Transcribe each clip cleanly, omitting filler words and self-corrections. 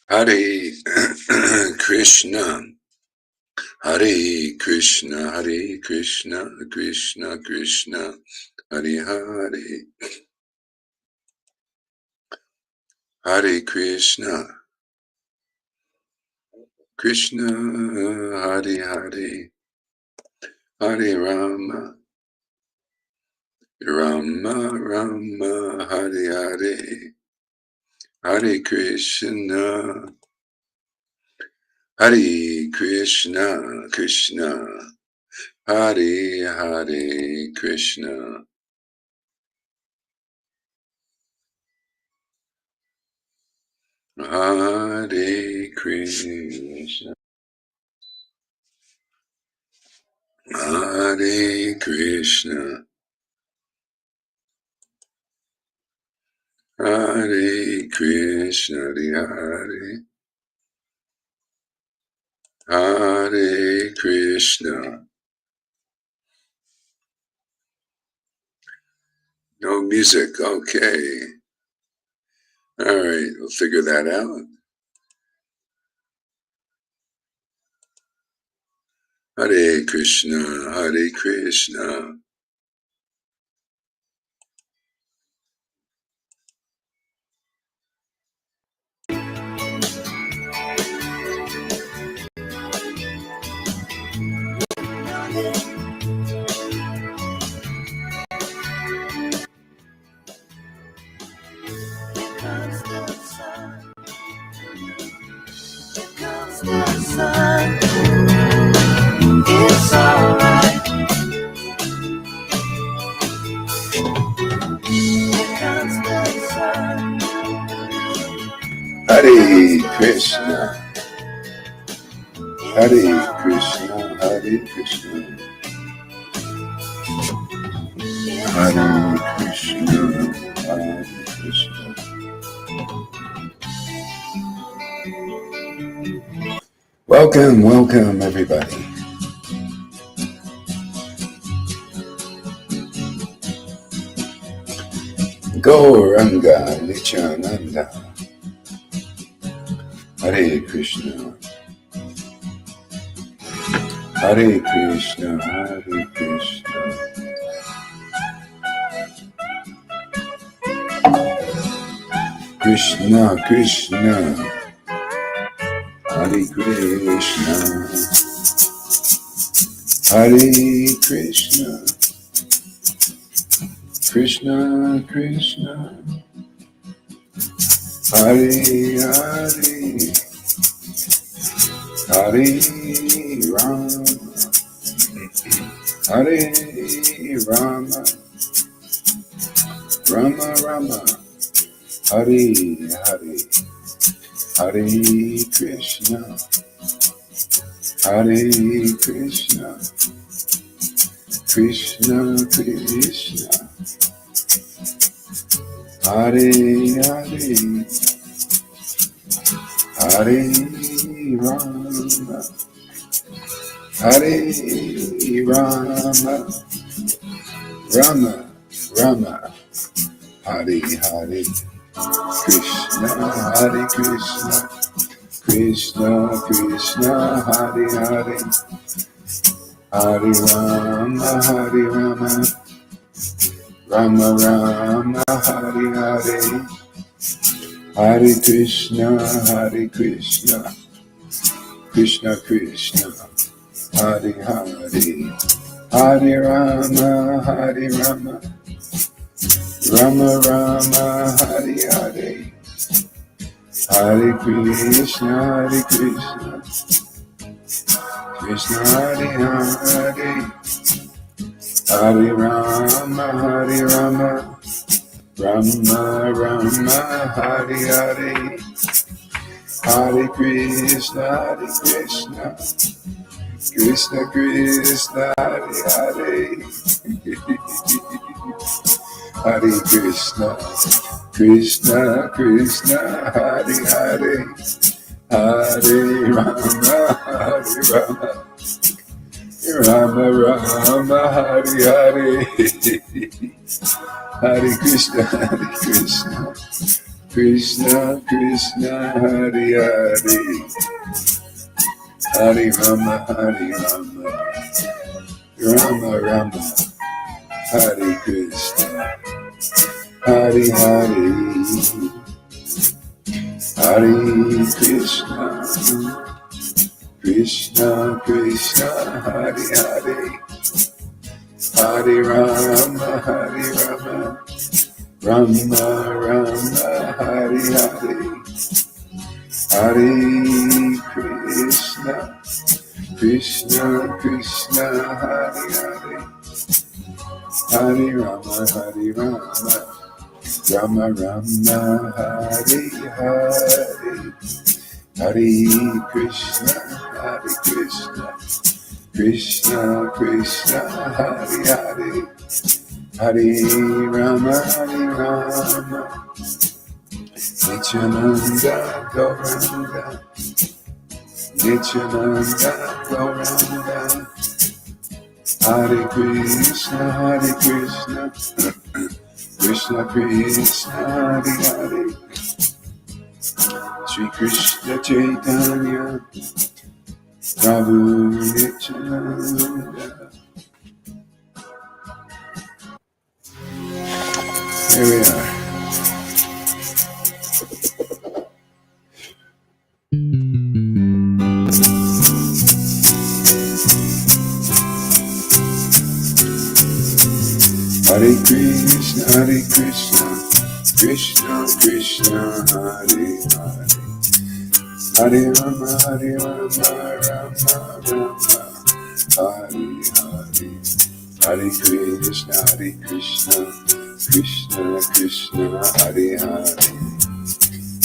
Hare Krishna, Hare Krishna, Hare Krishna, Krishna Krishna, Hare Hare, Hare Krishna, Krishna Hare Hare, Hare Rama, Rama Rama, Hare Hare, Hare Krishna, Hare Krishna, Krishna, Hare Hare Krishna. Hare Krishna, Hare Krishna, Hare Krishna, Hare Hare Krishna. No music, okay. All right, we'll figure that out. Hare Krishna, Hare Krishna. It's alright. Hare Krishna, Hare Krishna, Hare Krishna, Hare Krishna, Hare Krishna. Welcome, welcome everybody. Gauranga Nityananda, Hare Krishna, Hare Krishna, Hare Krishna, Krishna Krishna, Hare Krishna, Hare Krishna, Krishna Krishna, Hare Hare, Hare Rama, Hare Rama, Rama Rama, Hare Hare, Hare Krishna, Hare Krishna, Krishna Krishna, Hare Hare, Hare Rama, Hare Rama, Rama Rama, Hare Hare, Krishna Hare Krishna, Krishna Krishna, Hare Hare, Hare Rama, Rama Rama, Hare Hare, Hare Krishna, Krishna Krishna, Hare Hare, Hare Rama, Rama Rama, Hare Hare, Hare Krishna, Krishna Hare Hare, Hare Rama, Rama Rama, Hare Hare, Hare Krishna, Krishna Krishna, Hare Hare, Hare Krishna, Krishna Krishna, Hare Hare, Hare Rama, Rama Rama, Hare Hare, Hare Krishna, Krishna Krishna Hare Hare, Hare Rama Rama Rama, Hare Krishna, Hare Hare, Hare Krishna, Krishna Krishna Hare Hare, Hare Rama Rama Rama Hare Hare, Hare Krishna, Krishna Krishna Hare Hare, Hare Rama Rama Rama Hare Hare, Hare Krishna, Krishna Krishna Hare Hare, Hare Rama Nityananda Gauranga, Nityananda Gauranga, Hare Krishna, Krishna Krishna Hare Hare, Shri Krishna Chaitanya, Prabhu Nityananda. Here we are. Hare Krishna, Krishna Krishna, Hare Hare, Hare Rama, Rama Rama, Hare Hare, Hare Krishna, Krishna Krishna, Hare Hare,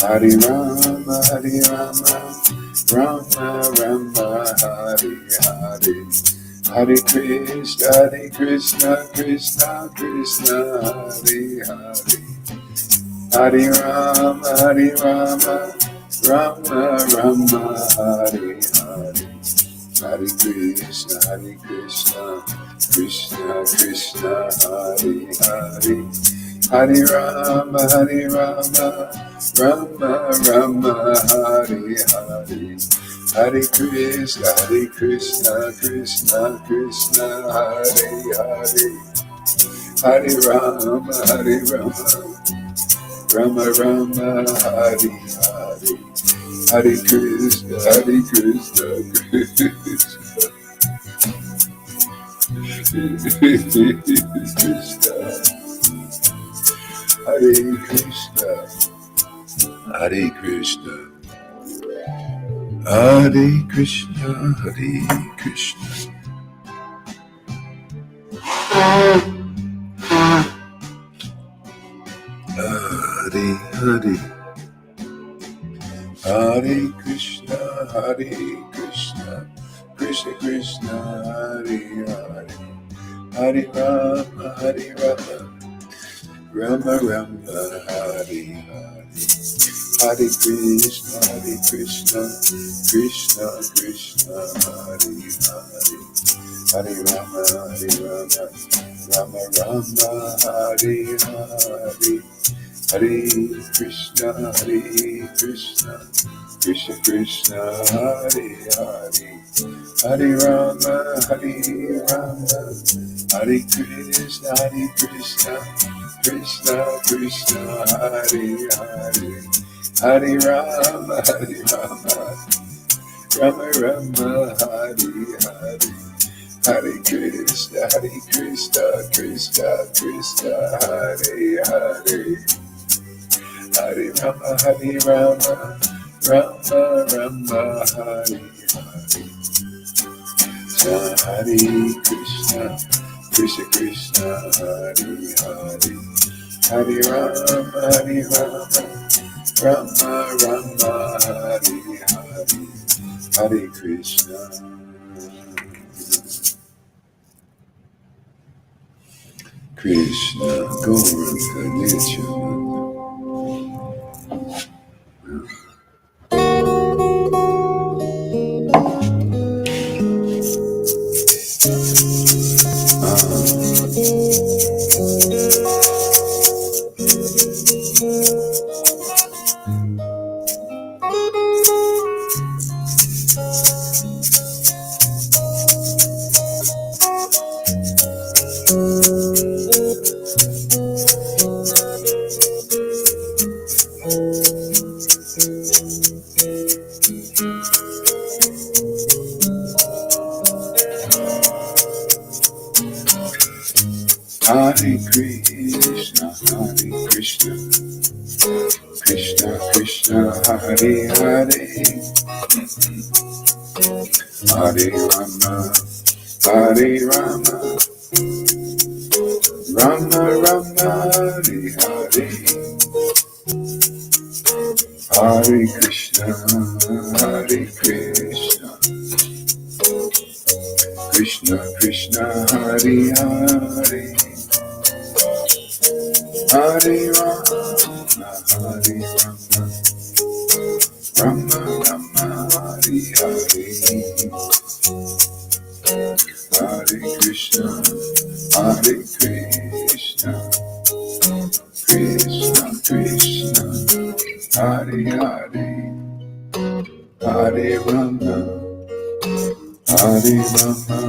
Hare Rama, Rama Rama, Hare Hare, Hare Krishna, Krishna Krishna, Hare Hare, Hare Rama, Rama Rama, Hare Hare, Hare Krishna, Krishna Krishna, Hare Hare, Hare Rama, Rama Rama, Hare Hare, Hare Krishna, Krishna Krishna, Hare Hare, Hare Rama, Rama Rama, Hare Hare, Hare Krishna, Krishna Hare Krishna, Hare Krishna, Hare Krishna, Hare Krishna, Hare Hare, Hare Krishna, Krishna Krishna, Hare Hare, Hare Rama, Rama Rama, Hare Hare, Hare Krishna, Krishna Krishna, Hare Hare, Hare Rama, Rama Rama, Hare Hare, Hare Krishna, Krishna Krishna, Hare Hare, Hare Rama, Hare Krishna, Krishna Krishna, Hare Hare, Hare Rama, Rama Rama, Hare Hare, Hare Krishna, Krishna Krishna, Hare Hare, Hare Rama, Rama Rama, Hare Hare, Hare Krishna, Krishna, Hare Hare, Hare Rama, Rama Rama, Hare Hare, Hare Krishna. Krishna, Gauranga, Nityananda. Hare Krishna, Hare Krishna, Krishna Krishna, Hare Hare, Hare Rama, Hare Rama, Rama Rama, Hare Hare, Hare Krishna, Hare Krishna, Krishna Krishna, Hare Hare, Hare Rama, Hare Rama, Rama Rama, Hare Hare, Hare Krishna, Hare Krishna, Krishna Krishna, Hare Hare, Hare Rama, Hare Rama,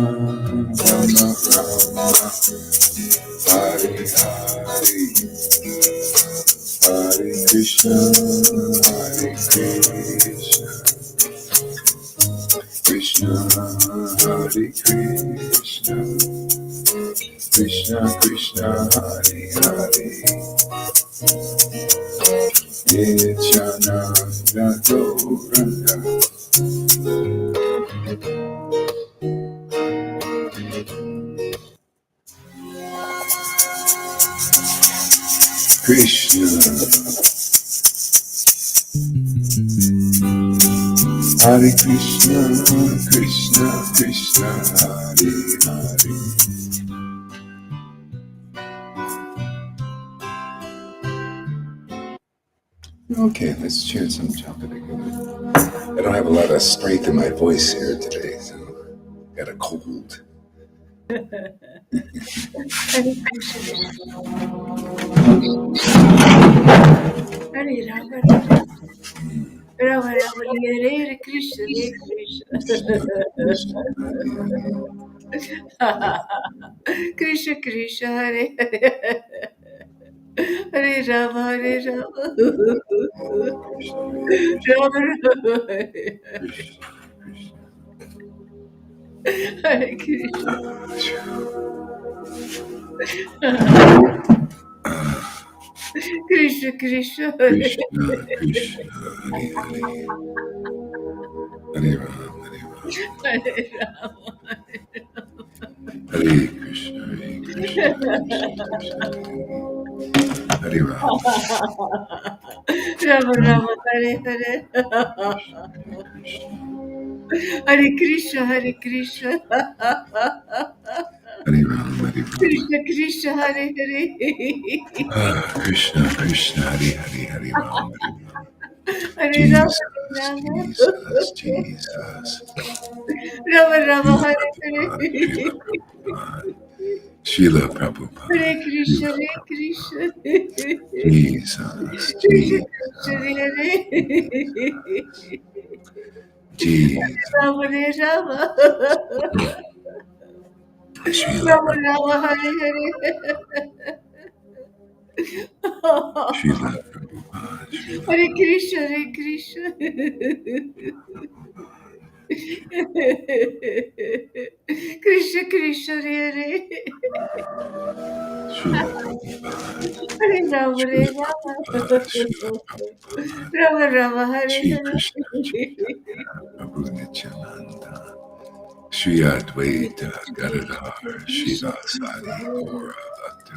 Rama Rama, Hare Hare, Hare Krishna, Hare Krishna, Krishna Hare Krishna, Krishna Krishna, Hare Hare, Nityananda Gauranga, Krishna, Hare Krishna, Krishna Krishna, Hare Hare. Okay, let's share some japa together. I don't have a lot of strength in my voice here today, so got a cold. Hare Krishna. Hare Rama, Rama Rama, Hare Krishna, Hare Krishna. Krishna Krishna, Hare Hare. Hare Rama, Hare Rama. Rama Rama, Hare Krishna. Krishna Krishna, Hare Krishna Krishna, Hare Hare, Hare Ram, Hare Ram, Hare Rama. Hare Krishna, Hare Krishna, Krishna Krishna, Hare Ram, Rama Rama, Hare Hare. Hare Krishna, Hare Krishna. Hare Ram, Hare Ram, Krishna Krishna, Hare Hare. Krishna Krishna, Hare Hare, Hare Ram, Hare Ram. Hare Jesus, Rama, Jesus, Jesus. Rama Rama, Srila Hare Prabhupada, Hare. Srila Prabhupada, Hare Krishna, Srila Hare Krishna. Prabhupada. Jesus, Krishna Jesus, Krishna, Hare Jesus. Rama, Hare Rama. Srila Rama Prabhupada, Rama, Hare Hare. Srila Prabhupada, Srila Hare Krishna, Hare Krishna. Krishna Krishna, Hare Srila Prabhupada, Hare Rama, Hare Srila Rama. Prabhupada, Srila Prabhupada, Rama Rama, Hare Shri Hare. Krishna Chaitanya Prabhu Nityananda, Shri Advaita Gadadhar, Shri Vasari Gaura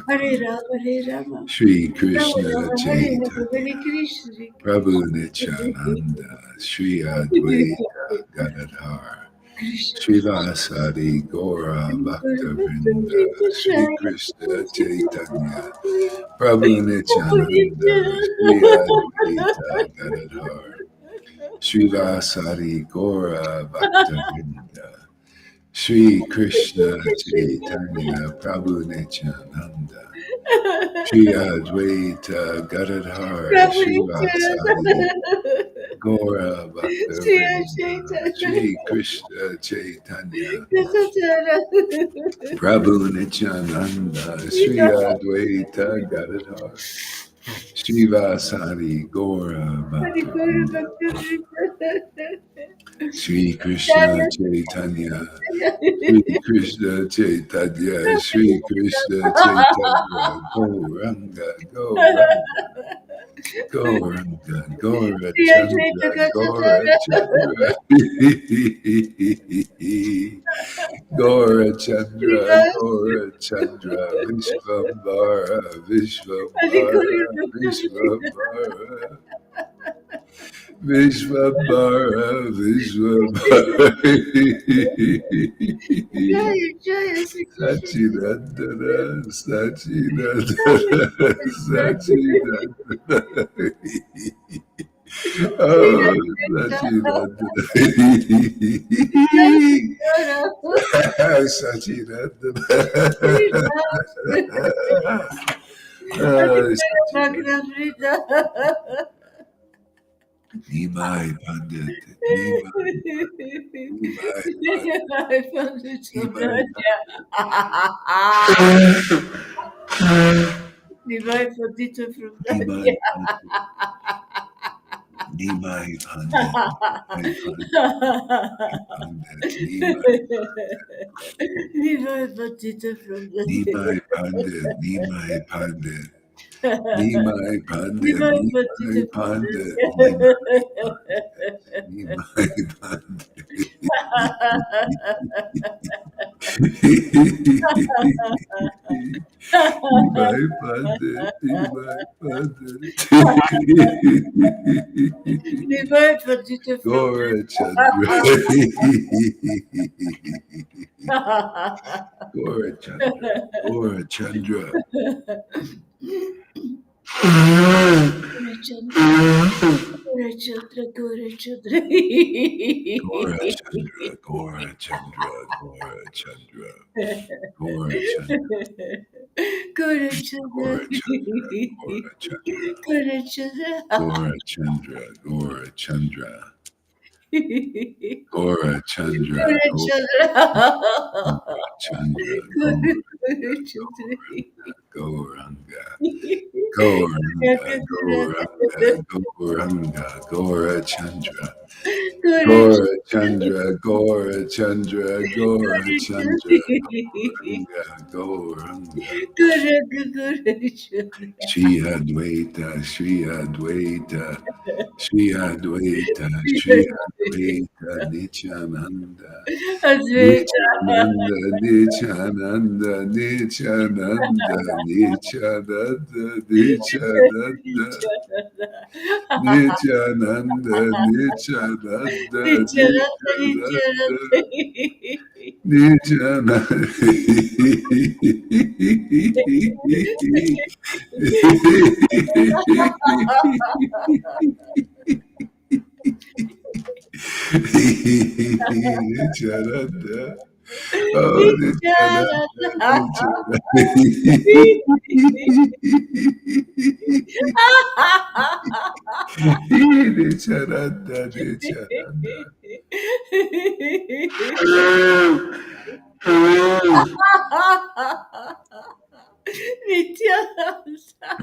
Hare Bhaktivinoda, Rama, Hare Rama. Shri Rama Krishna Rama, Hare Hare. Hare Chaitanya Krishna, Hare Prabhu Krishna. Nityananda, Shri Advaita Gadadhar, Shri Vasari Gaura Bhaktivinoda, Shri Krishna Chaitanya Prabhu Nityananda, Shri Advaita Gadadhar, Srivasari Gora Bhaktavinda, Shri Krishna Chaitanya Prabhu Nityananda, Shri Advaita Gadadhar, Srivasari Gora Bhaktavinda, Shri Krishna Chaitanya Prabhu Nityananda, Shri Advaita Gadadhar, Srivasari Gora Bhaktavinda, Shri Krishna Chaitanya, Shri Krishna Chaitanya, Shri Krishna Chaitanya, Gauranga, Gauranga, Gauranga, Gaura Chandra, Gaura Chandra, Gaura Chandra, Gaura Chandra, Vishvambara, Vishvambara, Vishvambara. Vishvambara, Vishvambara, Sachidandana, Sachidandana, Sachidandana. Oh, Sachidandana. Sachidandana. Nimai Pandit, Nimai, Nimai Pandit, Nimai Divine Pandita from Nimai Pandit, Nimai Pandit, Divine Pandita from Nimai Pandit, Nimai Pandit. Nimai Pandit, Divine Nimai Pandita Pandit, Nimai Pandit. Nimai Pandit, Nimai Pandit. Divine Pandita from Gora Chandra. Gora Chandra, Gora Chandra. Gora Chandra, Gora Chandra. Gora Chandra, Gora Chandra, Gora Chandra, Gora Chandra, Gora Gora Chandra, Chandra, Gora Chandra. Gora Chandra, Gora Chandra, Gora Chandra, Gora Chandra, Gauranga, Gauranga, Gauranga, Gauranga, Gora Chandra. Gora Chandra, Gora Chandra, Gora Chandra, Gauranga, Shri Advaita, Shri Advaita, Shri Advaita, Shri Advaita, Nityananda, Nityananda, Nityananda, Nityananda, Nityananda, Nityananda. Nityananda, Nityananda, Nityananda, Nityananda. Oh, Nityananda, Nityananda, Nityananda.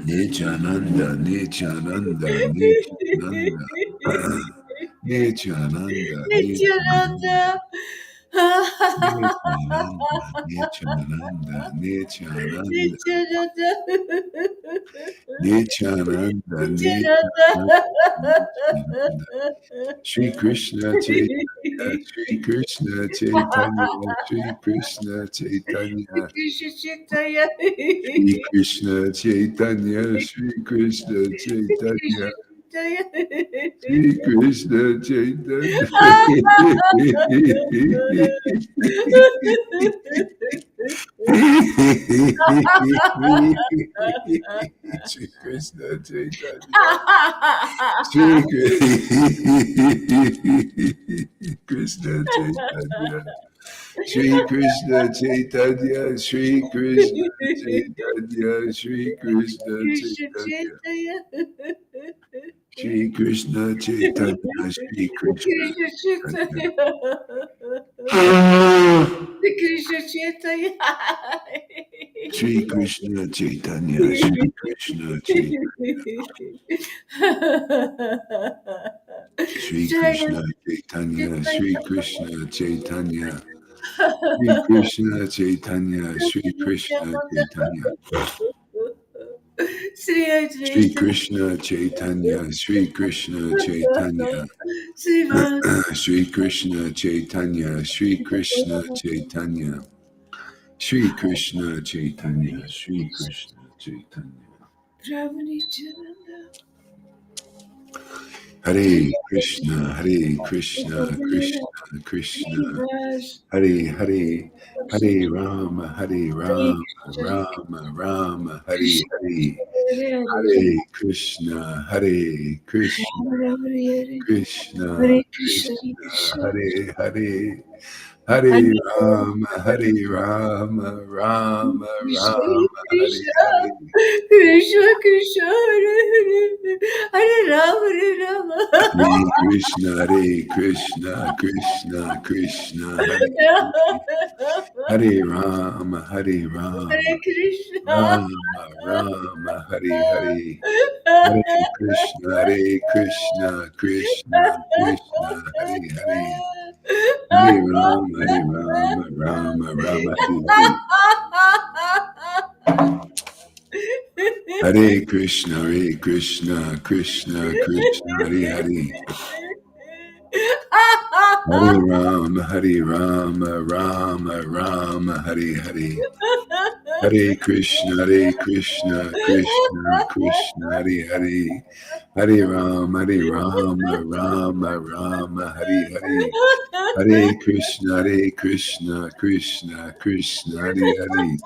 Nityananda, Nityananda, Nityananda. Nityananda, Nityananda. Nityananda, Nityananda, Nityananda, Nityananda. Shri Krishna Chaitanya, Shri Krishna Chaitanya, Shri Krishna Chaitanya, Shri Krishna Chaitanya, Shri Krishna Chaitanya, Shri Krishna Chaitanya. Shri Krishna Chaitanya. Shri Krishna Chaitanya. Shri Krishna Chaitanya. Shri Krishna Chaitanya. Shri Krishna Chaitanya. Shri Krishna Chaitanya. Shri Krishna Chaitanya. Shri Krishna Chaitanya. Shri Krishna Chaitanya. Shri Krishna Chaitanya, Shri Krishna Chaitanya, Shri Krishna Chaitanya, Shri Krishna Chaitanya, Shri Krishna Chaitanya, Shri Krishna Chaitanya, Shri Krishna Chaitanya, Shri Krishna Chaitanya, Shri Krishna Chaitanya, Shri Krishna Chaitanya. Hare Krishna, Hare Krishna, Krishna Krishna, Hare Hare, Hare Rama, Hare Rama, Rama Rama, Hare Hare, Hare Krishna, Hare Krishna, Krishna Krishna, Hare Hare, Hare Rama, Hare Rama, Rama Rama, Hare Hare. Krishna, Hare Rama, Hare Rama. Hare Krishna, Hare Krishna, Krishna Krishna, Hare Hare, Hare Rama, Hare Rama, Hare Krishna. Rama Rama, Hare Hare, Hare Krishna, Hare Krishna, Krishna Krishna, Hare Hare, Hare Rama, Rama Rama, Hare Hare. Hare Krishna, Krishna Krishna, Hare Hare. Hare Rama, Rama Rama, Hare Hare. Hare Krishna, Krishna Krishna, Hare Hare. Hare Rama, Rama Rama, Hare Hare. Hare Krishna, Krishna Krishna, Hare Hare. Hare Rama, Rama Rama, Hare Hare. Hare Krishna, Krishna Krishna, Hare Hare.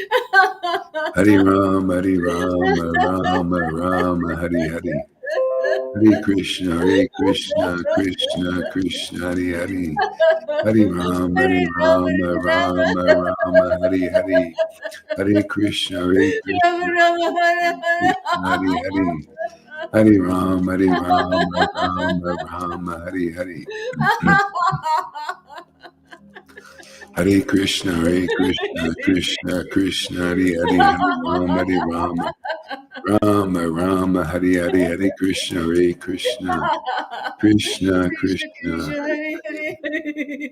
Hare Rama, Rama Rama, Hare Hare. Hare Krishna, Krishna Krishna, Hare Hare. Hare Rama, Rama Rama, Hare Hare. Hare Krishna, Krishna Krishna, Hare Hare. Hare Rama, Rama Rama, Hare Hare. Hare Krishna, Krishna Krishna Krishna, Hare Hare.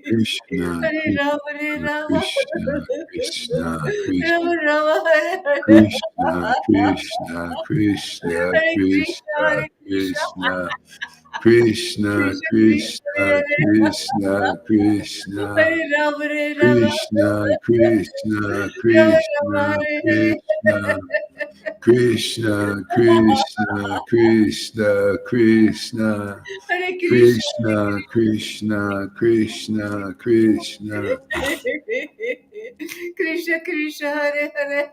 Krishna Hare Rama, Hare Rama. Krishna Krishna Rama Krishna, Rama, Hare Hare. Krishna Krishna Krishna Hare Krishna, Krishna Hare Krishna. Krishna, Krishna Krishna Krishna Krishna Krishna, Hare Rama, Hare Rama. Krishna Krishna Rama Rama, Krishna Hare Krishna, Hare. Krishna Krishna Krishna Krishna, Hare Krishna. Krishna Krishna Krishna Krishna, Krishna Krishna, Hare Hare.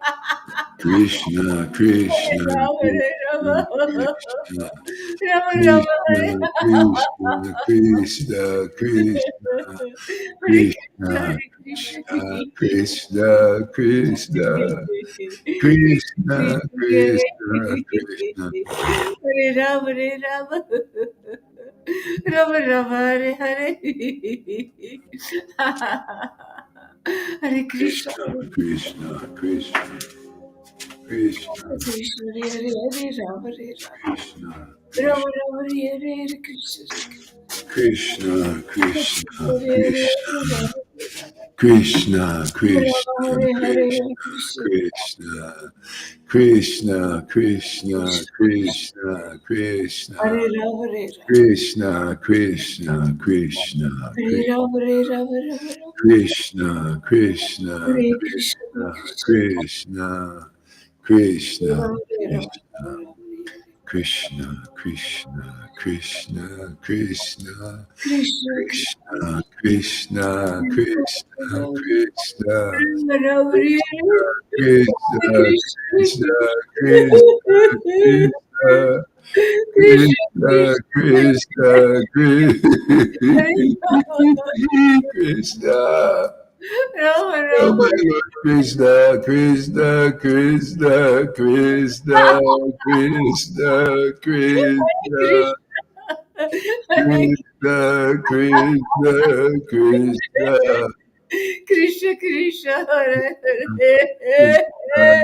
Krishna Hare Krishna Rama, Hare Krishna Rama. Krishna, Rama Rama, Hare. Krishna Krishna Krishna Krishna, Hare Krishna, Krishna Hare Krishna Krishna. Krishna Krishna, Krishna Krishna Krishna, Hare Rama, Hare Rama. Rama Rama, Hare Hare. Hare Krishna. Krishna Krishna Krishna Krishna Krishna, Hare Hare, Rama, Hare Rama. Krishna Rama Rama, Hare Hare, Krishna, Krishna Krishna Hare Krishna, Hare, Krishna Rama Krishna Hare Hare, Krishna Krishna Krishna Krishna Krishna, Hare Rama, Hare Krishna Krishna Krishna Rama, Hare Rama, Rama Rama. Krishna Krishna Hare Krishna, Krishna Krishna Rama Hare Rama, Krishna, Rama Krishna Krishna Krishna Krishna, Krishna, Krishna Krishna Krishna Rama Krishna, Rama, Hare Krishna Krishna, Krishna Krishna Krishna, Krishna Krishna Krishna, Rama oh Rama. my Lord, Krishna, Krishna, Krishna, Krishna, Krishna, Krishna, Krishna, Hare Krishna, Krishna, Krishna, Krishna, Krishna, Hare Krishna, Hare.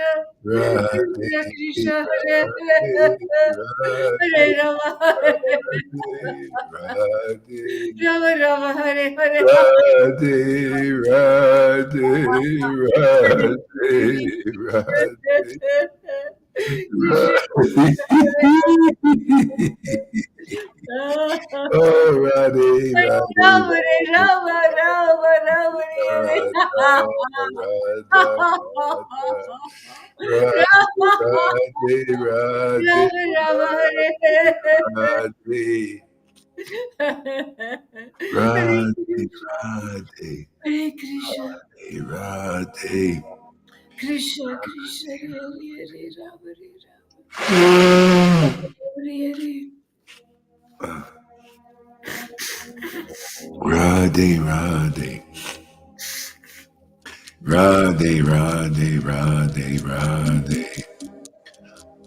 Radhe, Krishna Krishna Hare Radhe, Hare Radhe, Rama Hare Radhe, Rama Rama Hare Hare Radhe, Radhe, Radhe, Radhe, Krishna Oh, Radhe, Hare Radhe, Rama Hare Radhe, Rama Rama Rama Radha, Radha, Radha, Radhe, Radhe, Radhe, Rama Rama Hare Radhe, Hare Radhe, Krishna Radhe, Hare Krishna Radhe. Krishna Krishna Hare Hare Rama Hare Hare Radhe, Radhe. Radhe, Radhe, Radhe, Radhe.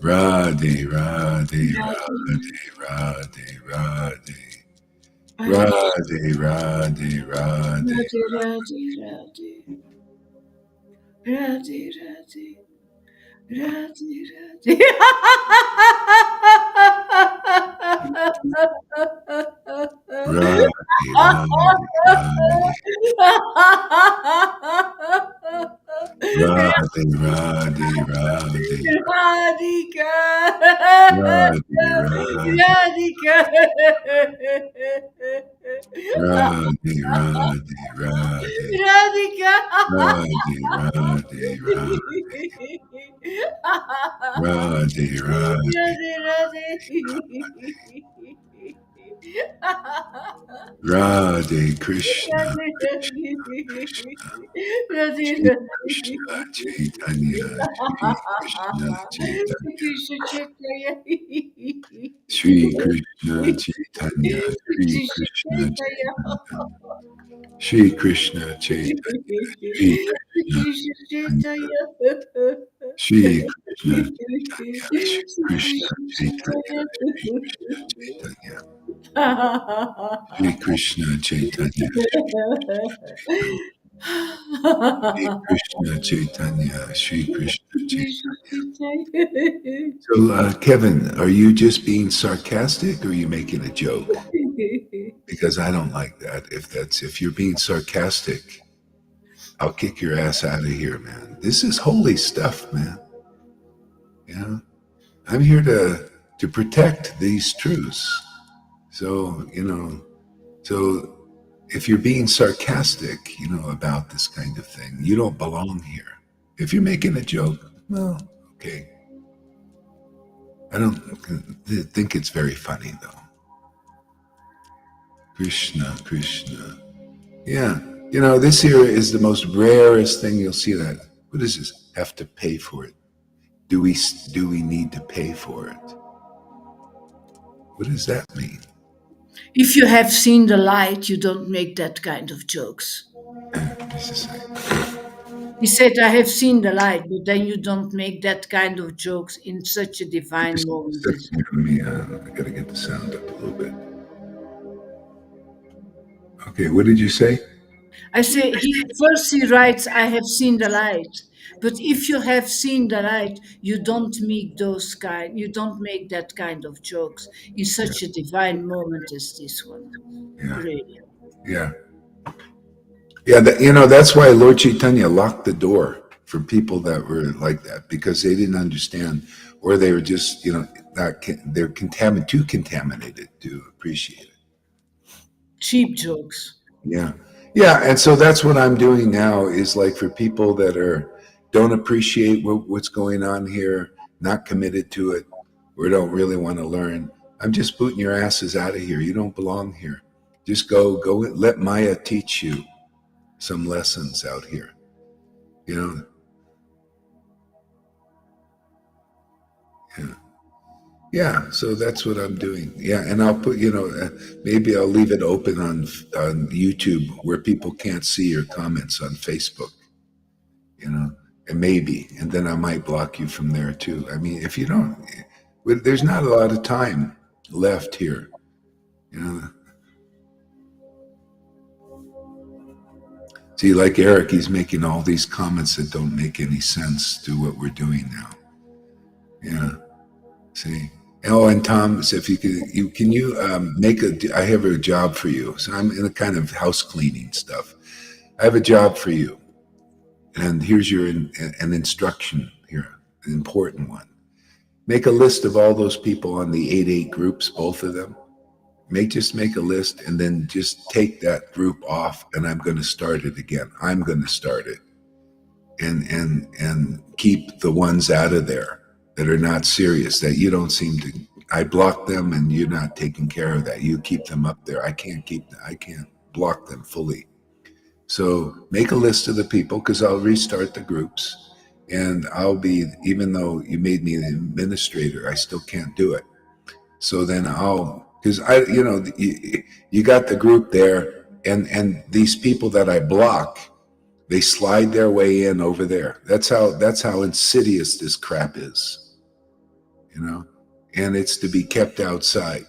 Radhe, Radhe, Radhe, Radhe, Radhe. Radhe, Radhe, Radhe. Radhe Radhe Radhe Radhe Radhe Radhe Radhe, Radhe, Radhe. Radhe, Radhe, Radhe. Radhika Radhe, Radhe. Radhika Radhe, Radhe, Radhe. Radhika Radhe, Radhe, Radhe. Radhe, Radhe. Radhe Radhe Radhe Krishna, Radhe Krishna, Radhe Shri Krishna Chaitanya, Shri Krishna Chaitanya, Krishna Chaitanya Shri Krishna Chaitanya, Shri Krishna Krishna Chaitanya Chaitanya, Shri Krishna Chaitanya, Shri Krishna Krishna Chaitanya, Chaitanya Shri Krishna Chaitanya, Shri Krishna Krishna Chaitanya, Chaitanya Shri Krishna Chaitanya, Shri Krishna Chaitanya, Shri Krishna Chaitanya, Shri Krishna Chaitanya. So, Kevin, are you just being sarcastic or are you making a joke? Because I don't like that. If you're being sarcastic, I'll kick your ass out of here, man. This is holy stuff, man. You know, I'm here to protect these truths. So, so if you're being sarcastic, about this kind of thing, you don't belong here. If you're making a joke, well, okay. I don't think it's very funny, though. Krishna, Krishna. Yeah. This here is the most rarest thing you'll see that. What is this? Have to pay for it. Do we need to pay for it? What does that mean? If you have seen the light, you don't make that kind of jokes. Just a second. He said, I have seen the light, but then you don't make that kind of jokes in such a divine Just a moment. second here. Let me, I gotta get the sound up a little bit. Okay, what did you say? I say, he writes, I have seen the light. But if you have seen the light, you don't make that kind of jokes in such a divine moment as this one. Yeah. Really. Yeah. Yeah, that's why Lord Chaitanya locked the door for people that were like that, because they didn't understand, or they were just, they're too contaminated to appreciate it. Cheap jokes. Yeah. Yeah. And so that's what I'm doing now is like for people that don't appreciate what's going on here, not committed to it, or don't really want to learn. I'm just booting your asses out of here. You don't belong here. Just go let Maya teach you some lessons out here. Yeah. Yeah, so that's what I'm doing. Yeah, and I'll put, maybe I'll leave it open on YouTube where people can't see your comments on Facebook, and then I might block you from there too. I mean, if you don't, there's not a lot of time left here, See, like Eric, he's making all these comments that don't make any sense to what we're doing now. Yeah. See. Oh, and Tom, so if can you make I have a job for you. So I'm in a kind of house cleaning stuff. I have a job for you, and here's an instruction here, an important one. Make a list of all those people on the 8-8 groups, both of them. Just make a list, and then just take that group off, and I'm going to start it again. I'm going to start it, and keep the ones out of there that are not serious, that you don't seem to. I block them, and you're not taking care of that. You keep them up there. I can't block them fully. So make a list of the people, because I'll restart the groups, and I'll be, even though you made me an administrator, I still can't do it. So then because you got the group there, and these people that I block, they slide their way in over there. That's how insidious this crap is. And it's to be kept outside.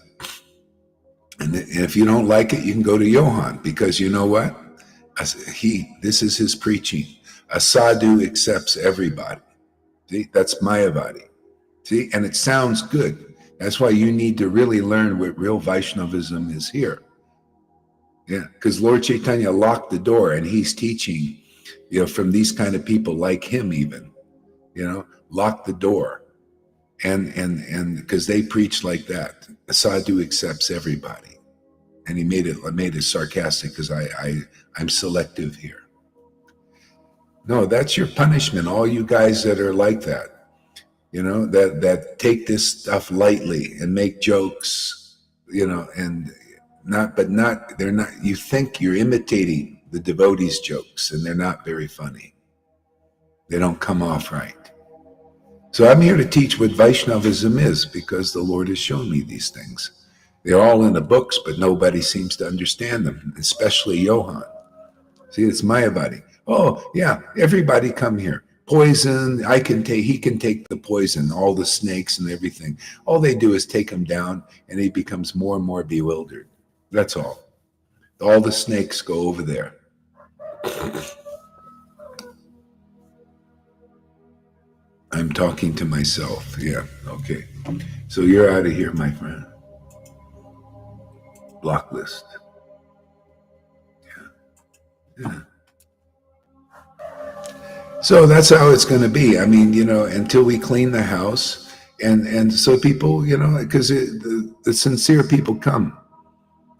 And if you don't like it, you can go to Johann, because you know what? This is his preaching. A sadhu accepts everybody. See, that's Mayavadi. See, and it sounds good. That's why you need to really learn what real Vaishnavism is here. Yeah, because Lord Chaitanya locked the door, and he's teaching, from these kind of people like him, even, lock the door. And because they preach like that, a sadhu accepts everybody, and he made it sarcastic, because I'm selective here. No, that's your punishment. All you guys that are like that, that take this stuff lightly and make jokes, and they're not. You think you're imitating the devotees' jokes, and they're not very funny. They don't come off right. So I'm here to teach what Vaishnavism is, because the Lord has shown me these things. They're all in the books, but nobody seems to understand them, especially Johann. See, it's Mayavadi. Oh, yeah, everybody come here. Poison, he can take the poison, all the snakes and everything. All they do is take him down, and he becomes more and more bewildered. That's all. All the snakes go over there. I'm talking to myself. Yeah, okay. So you're out of here, my friend. Block list. Yeah. So that's how it's going to be. I mean, until we clean the house, and so people, because the sincere people come.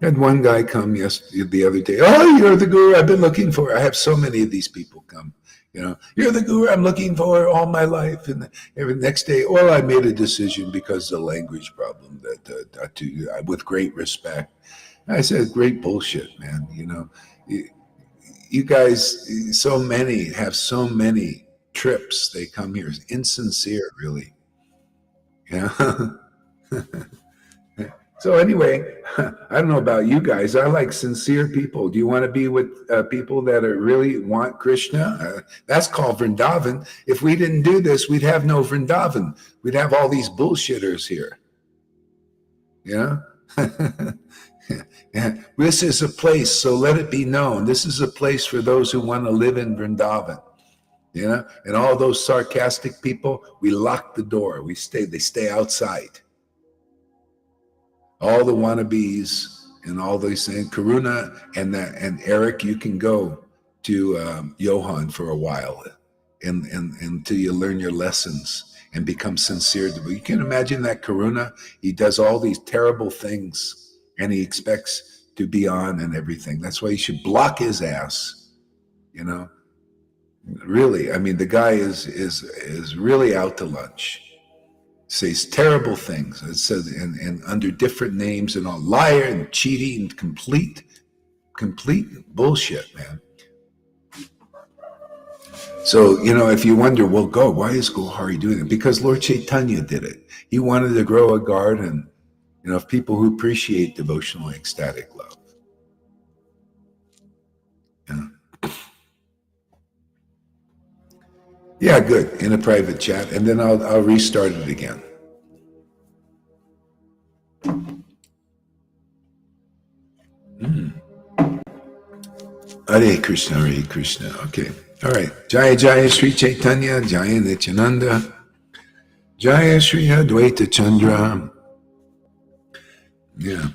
I had one guy come the other day. Oh, you're the guru I've been looking for. I have so many of these people come. You're the guru I'm looking for all my life. And every next day, well, I made a decision because of the language problem with great respect. And I said, great bullshit, man. You guys, so many have so many trips. They come here. It's insincere, really. Yeah. So anyway, I don't know about you guys. I like sincere people. Do you want to be with people that really want Krishna? That's called Vrindavan. If we didn't do this, we'd have no Vrindavan. We'd have all these bullshitters here. Yeah. Yeah. This is a place, so let it be known. This is a place for those who want to live in Vrindavan. And all those sarcastic people, we lock the door. They stay outside. All the wannabes and all these things. Karuna and Eric, you can go to Johann for a while, and until you learn your lessons and become sincere. You can imagine that Karuna. He does all these terrible things, and he expects to be on and everything. That's why you should block his ass. Really, I mean, the guy is really out to lunch. Says terrible things. It says and under different names and all, liar and cheating and complete bullshit, man. So if you wonder, well, why is Gohari doing it? Because Lord Chaitanya did it. He wanted to grow a garden, of people who appreciate devotional ecstatic love. Yeah, good. In a private chat, and then I'll restart it again. Hare Krishna, Hare Krishna. Okay. All right. Jaya Jaya Sri Chaitanya, Jaya Nityananda, Jaya Sri Advaita Chandra. Yeah.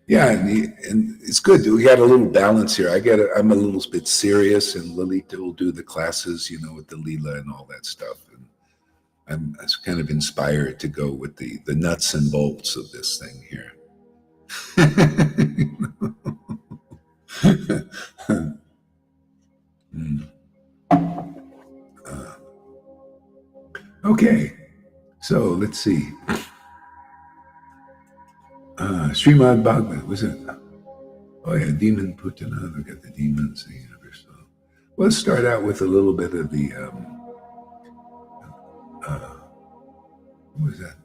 Yeah, and it's good. We got a little balance here. I'm a little bit serious, and Lalita will do the classes, with the Leela and all that stuff. And I'm kind of inspired to go with the nuts and bolts of this thing here. Okay, so let's see. Srimad Bhagavad, was it? Oh yeah, Demon Putana. Look at the demons, the universe. So let's start out with a little bit of the what was that?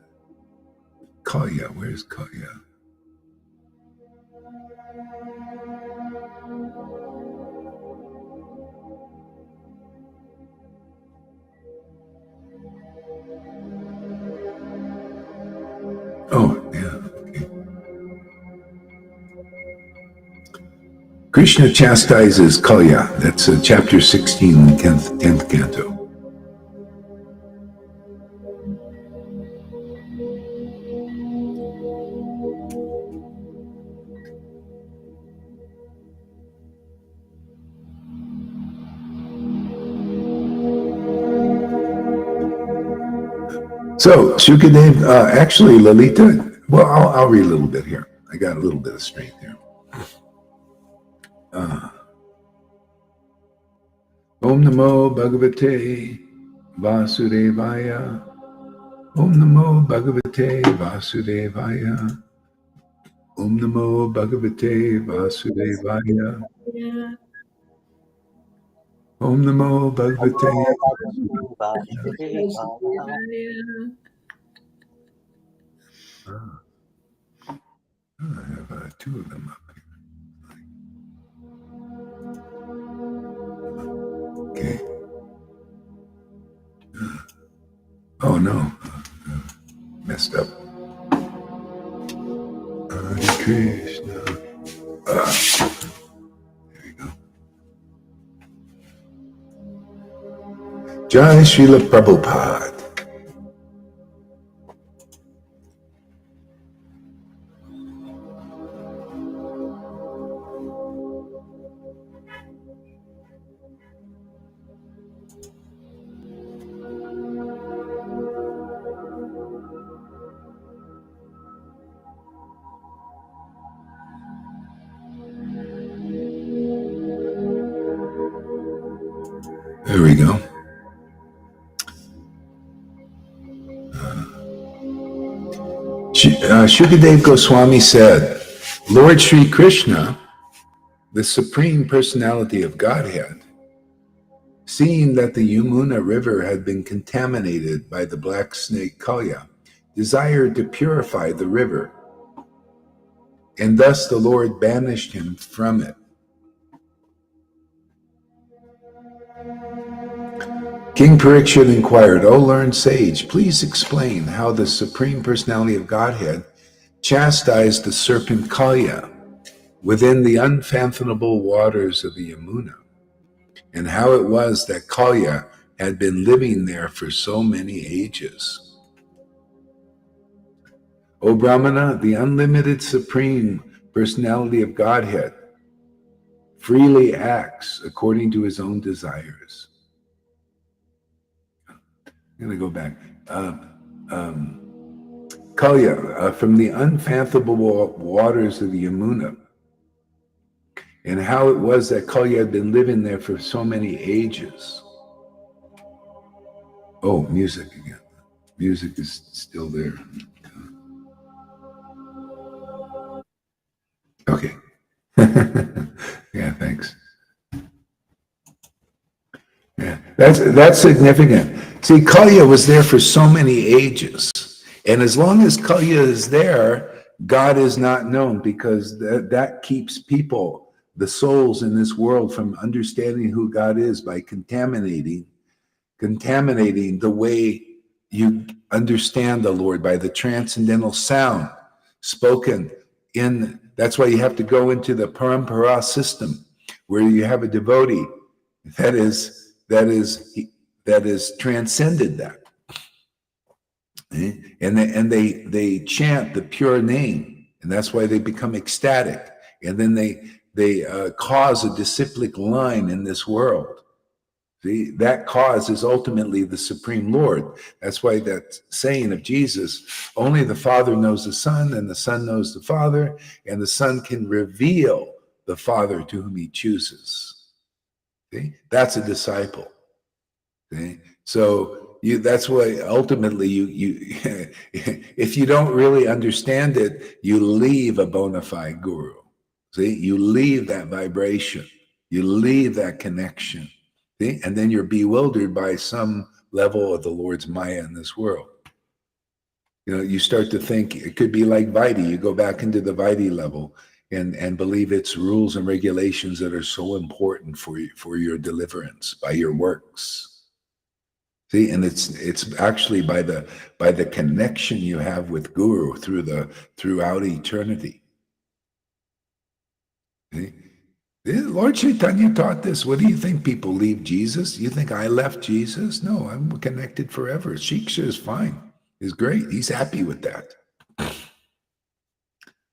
Kalya. Where's Kalya? Oh, yeah. Okay. Krishna chastises Kalya. That's chapter 16, the 10th canto. So, Shukadev, actually, Lalita, well, I'll read a little bit here. I got a little bit of strength here. Om Namo Bhagavate Vasudevaya. Om Namo Bhagavate Vasudevaya. Om Namo Bhagavate Vasudevaya. Om Namo Bhagavate Vasudevaya. I have two of them up here. Okay. Oh no, messed up. Hare Krishna. There we go. Jai Srila Prabhupada. There we go. Shukadev Goswami said, Lord Sri Krishna, the Supreme Personality of Godhead, seeing that the Yamuna River had been contaminated by the black snake Kalya, desired to purify the river, and thus the Lord banished him from it. King Parikshit inquired, O learned sage, please explain how the Supreme Personality of Godhead chastised the serpent Kalya within the unfathomable waters of the Yamuna, and how it was that Kalya had been living there for so many ages. O Brahmana, the unlimited Supreme Personality of Godhead freely acts according to his own desires. I'm going to go back. Kalya, from the unfathomable waters of the Yamuna, and how it was that Kalya had been living there for so many ages. Oh, music again. Music is still there. Okay. Yeah, thanks. Yeah, that's significant. See, Kalya was there for so many ages. And as long as Kalya is there, God is not known, because that keeps people, the souls in this world, from understanding who God is by contaminating the way you understand the Lord, by the transcendental sound spoken in. That's why you have to go into the parampara system, where you have a devotee that is transcended that. And they chant the pure name, and that's why they become ecstatic. And then they cause a disciplic line in this world. See, that cause is ultimately the Supreme Lord. That's why that saying of Jesus, only the Father knows the Son, and the Son knows the Father, and the Son can reveal the Father to whom he chooses. See? That's a disciple. See? So that's why ultimately you if you don't really understand it, you leave a bona fide guru. See, you leave that vibration, you leave that connection. See? And then you're bewildered by some level of the Lord's Maya in this world. You start to think it could be like Vaidhi. You go back into the Vaidhi level and believe it's rules and regulations that are so important for your deliverance by your works. See, and it's actually by the connection you have with Guru throughout eternity. See? Lord Chaitanya taught this. What do you think? People leave Jesus? You think I left Jesus? No, I'm connected forever. Shiksha is fine. He's great. He's happy with that.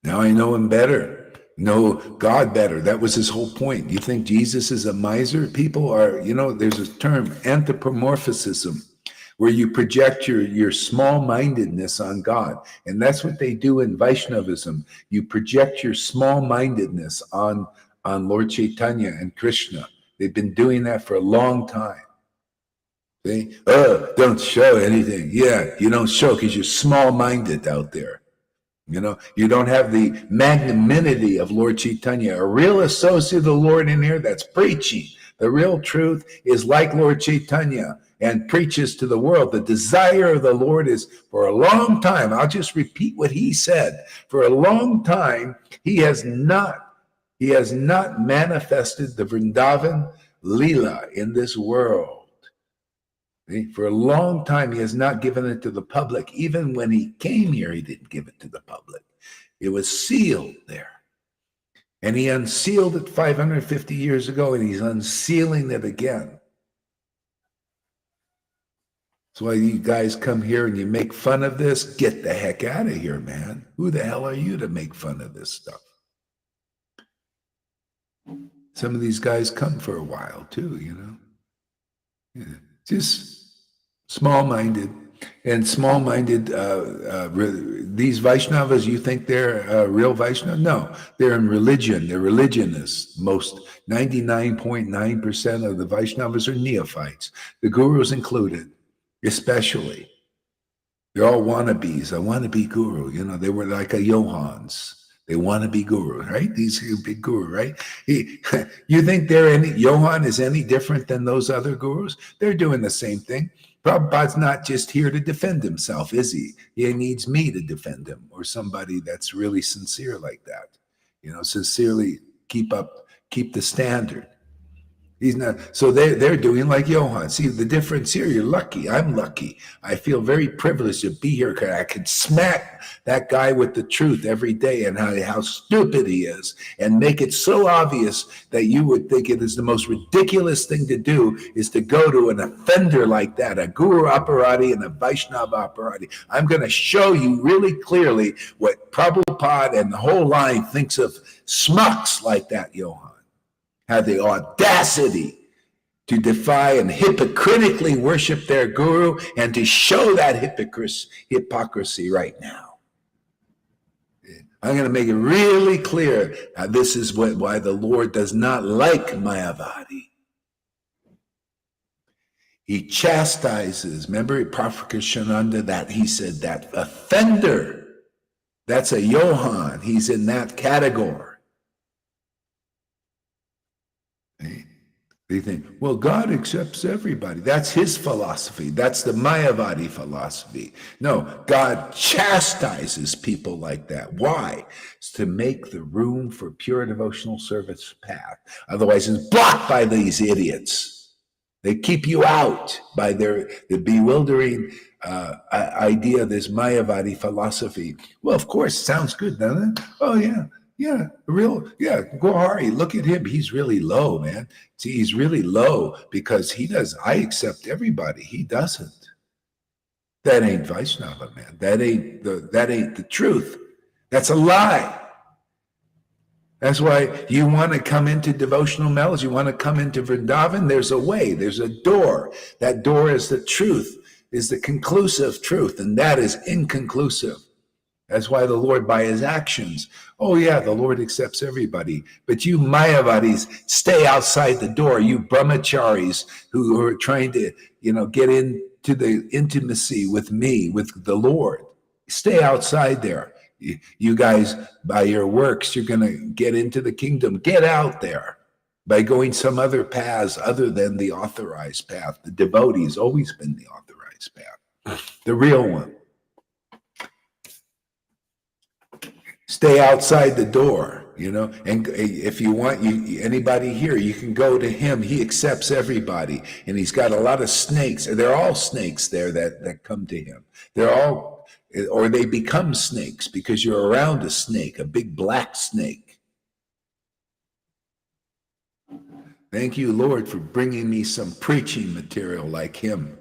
Now I know him better. Know God better. That was his whole point. You think Jesus is a miser? People are, there's a term, anthropomorphism, where you project your small-mindedness on God. And that's what they do in Vaishnavism. You project your small-mindedness on Lord Chaitanya and Krishna. They've been doing that for a long time. See? Don't show anything. Yeah, you don't show because you're small-minded out there. You don't have the magnanimity of Lord Chaitanya. A real associate of the Lord in here that's preaching the real truth is like Lord Chaitanya and preaches to the world. The desire of the Lord is for a long time. I'll just repeat what he said. For a long time, he has not manifested the Vrindavan Leela in this world. For a long time, he has not given it to the public. Even when he came here, he didn't give it to the public. It was sealed there. And he unsealed it 550 years ago, and he's unsealing it again. That's why you guys come here and you make fun of this. Get the heck out of here, man. Who the hell are you to make fun of this stuff? Some of these guys come for a while, too, Yeah. Just small-minded. And small-minded, these Vaishnavas, you think they're real Vaishnavas? No, they're in religion. They're religionists. 99.9% of the Vaishnavas are neophytes, the gurus included, especially. They're all wannabes. I want to be guru. They were like a Johans. They want to be guru, right? These big guru, right? You think Johan is any different than those other gurus? They're doing the same thing. Prabhupada's not just here to defend himself, is he? He needs me to defend him, or somebody that's really sincere like that. Sincerely keep the standard. He's not. So they're doing like Johan. See the difference here? You're lucky. I'm lucky. I feel very privileged to be here because I can smack that guy with the truth every day and how stupid he is and make it so obvious that you would think it is the most ridiculous thing to do is to go to an offender like that, a guru aparati and a Vaishnava aparati. I'm going to show you really clearly what Prabhupada and the whole line thinks of smucks like that, Johan. Have the audacity to defy and hypocritically worship their guru and to show that hypocrisy right now. I'm going to make it really clear. This is why the Lord does not like Mayavadi. He chastises. Remember Prakashananda that he said that offender, that's a Johan. He's in that category. They think, well, God accepts everybody. That's his philosophy. That's the Mayavadi philosophy. No, God chastises people like that. Why? It's to make the room for pure devotional service path. Otherwise, it's blocked by these idiots. They keep you out by the bewildering idea of this Mayavadi philosophy. Well, of course, sounds good, doesn't it? Oh, yeah. Yeah, Gohari, look at him. He's really low, man. See, he's really low because I accept everybody. He doesn't. That ain't Vaishnava, man. That ain't the truth. That's a lie. That's why you want to come into devotional mellows. You want to come into Vrindavan. There's a way. There's a door. That door is the truth, is the conclusive truth, and that is inconclusive. That's why the Lord, by his actions, oh yeah, the Lord accepts everybody. But you Mayavadis, stay outside the door. You brahmacharis who are trying to, get into the intimacy with me, with the Lord, stay outside there. You guys, by your works, you're going to get into the kingdom. Get out there by going some other paths other than the authorized path. The devotee has always been the authorized path, the real one. Stay outside the door, and if you want, anybody here, you can go to him. He accepts everybody, and he's got a lot of snakes. They're all snakes there that come to him. They're all, or they become snakes because you're around a snake, a big black snake. Thank you, Lord, for bringing me some preaching material like him.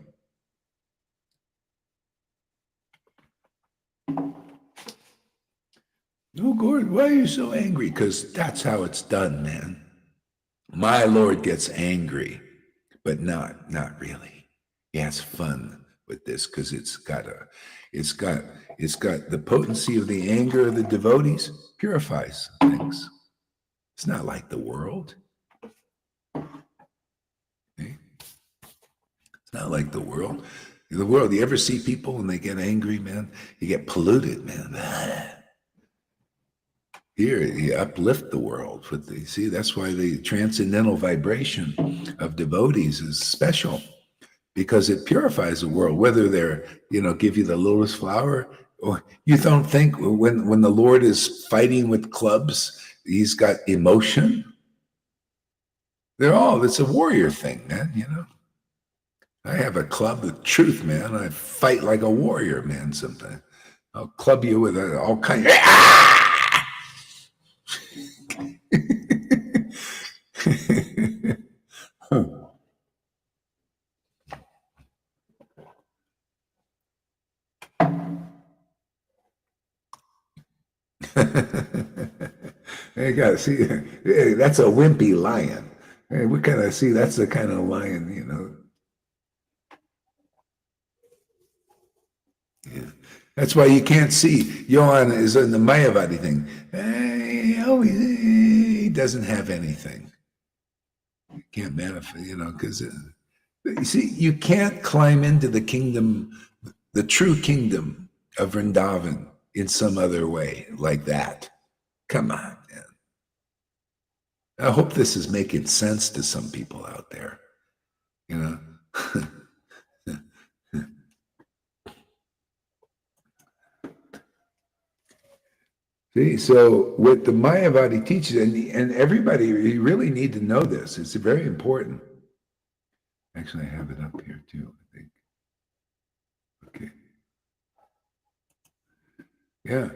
Oh, Lord, why are you so angry? Because that's how it's done, man. My Lord gets angry, but not really. He has fun with this because it's got the potency of the anger of the devotees, purifies things. It's not like the world. Okay? It's not like the world. The world, you ever see people when they get angry, man? You get polluted, man. Here, you uplift the world. That's why the transcendental vibration of devotees is special, because it purifies the world, whether they're, give you the lotus flower, or you don't think when the Lord is fighting with clubs, he's got emotion. It's a warrior thing, man, I have a club with truth, man. I fight like a warrior, man, sometimes. I'll club you with all kinds of... Hey, guys, see, that's a wimpy lion. Hey, we kind of see that's the kind of lion, Yeah. That's why you can't see. Johan is in the Mayavadi thing. He doesn't have anything. You can't manifest, because you see, you can't climb into the kingdom, the true kingdom of Vrindavan in some other way like that. Come on, man. I hope this is making sense to some people out there, See, so what the Mayavadi teaches, and everybody, you really need to know this. It's very important. Actually, I have it up here too, I think. Okay. Yeah.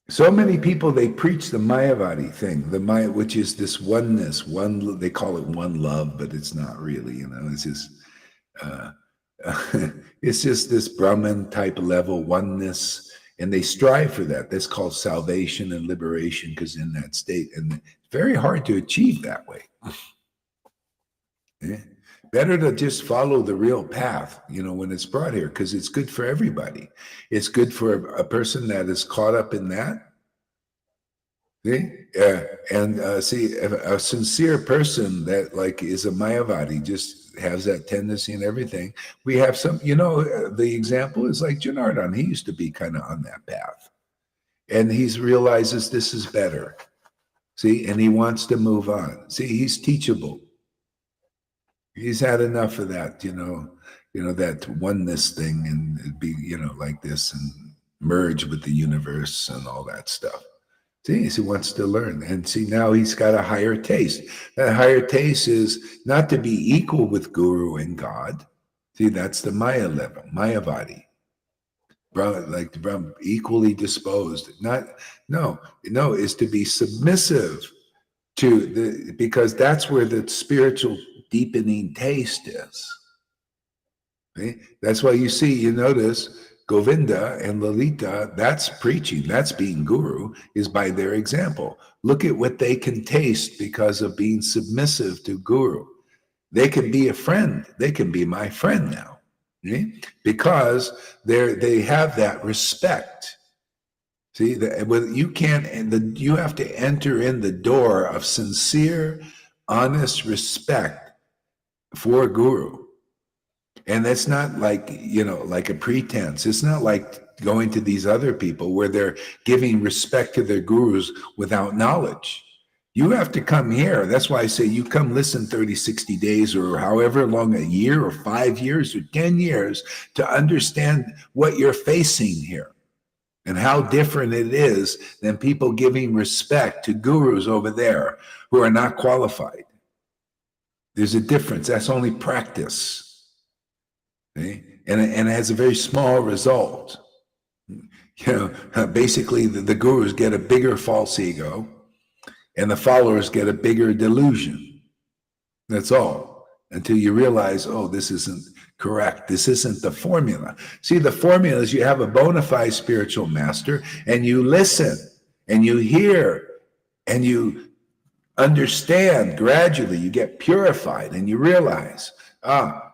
So many people, they preach the Mayavadi thing, which is this oneness, they call it one love, but it's not really, it's just, it's just this Brahman type level oneness. And they strive for that. That's called salvation and liberation, because in that state, and it's very hard to achieve that way. Yeah. Better to just follow the real path, when it's brought here, because it's good for everybody. It's good for a person that is caught up in that. See? A sincere person that is a Mayavadi just has that tendency and everything. We have some, the example is like Janardhan. He used to be kind of on that path, and he realizes this is better. See, and he wants to move on. See, he's teachable. He's had enough of that, that oneness thing, and be, like this, and merge with the universe and all that stuff. See, he wants to learn. And see, now he's got a higher taste. That higher taste is not to be equal with Guru and God. See, that's the Maya level, Mayavadi. like equally disposed. No, is to be submissive to because that's where the spiritual deepening taste is. Okay? That's why you notice Govinda and Lalita, that's preaching, that's being guru, is by their example. Look at what they can taste because of being submissive to guru. They can be a friend. They can be my friend now. Okay? Because they have that respect. See, you can't, you have to enter in the door of sincere, honest respect for guru. And that's not like, like a pretense. It's not like going to these other people where they're giving respect to their gurus without knowledge. You have to come here. That's why I say you come listen 30, 60 days or however long, a year or 5 years or 10 years to understand what you're facing here and how different it is than people giving respect to gurus over there who are not qualified. There's a difference. That's only practice. Okay? And it has a very small result. Basically the gurus get a bigger false ego and the followers get a bigger delusion. That's all. Until you realize, oh, this isn't correct. This isn't the formula. See, the formula is you have a bona fide spiritual master and you listen and you hear and you understand gradually. You get purified and you realize,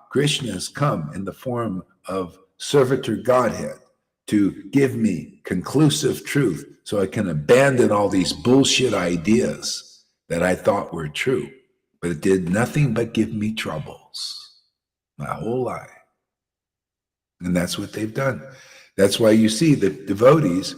Krishna has come in the form of servitor Godhead to give me conclusive truth so I can abandon all these bullshit ideas that I thought were true. But it did nothing but give me troubles my whole life. And that's what they've done. That's why you see the devotees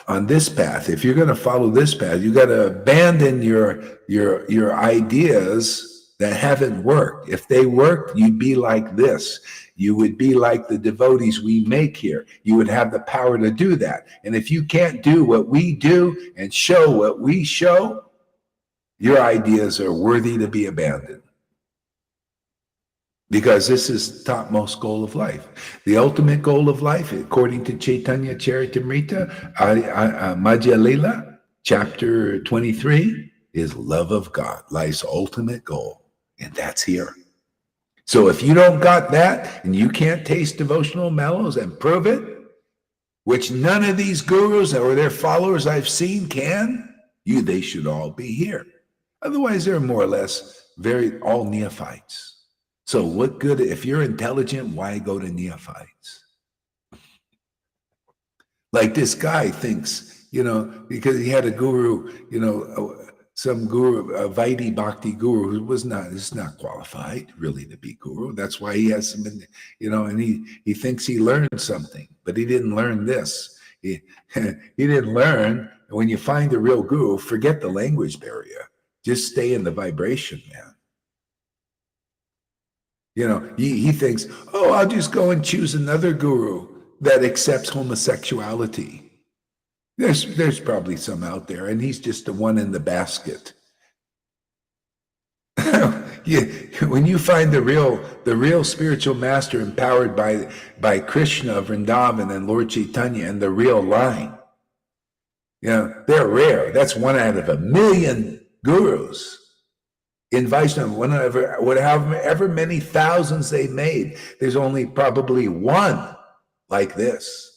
on this path. If you're going to follow this path, you got to abandon your ideas that haven't worked. If they worked, you'd be like this. You would be like the devotees we make here. You would have the power to do that. And if you can't do what we do and show what we show, your ideas are worthy to be abandoned. Because this is the topmost goal of life. The ultimate goal of life, according to Chaitanya Charitamrita, Madhya Lila, chapter 23, is love of God, life's ultimate goal. And that's here. So if you don't got that and you can't taste devotional mellows and prove it, which none of these gurus or their followers I've seen can, they should all be here. Otherwise, they're more or less all neophytes. So what good, if you're intelligent, why go to neophytes? Like this guy thinks, because he had a guru, some guru, a Vaidhi Bhakti guru who is not qualified really to be guru. That's why he has some, and he thinks he learned something, but he didn't learn this. He didn't learn. When you find a real guru, forget the language barrier. Just stay in the vibration, man. He thinks, I'll just go and choose another guru that accepts homosexuality. There's probably some out there, and he's just the one in the basket. When you find the real spiritual master empowered by Krishna, Vrindavan, and Lord Chaitanya, and the real line, they're rare. That's one out of 1 million gurus. In Vaishnavism, however many thousands they made, there's only probably one like this.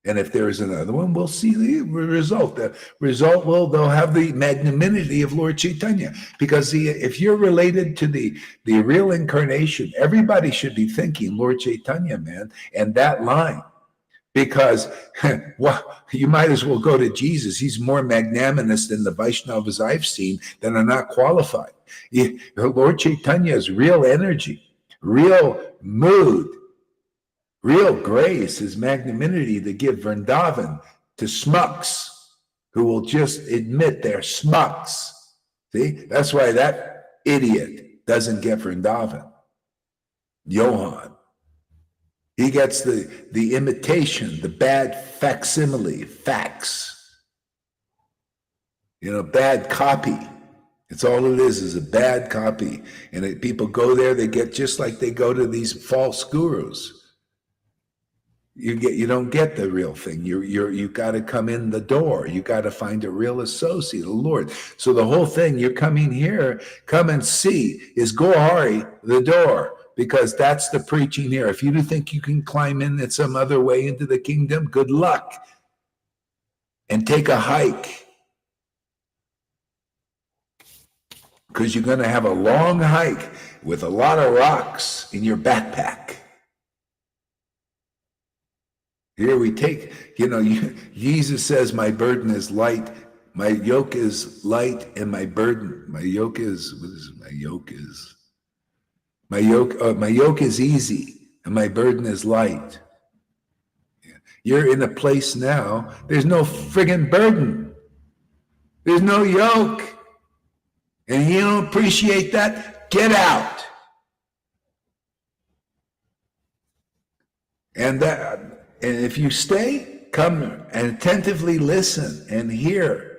And if there is another one, we'll see the result. The result they'll have the magnanimity of Lord Chaitanya. Because if you're related to the real incarnation, everybody should be thinking Lord Chaitanya, man, and that line. Because you might as well go to Jesus. He's more magnanimous than the Vaishnavas I've seen that are not qualified. Lord Chaitanya's real energy, real mood, real grace is magnanimity to give Vrindavan to schmucks who will just admit they're schmucks. See, that's why that idiot doesn't get Vrindavan. Johan. He gets the imitation, the bad facsimile, facts. Bad copy. It's all it is a bad copy. And people go there, they get just like they go to these false gurus. You don't get the real thing. You got to come in the door. You got to find a real associate, the Lord. So the whole thing, you're coming here, come and see, is Gohari, the door, because that's the preaching here. If you think you can climb in some other way into the kingdom, good luck. And take a hike, because you're going to have a long hike with a lot of rocks in your backpack. Here we take, Jesus says, my burden is light, my yoke is light, and my yoke is easy, and my burden is light. You're in a place now, there's no friggin' burden. There's no yoke. And you don't appreciate that, get out. And if you stay, come and attentively listen and hear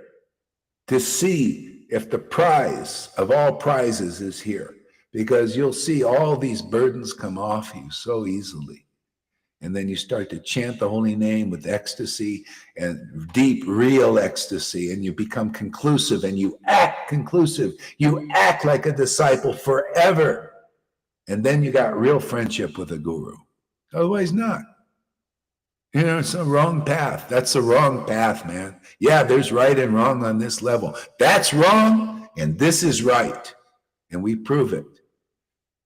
to see if the prize of all prizes is here, because you'll see all these burdens come off you so easily. And then you start to chant the holy name with ecstasy and deep, real ecstasy, and you become conclusive and you act conclusive. You act like a disciple forever. And then you got real friendship with a guru. Otherwise not. It's a wrong path. That's the wrong path, man. Yeah, there's right and wrong on this level. That's wrong, and this is right. And we prove it.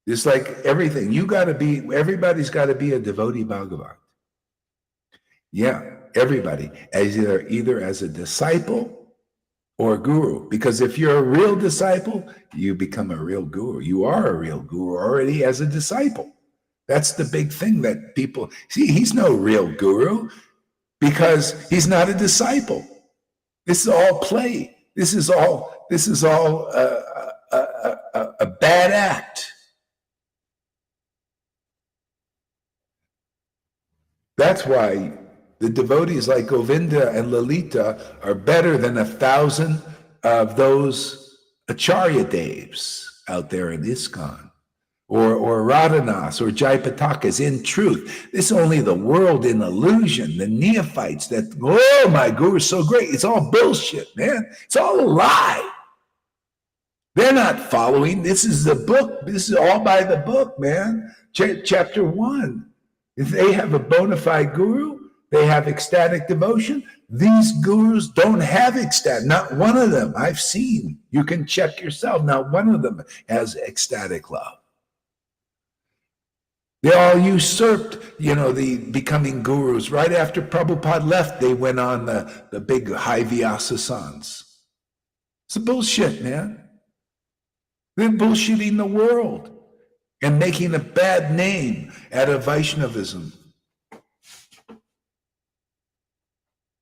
It's like everything. Everybody's got to be a devotee Bhagavat. Yeah, everybody. Either as a disciple or a guru. Because if you're a real disciple, you become a real guru. You are a real guru already as a disciple. That's the big thing that people see. He's no real guru because he's not a disciple. This is all play. This is all a bad act. That's why the devotees like Govinda and Lalita are better than 1,000 of those Acharya Devs out there in ISKCON, or Radhanas or Jaipatakas. In truth, this is only the world in illusion, the neophytes that, oh, my guru is so great. It's all bullshit, man. It's all a lie. They're not following. This is the book. This is all by the book, man. Chapter 1. If they have a bona fide guru, they have ecstatic devotion. These gurus don't have ecstatic. Not one of them I've seen. You can check yourself. Not one of them has ecstatic love. They all usurped, the becoming gurus. Right after Prabhupada left, they went on the big high Vyasasans. It's a bullshit, man. They're bullshitting the world and making a bad name out of Vaishnavism.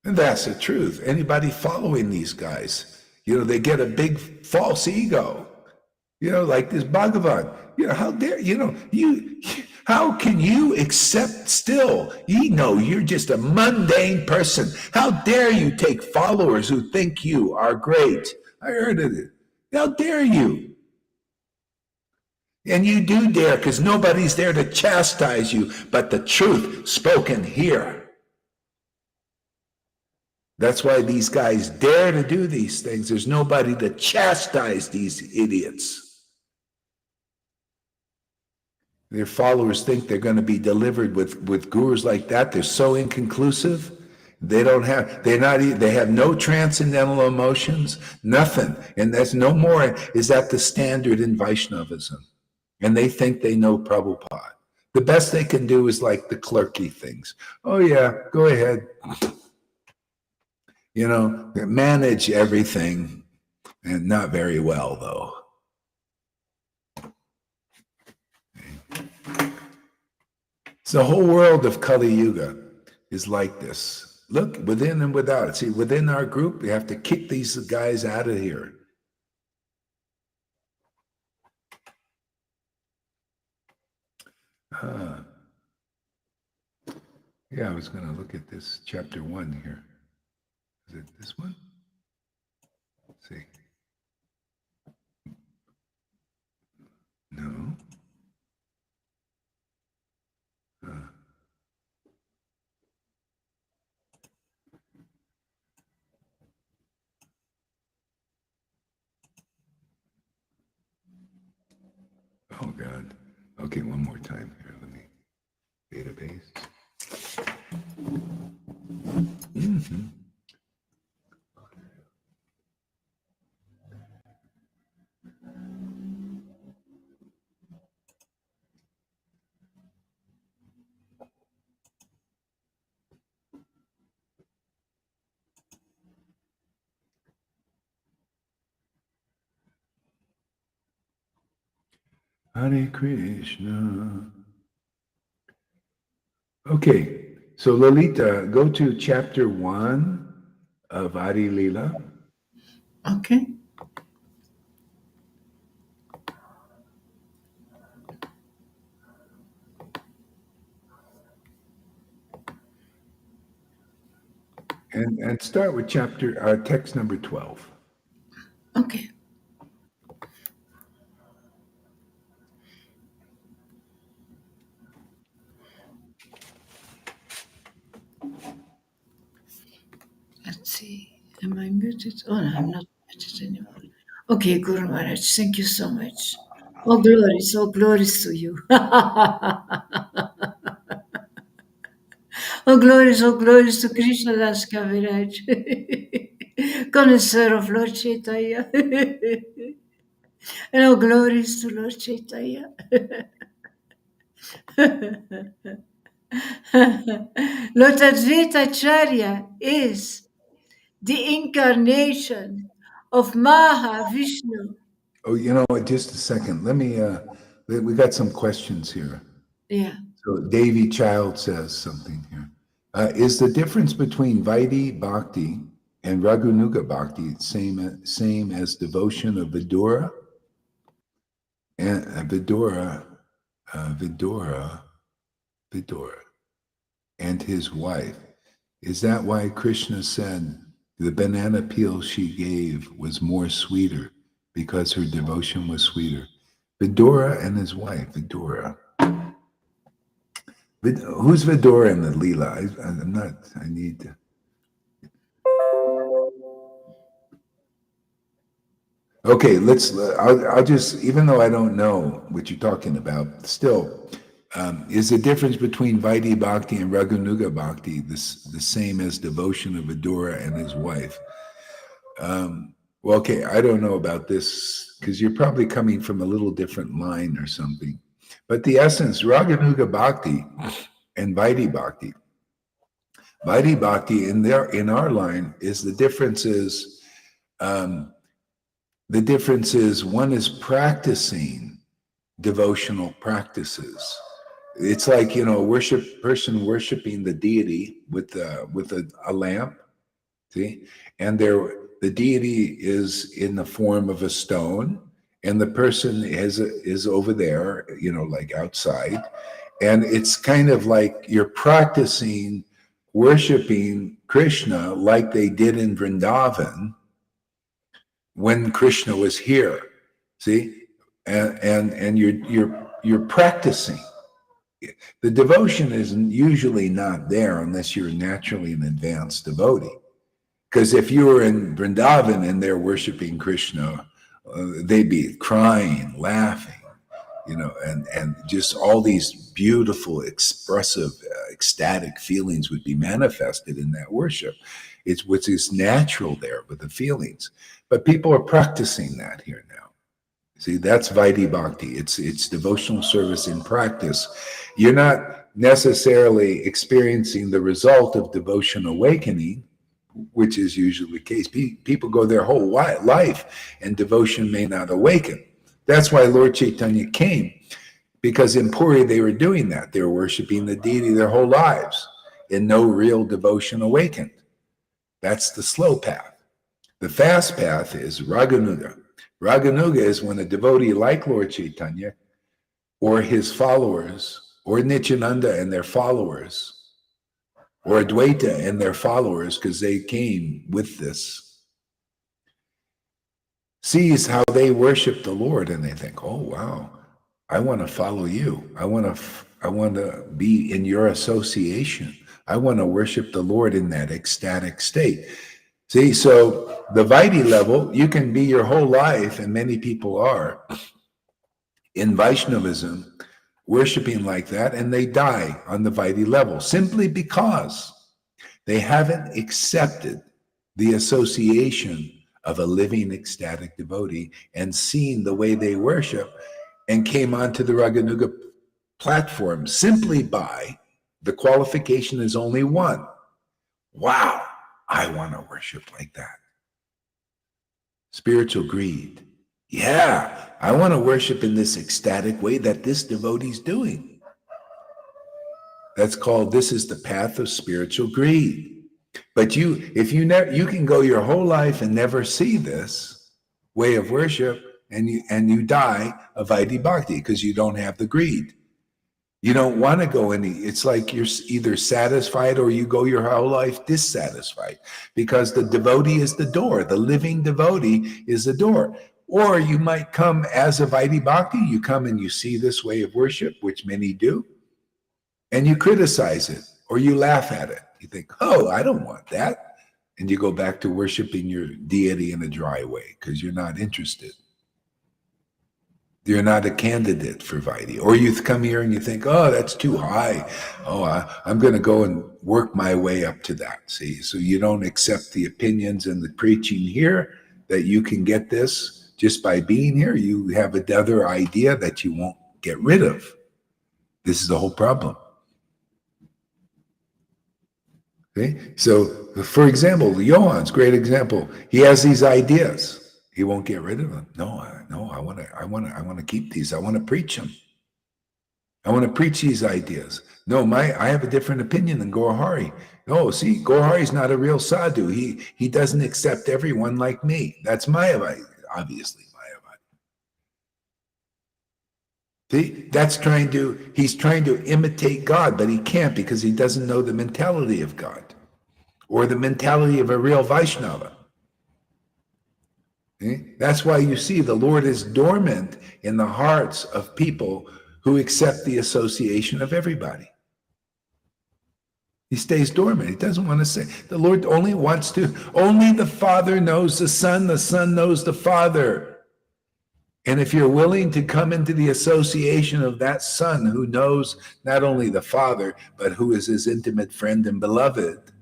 And that's the truth. Anybody following these guys, they get a big false ego, like this Bhagavan. How dare, how can you accept still? You're just a mundane person. How dare you take followers who think you are great? I heard of it. How dare you? And you do dare, because nobody's there to chastise you, but the truth spoken here. That's why these guys dare to do these things. There's nobody to chastise these idiots. Their followers think they're going to be delivered with gurus like that. They're so inconclusive. They have no transcendental emotions, nothing. And there's no more. Is that the standard in Vaishnavism? And they think they know Prabhupada. The best they can do is like the clerky things. Oh yeah, go ahead. Manage everything, and not very well though. So the whole world of Kali Yuga is like this. Look, within and without. See, within our group, we have to kick these guys out of here. Yeah, I was going to look at this chapter 1 here. Is it this one? Let's see. No. Oh, God. Okay, one more time here. Let me, database. Mm-hmm. Hare Krishna. Okay, so Lalita, go to chapter 1 of Adi Lila. Okay. And start with chapter text number 12. Okay. Let's see. Am I muted? Oh, no, I'm not muted anymore. Okay, Guru Maharaj, thank you so much. All glories to you. All glories to Krishna Das Kaviraj, connoisseur of Lord Chaitanya. And all glories to Lord Chaitanya. Lord Advaita Acharya is the incarnation of Mahavishnu. Oh, just a second. Let me, we got some questions here. Yeah. So Davy Child says something here. Is the difference between Vaidhi Bhakti and Raganuga Bhakti same as devotion of Vidura? And Vidura and his wife. Is that why Krishna said the banana peel she gave was more sweeter because her devotion was sweeter? Vidura and his wife, Vidura. Who's Vidura in the Leela? I'm not, I need to. Okay, I'll just, even though I don't know what you're talking about, still, is the difference between Vaidhi Bhakti and Raganuga Bhakti the same as devotion of Vidura and his wife? Well, okay, I don't know about this because you're probably coming from a little different line or something. But the essence, Raganuga Bhakti and Vaidhi Bhakti. Vaidhi Bhakti in our line is the difference is one is practicing devotional practices. It's like a person worshiping the deity with a lamp, see, and the deity is in the form of a stone, and the person is over there, like outside, and it's kind of like you're practicing worshiping Krishna like they did in Vrindavan when Krishna was here. See, and you're practicing. The devotion is usually not there unless you're naturally an advanced devotee. Because if you were in Vrindavan and they're worshiping Krishna, they'd be crying, laughing, and just all these beautiful, expressive, ecstatic feelings would be manifested in that worship. It's what is natural there with the feelings. But people are practicing that here now. See, that's Vaidhi Bhakti. It's devotional service in practice. You're not necessarily experiencing the result of devotion awakening, which is usually the case. People go their whole life and devotion may not awaken. That's why Lord Chaitanya came, because in Puri they were doing that. They were worshiping the deity their whole lives and no real devotion awakened. That's the slow path. The fast path is Raganuga. Raganuga is when a devotee like Lord Chaitanya or his followers, or Nityananda and their followers, or Advaita and their followers, because they came with this, sees how they worship the Lord and they think, oh, wow, I want to follow you. I want to be in your association. I want to worship the Lord in that ecstatic state. See, so the Vaidhi level, you can be your whole life, and many people are, in Vaishnavism worshiping like that, and they die on the Vaidhi level simply because they haven't accepted the association of a living ecstatic devotee and seen the way they worship and came onto the Raganuga platform simply by the qualification is only one. Wow, I want to worship like that. Spiritual greed. Yeah, I want to worship in this ecstatic way that this devotee's doing. That's called, this is the path of spiritual greed. But you can go your whole life and never see this way of worship, and you die of Vaidhi Bhakti because you don't have the greed. You don't want to go it's like you're either satisfied or you go your whole life dissatisfied, because the devotee is the door. The living devotee is the door. Or you might come as a Vaidhi Bhakti, you come and you see this way of worship, which many do, and you criticize it or you laugh at it. You think, oh, I don't want that. And you go back to worshiping your deity in a dry way because you're not interested. You're not a candidate for Vaidhi. Or you come here and you think, oh, that's too high. Oh, I'm going to go and work my way up to that. See, so you don't accept the opinions and the preaching here that you can get this just by being here. You have another idea that you won't get rid of. This is the whole problem. Okay? So, for example, Johan's great example. He has these ideas. He won't get rid of them. No, I want to keep these. I want to preach them. I want to preach these ideas. No, I have a different opinion than Gaurahari. No, see, Gaurahari's not a real sadhu. He doesn't accept everyone like me. That's Mayavadi, obviously Mayavadi. See, he's trying to imitate God, but he can't because he doesn't know the mentality of God or the mentality of a real Vaishnava. That's why you see the Lord is dormant in the hearts of people who accept the association of everybody. He stays dormant. He doesn't want to say. The Lord only the Father knows the Son knows the Father. And if you're willing to come into the association of that Son who knows not only the Father, but who is his intimate friend and beloved,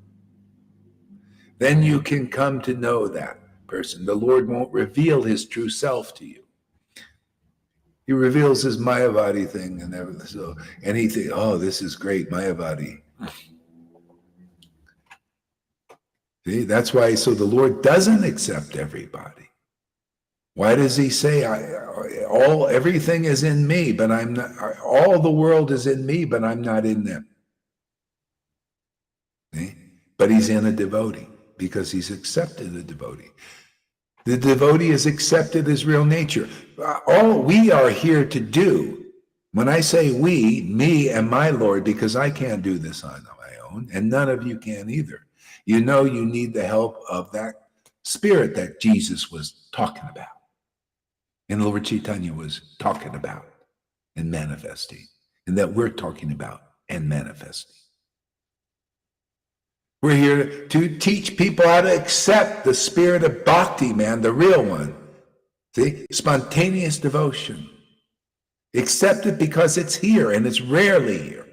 then you can come to know that person. The Lord won't reveal his true self to you. He reveals his Mayavadi thing and everything. So, and he thinks, oh, this is great, Mayavadi. See, that's why, so the Lord doesn't accept everybody. Why does he say, everything is in me, but I'm not, all the world is in me, but I'm not in them. See? But he's in a devotee because he's accepted a devotee. The devotee is accepted his real nature. All we are here to do, when I say we, me and my Lord, because I can't do this on my own, and none of you can either. You know you need the help of that spirit that Jesus was talking about, and Lord Chaitanya was talking about and manifesting, and that we're talking about and manifesting. We're here to teach people how to accept the spirit of bhakti, man, the real one. See, spontaneous devotion. Accept it because it's here and it's rarely here.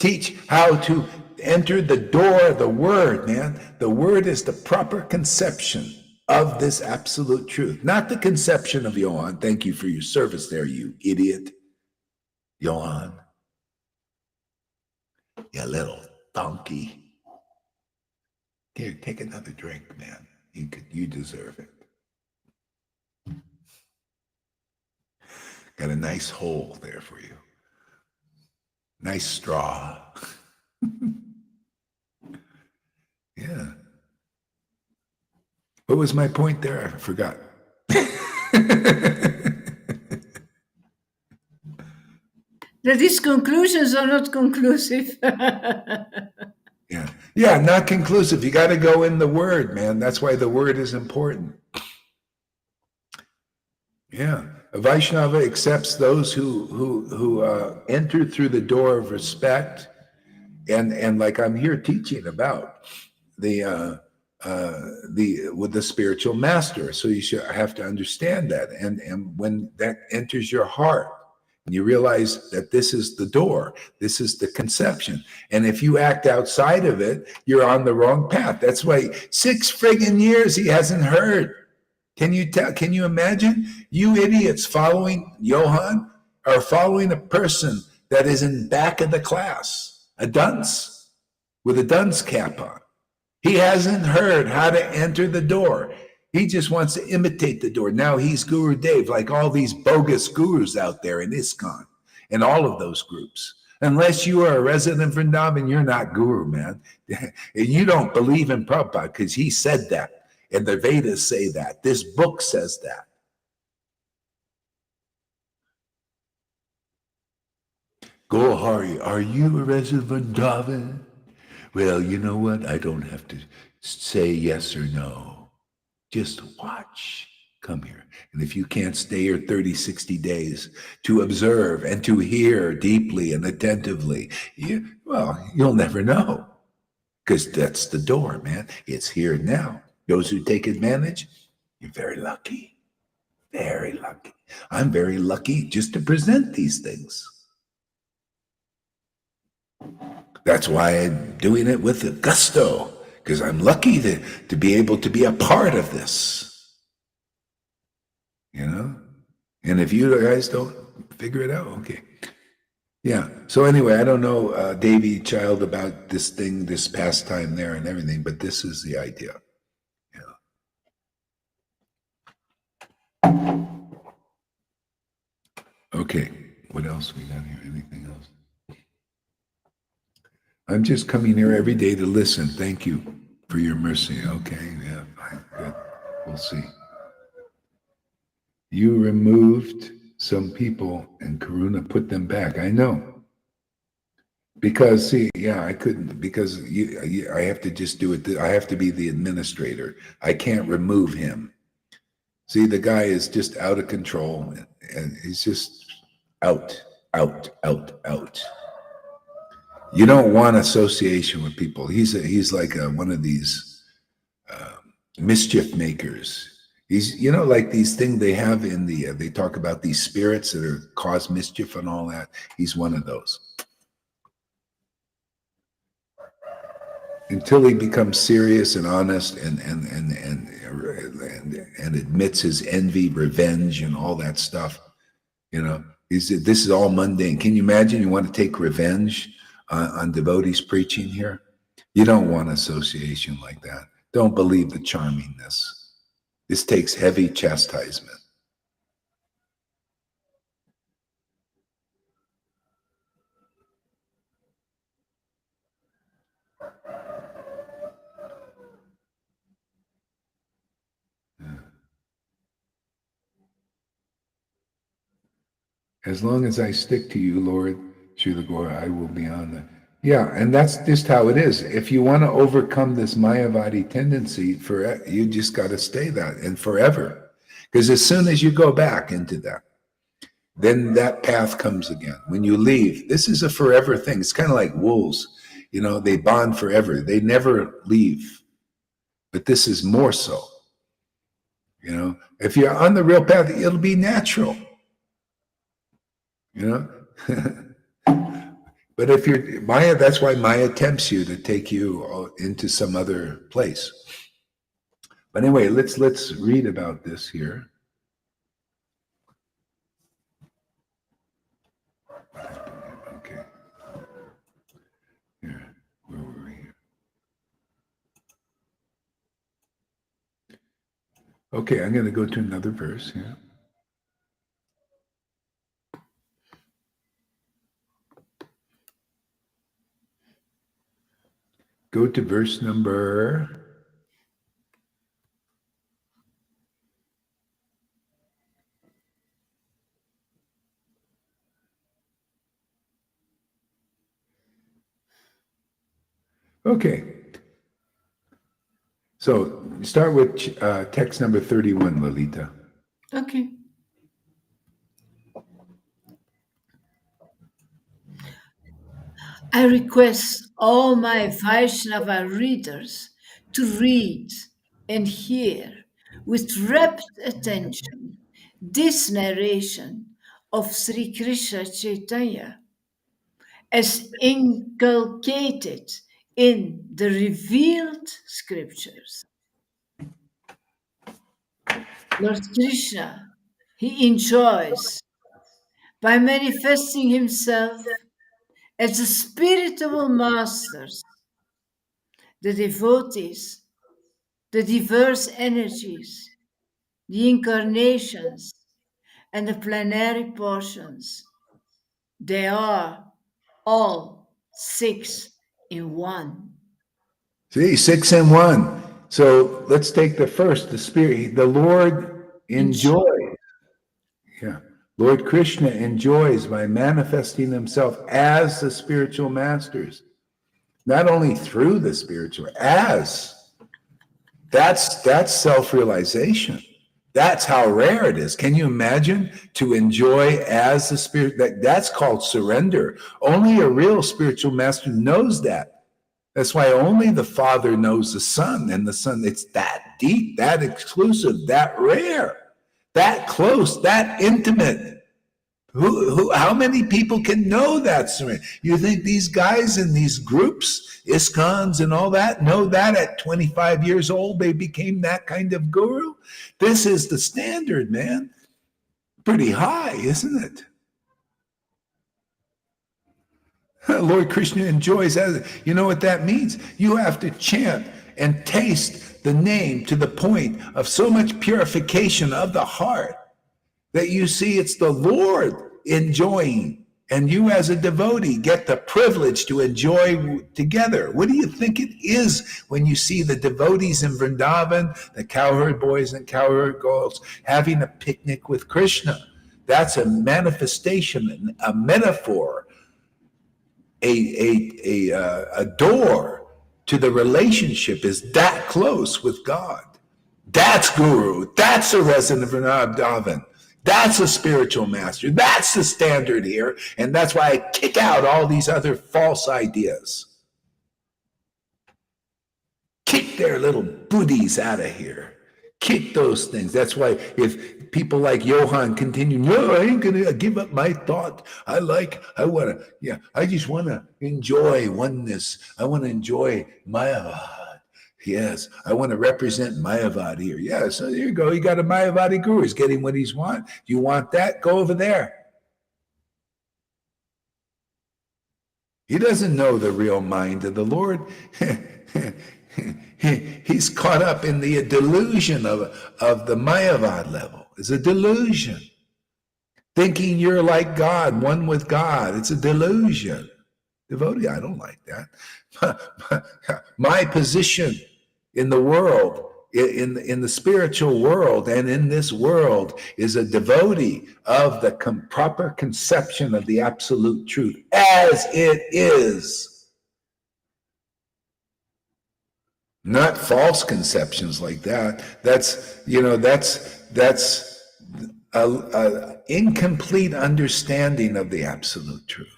Teach how to enter the door of the word, man. The word is the proper conception of this absolute truth, not the conception of Johan. Thank you for your service there, you idiot. Johan. You little donkey. Here, take another drink, man. You deserve it. Got a nice hole there for you. Nice straw. Yeah. What was my point there? I forgot. That these conclusions are not conclusive. Yeah, not conclusive. You got to go in the word, man. That's why the word is important. Yeah, a Vaishnava accepts those who enter through the door of respect, and like I'm here teaching about the with the spiritual master. So you should have to understand that. And when that enters your heart, and you realize that this is the door, this is the conception. And if you act outside of it, you're on the wrong path. That's why 6 friggin' years he hasn't heard. Can you imagine? You idiots following Johann are following a person that is in back of the class, a dunce with a dunce cap on. He hasn't heard how to enter the door. He just wants to imitate the door. Now he's Guru Dev, like all these bogus gurus out there in ISKCON and all of those groups. Unless you are a resident Vrindavan, you're not guru, man. And you don't believe in Prabhupada because he said that. And the Vedas say that. This book says that. Gohari, are you a resident Vrindavan? Well, you know what? I don't have to say yes or no. Just watch. Come here. And if you can't stay here 30, 60 days to observe and to hear deeply and attentively, you'll never know. Because that's the door, man. It's here now. Those who take advantage, you're very lucky. Very lucky. I'm very lucky just to present these things. That's why I'm doing it with gusto, because I'm lucky to be able to be a part of this. You know? And if you guys don't figure it out, okay. Yeah. So anyway, I don't know, Davy Child, about this thing, this pastime there and everything, but this is the idea. Yeah. Okay. What else we got here? Anything else? I'm just coming here every day to listen. Thank you for your mercy. Okay, yeah, fine, good. We'll see. You removed some people and Karuna put them back. I know. Because, see, yeah, I couldn't, because I have to just do it. I have to be the administrator. I can't remove him. See, the guy is just out of control and he's just out. You don't want association with people. He's like one of these mischief makers. He's, like these things they have in they talk about these spirits that cause mischief and all that. He's one of those. Until he becomes serious and honest and admits his envy, revenge, and all that stuff, this is all mundane. Can you imagine? You want to take revenge on devotees preaching here? You don't want association like that. Don't believe the charmingness. This takes heavy chastisement. As long as I stick to you, Lord, Srila Gaura, I will be on the... Yeah, and that's just how it is. If you want to overcome this Mayavadi tendency, you just got to stay that, and forever. Because as soon as you go back into that, then that path comes again. When you leave, this is a forever thing. It's kind of like wolves. They bond forever. They never leave. But this is more so. If you're on the real path, it'll be natural. But if you're Maya, that's why Maya tempts you to take you into some other place. But anyway, let's read about this here. Okay. Here, where were we here? Okay, I'm going to go to another verse here. Go to verse number... Okay. So start with text number 31, Lalita. Okay. I request all my Vaishnava readers to read and hear with rapt attention this narration of Sri Krishna Chaitanya as inculcated in the revealed scriptures. Lord Krishna, he enjoys by manifesting himself as the spiritual masters, the devotees, the diverse energies, the incarnations, and the plenary portions. They are all 6 in 1. See, 6 in 1. So let's take the first, the spirit. The Lord enjoys. Yeah. Lord Krishna enjoys by manifesting himself as the spiritual masters, not only through the spiritual, as. That's self-realization. That's how rare it is. Can you imagine to enjoy as the spirit? That's called surrender. Only a real spiritual master knows that. That's why only the Father knows the Son, and the Son, it's that deep, that exclusive, that rare, that close, that intimate. How many people can know that surrender? You think these guys in these groups, ISKCONs and all that, know that at 25 years old they became that kind of guru? This is the standard, man. Pretty high, isn't it? Lord Krishna enjoys that. You know what that means? You have to chant and taste the name to the point of so much purification of the heart that you see it's the Lord enjoying, and you as a devotee get the privilege to enjoy together. What do you think it is when you see the devotees in Vrindavan, the cowherd boys and cowherd girls, having a picnic with Krishna? That's a manifestation, a metaphor, a door to the relationship is that close with God. That's guru. That's a resident of Vrindavan. That's a spiritual master. That's the standard here. And that's why I kick out all these other false ideas. Kick their little booties out of here. Kick those things. That's why if people like Johann continue, no, I ain't going to give up my thought. I just want to enjoy oneness. I want to enjoy Mayavad. Yes, I want to represent Mayavad here. Yeah, so there you go. You got a Mayavadi guru. He's getting what he's want. You want that? Go over there. He doesn't know the real mind of the Lord. He's caught up in the delusion of the Mayavad level. It's a delusion. Thinking you're like God, one with God. It's a delusion. Devotee, I don't like that. My position in the world, in the spiritual world and in this world, is a devotee of the proper conception of the absolute truth as it is. Not false conceptions like that. That's a incomplete understanding of the absolute truth.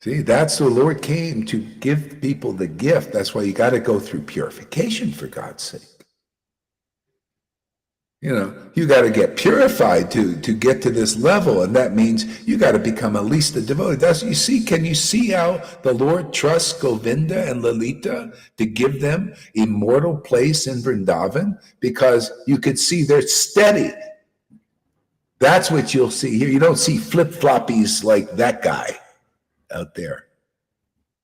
See, that's the Lord came to give people the gift. That's why you got to go through purification, for God's sake. You got to get purified to get to this level, and that means you got to become at least a devotee. That's you see. Can you see how the Lord trusts Govinda and Lalita to give them immortal place in Vrindavan? Because you could see they're steady. That's what you'll see here. You don't see flip-floppies like that guy out there.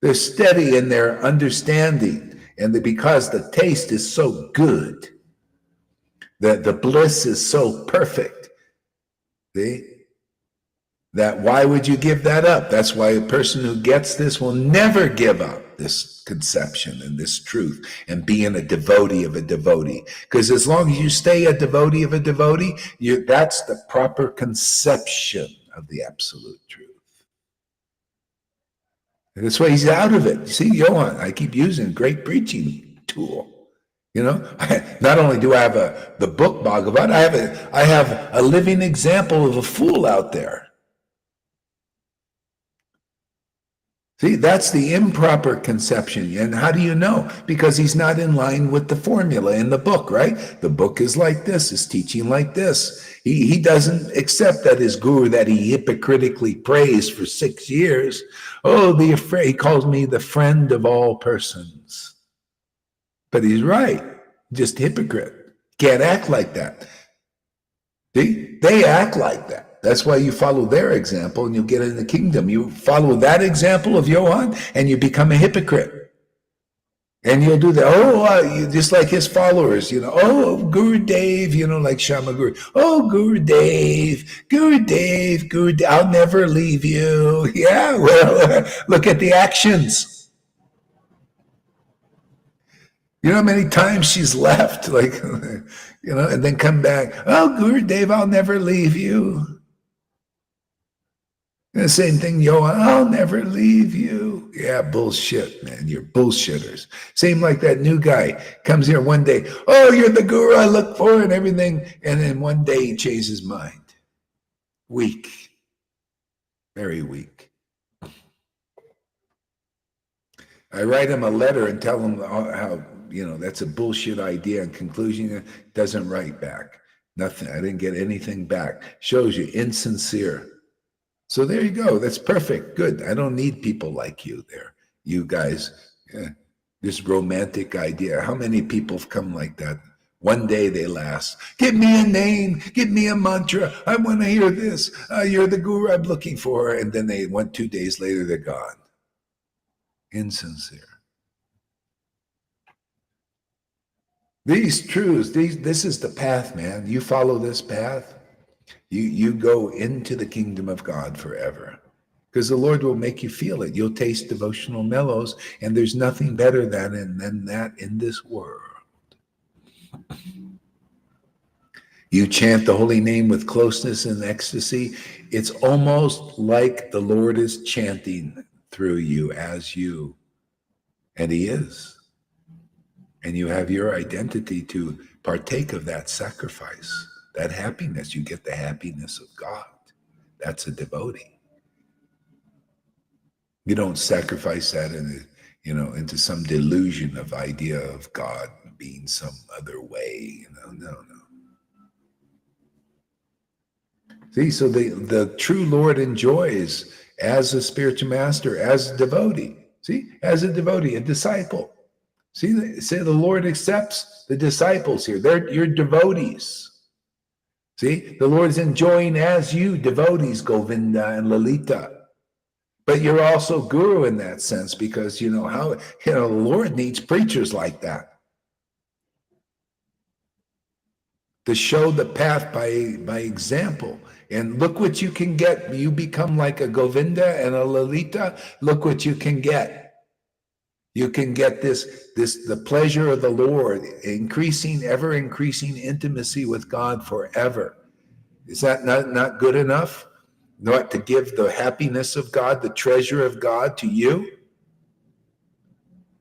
They're steady in their understanding, and because the taste is so good, that the bliss is so perfect, that why would you give that up? That's why a person who gets this will never give up this conception and this truth and being a devotee of a devotee. Because as long as you stay a devotee of a devotee, that's the proper conception of the absolute truth. And that's why he's out of it. You see, Johann, I keep using great preaching tool. Not only do I have the book Bhagavad, I have a living example of a fool out there. See, that's the improper conception. And how do you know? Because he's not in line with the formula in the book, right? The book is like this, is teaching like this. He doesn't accept that his guru that he hypocritically praised for 6 years. Oh, he calls me the friend of all persons. But he's right, just hypocrite. Can't act like that. See, they act like that. That's why you follow their example and you'll get in the kingdom. You follow that example of Johann and you become a hypocrite. And you'll do that. Just like his followers, Oh, Guru Dev, like Shama Guru. Oh, Guru Dev, I'll never leave you. Yeah, well, look at the actions. You know how many times she's left, and then come back. Oh, Guru Dev, I'll never leave you. And the same thing, I'll never leave you. Yeah, bullshit, man. You're bullshitters. Same like that new guy comes here one day. Oh, you're the guru I look for and everything. And then one day he changes his mind. Weak. Very weak. I write him a letter and tell him how, that's a bullshit idea. And conclusion, doesn't write back. Nothing. I didn't get anything back. Shows you insincere. So there you go. That's perfect. Good. I don't need people like you there. You guys, this romantic idea. How many people have come like that? One day they last. Give me a name. Give me a mantra. I want to hear this. You're the guru I'm looking for. And then 2 days later, they're gone. Insincere. These truths, this is the path, man. You follow this path. You go into the kingdom of God forever because the Lord will make you feel it. You'll taste devotional mellows, and there's nothing better than that in this world. You chant the holy name with closeness and ecstasy. It's almost like the Lord is chanting through you as you, and he is. And you have your identity to partake of that sacrifice. That happiness, you get the happiness of God. That's a devotee. You don't sacrifice that into some delusion of idea of God being some other way. No. See, so the true Lord enjoys as a spiritual master, as a devotee. See, as a devotee, a disciple. See, the Lord accepts the disciples here. They're your devotees. See, the Lord is enjoying as you, devotees, Govinda and Lalita. But you're also guru in that sense because, the Lord needs preachers like that. To show the path by example. And look what you can get. You become like a Govinda and a Lalita. Look what you can get. You can get the pleasure of the Lord, ever increasing intimacy with God forever. Is that not good enough? Not to give the happiness of God, the treasure of God to you?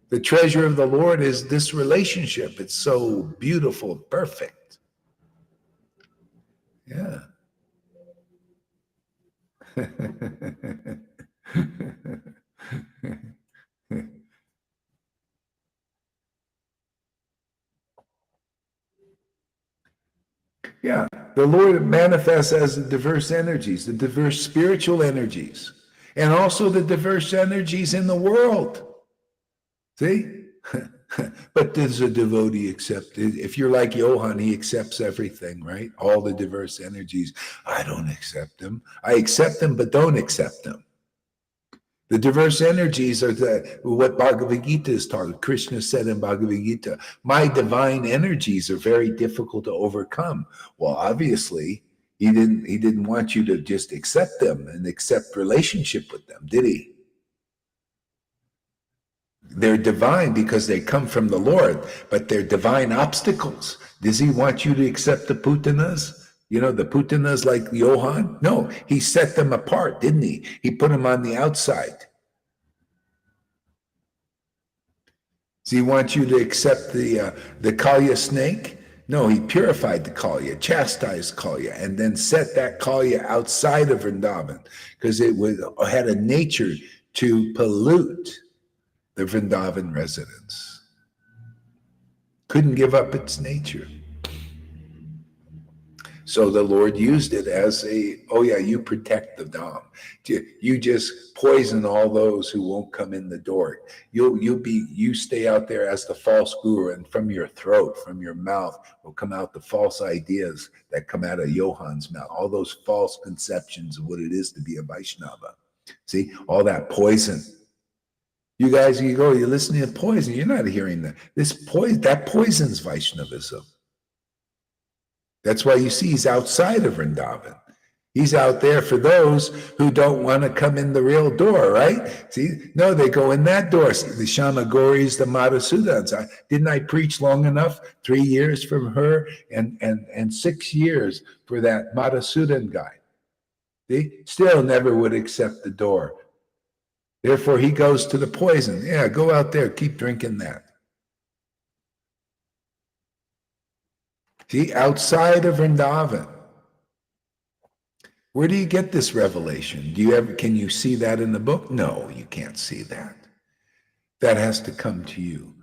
The treasure of the Lord is this relationship. It's so beautiful, perfect. Yeah. Yeah, the Lord manifests as the diverse energies, the diverse spiritual energies, and also the diverse energies in the world. See? But does a devotee accept it? If you're like Johann, he accepts everything, right? All the diverse energies. I don't accept them. I accept them, but don't accept them. The diverse energies are what Bhagavad Gita is taught. Krishna said in Bhagavad Gita, my divine energies are very difficult to overcome. Well, obviously, he didn't want you to just accept them and accept relationship with them, did he? They're divine because they come from the Lord, but they're divine obstacles. Does he want you to accept the putanas? The putanas like Johann? No, he set them apart, didn't he? He put them on the outside. Does he want you to accept the Kalya snake? No, he purified the Kalya, chastised Kalya, and then set that Kalya outside of Vrindavan because it had a nature to pollute the Vrindavan residents. Couldn't give up its nature. So the Lord used it as you protect the Dham. You just poison all those who won't come in the door. You stay out there as the false guru, and from your throat, from your mouth will come out the false ideas that come out of Johan's mouth, all those false conceptions of what it is to be a Vaishnava. See, all that poison. You guys, you're listening to poison, you're not hearing that. That poisons Vaishnavism. That's why you see he's outside of Vrindavan. He's out there for those who don't want to come in the real door, right? See, no, they go in that door. See, the Shama Gauris, the Madhusudans. Didn't I preach long enough? 3 years from her and 6 years for that Madhusudan guy. See, still never would accept the door. Therefore, he goes to the poison. Yeah, go out there, keep drinking that. See, outside of Vrindavan. Where do you get this revelation? Can you see that in the book? No, you can't see that. That has to come to you.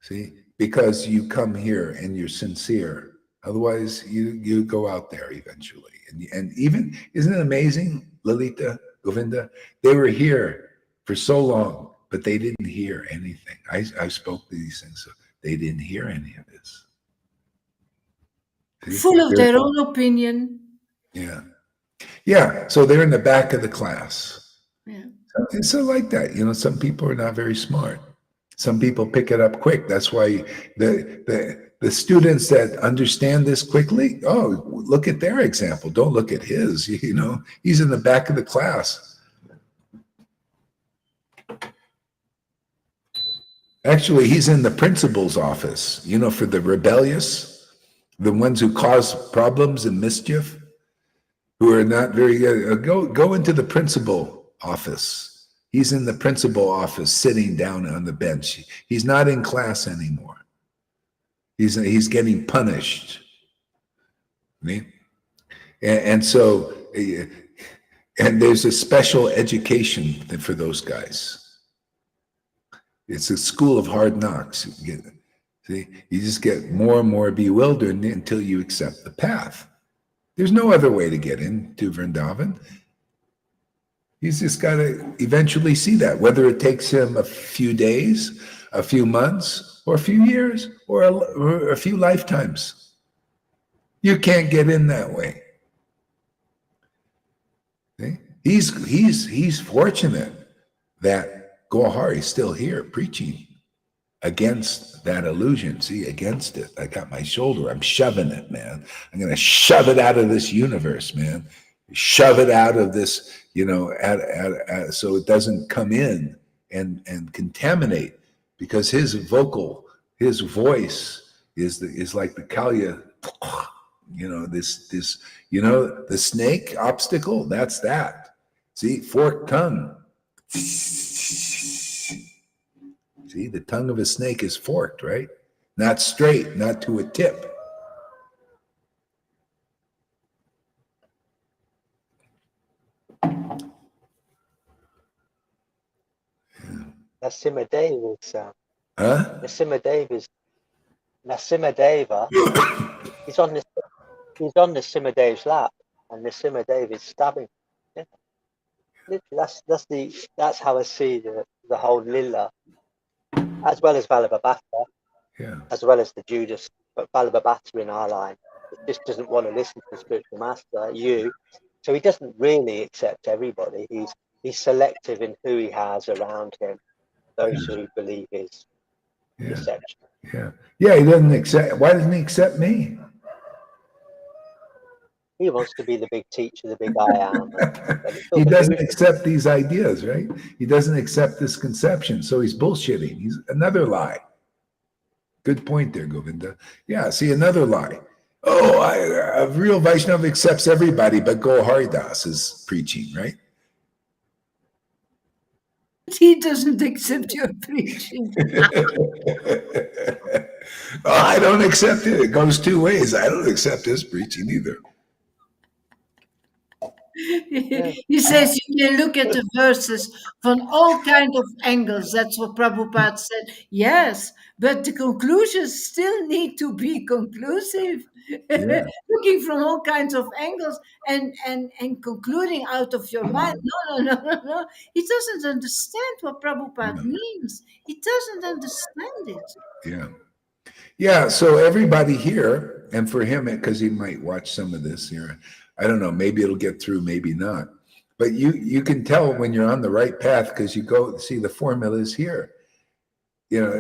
See, because you come here and you're sincere. Otherwise, you go out there eventually. And even, isn't it amazing, Lalita, Govinda? They were here for so long, but they didn't hear anything. I spoke to these things, so they didn't hear any of this. Full of their own opinion. Yeah. Yeah. So they're in the back of the class. Yeah. So like that, some people are not very smart. Some people pick it up quick. That's why the students that understand this quickly, look at their example. Don't look at his, he's in the back of the class. Actually, he's in the principal's office, for the rebellious. The ones who cause problems and mischief, who are not very good, go into the principal office. He's in the principal office, sitting down on the bench. He's not in class anymore. He's getting punished. And so, and there's a special education for those guys. It's a school of hard knocks. See, you just get more and more bewildered until you accept the path. There's no other way to get into Vrindavan. He's just got to eventually see that, whether it takes him a few days, a few months, or a few years, or a few lifetimes. You can't get in that way. See? He's fortunate that Gohar is still here preaching against that illusion. See, against it. I got my shoulder. I'm shoving it, man. I'm going to shove it out of this universe, man. Shove it out of this, so it doesn't come in and contaminate, because his voice is like the Kalya, the snake obstacle. That's that. See, forked tongue. See, the tongue of a snake is forked, right? Not straight, not to a tip. Narasimhadev is Huh? Narasimhadeva. he's on Narasimhadev's lap, and Narasimhadev is stabbing. Yeah. Literally, that's how I see the whole lila, as well as Vallabhabhata, as well as the Judas, but Vallabhabhata in our line just doesn't want to listen to the spiritual master, so he doesn't really accept everybody. He's selective in who he has around him, those who believe his deception. Yeah, he doesn't accept. Why doesn't he accept me? He wants to be the big teacher, the big I am. He doesn't accept these ideas, right? He doesn't accept this conception, so he's bullshitting. He's another lie. Good point there, Govinda. Yeah, see, another lie. A real Vaishnava accepts everybody, but Gohar Das is preaching, right? He doesn't accept your preaching. I don't accept it. It goes two ways. I don't accept his preaching either. He says you can look at the verses from all kinds of angles. That's what Prabhupada said. Yes, but the conclusions still need to be conclusive. Yeah. Looking from all kinds of angles and concluding out of your mind. No. He doesn't understand what Prabhupada means. He doesn't understand it. Yeah. Yeah. So everybody here, and for him, because he might watch some of this here, I don't know, maybe it'll get through, maybe not. But you can tell when you're on the right path because you go see the formulas here. You know,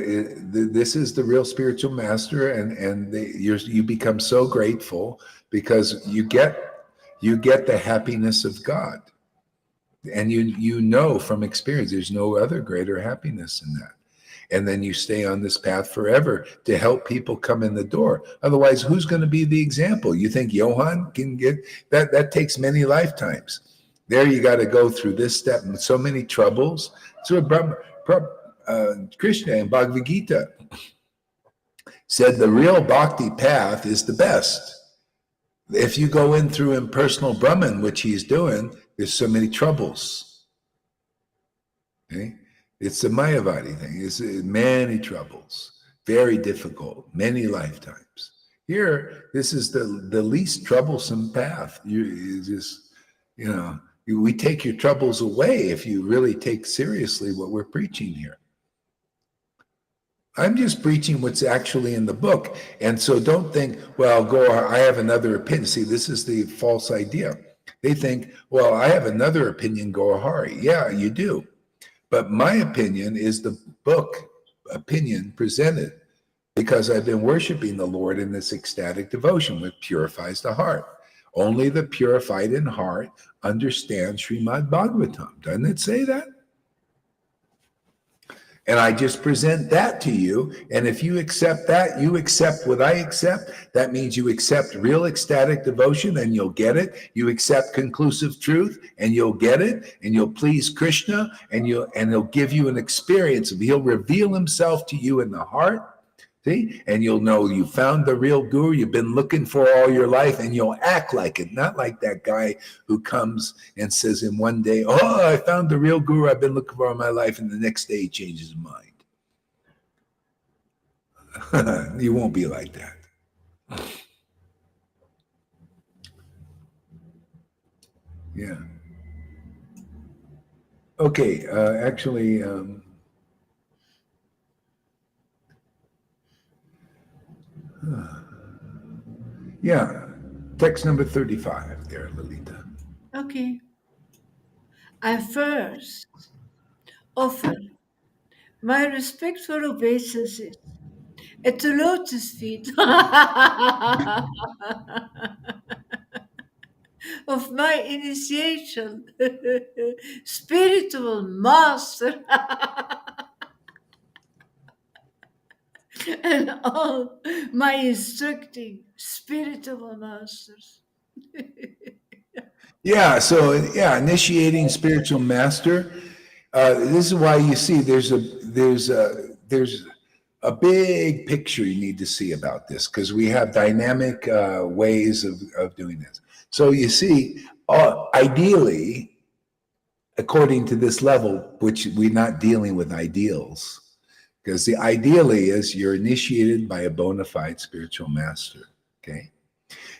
this is the real spiritual master, and you become so grateful because you get the happiness of God, and you know from experience there's no other greater happiness than that. And then you stay on this path forever to help people come in the door. Otherwise, who's going to be the example? You think Johann can get that? That takes many lifetimes. There you got to go through this step and so many troubles. So Krishna in Bhagavad Gita said the real bhakti path is the best. If you go in through impersonal Brahman, which he's doing, there's so many troubles. Okay? It's the Mayavadi thing. It's many troubles, very difficult, many lifetimes. Here, this is the least troublesome path. You just, we take your troubles away if you really take seriously what we're preaching here. I'm just preaching what's actually in the book. And so don't think, well, I have another opinion. See, this is the false idea. They think, well, I have another opinion, Gaurahari. Yeah, you do. But my opinion is the book opinion presented because I've been worshiping the Lord in this ecstatic devotion, which purifies the heart. Only the purified in heart understand Srimad Bhagavatam. Doesn't it say that? And I just present that to you. And if you accept that, you accept what I accept. That means you accept real ecstatic devotion and you'll get it. You accept conclusive truth and you'll get it. And you'll please Krishna and he'll give you an experience. He'll reveal himself to you in the heart. See? And you'll know you found the real guru you've been looking for all your life, and you'll act like it, not like that guy who comes and says in one day, oh, I found the real guru I've been looking for all my life, and the next day he changes his mind. You won't be like that. Yeah. Okay, actually... yeah, text number 35 there, Lalita. Okay. I first offer my respectful obeisances at the lotus feet of my initiation, spiritual master, and all my instructing spiritual masters. Yeah, so initiating spiritual master. This is why you see there's a big picture you need to see about this, because we have dynamic ways of doing this. So you see, ideally, according to this level, which we're not dealing with ideals, because the ideally is you're initiated by a bona fide spiritual master, okay,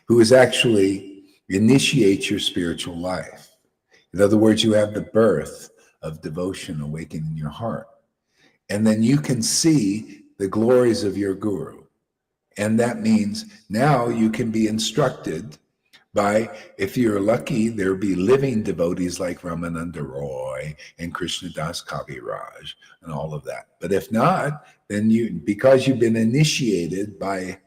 who is actually initiates your spiritual life. In other words, you have the birth of devotion awakening in your heart. And then you can see the glories of your guru. And that means now you can be instructed by, if you're lucky, there'll be living devotees like Ramananda Roy and Krishnadas Kaviraj and all of that. But if not, then because you've been initiated by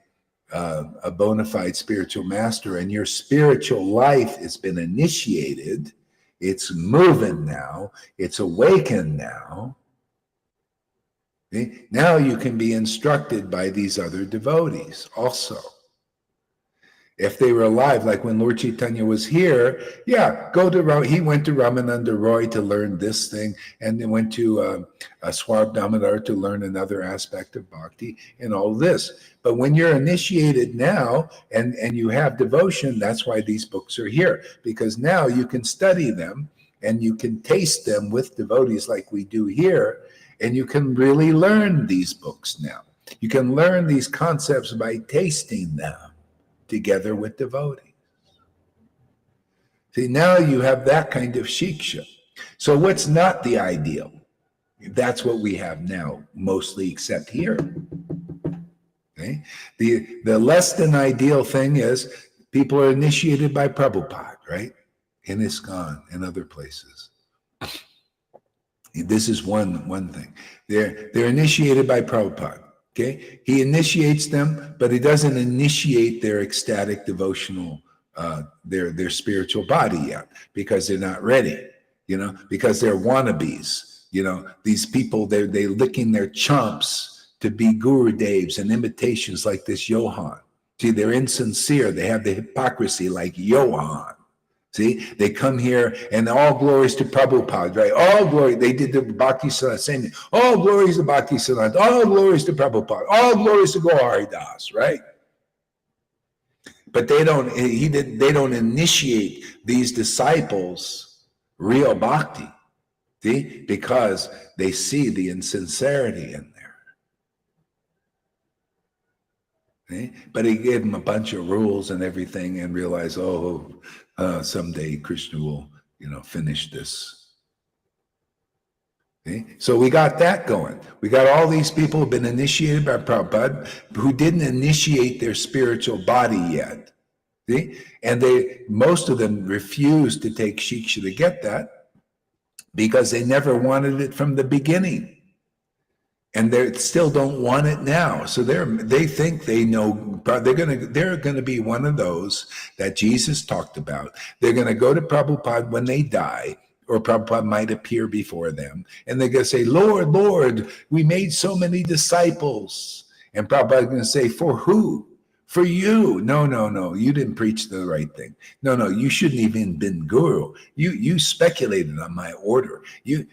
a bona fide spiritual master and your spiritual life has been initiated, it's moving now, it's awakened now. Okay? Now you can be instructed by these other devotees also. If they were alive, like when Lord Chaitanya was here, yeah, he went to Ramananda Roy to learn this thing, and then went to Swab Damodar to learn another aspect of bhakti and all this. But when you're initiated now and you have devotion, that's why these books are here, because now you can study them and you can taste them with devotees like we do here, and you can really learn these books now. You can learn these concepts by tasting them together with devotees. See, now you have that kind of shiksha. So what's not the ideal? That's what we have now, mostly except here. Okay? The less than ideal thing is people are initiated by Prabhupada, right? In ISKCON and other places. This is one thing. They're initiated by Prabhupada. Okay, he initiates them, but he doesn't initiate their ecstatic devotional, their spiritual body yet, because they're not ready. Because they're wannabes. These people, they're licking their chomps to be Guru Devs and imitations like this Johan. See, they're insincere. They have the hypocrisy like Johan. See, they come here and all glories to Prabhupada, right? All glory. They did the Bhakti Siddhanta, same thing. All glories to Bhakti Siddhanta. All glories to Prabhupada. All glories to Gauri Das, right? But they don't initiate these disciples real bhakti, see? Because they see the insincerity in there. See? But he gave them a bunch of rules and everything and realized, someday Krishna will, finish this. Okay? So we got that going. We got all these people who've been initiated by Prabhupada who didn't initiate their spiritual body yet. See? And most of them refused to take shiksha to get that because they never wanted it from the beginning. And they still don't want it now. So they think they know. They're gonna be one of those that Jesus talked about. They're gonna go to Prabhupada when they die, or Prabhupada might appear before them, and they're gonna say, "Lord, Lord, we made so many disciples." And Prabhupada is gonna say, "For who? For you. No, you didn't preach the right thing. No, you shouldn't even been guru. You speculated on my order. You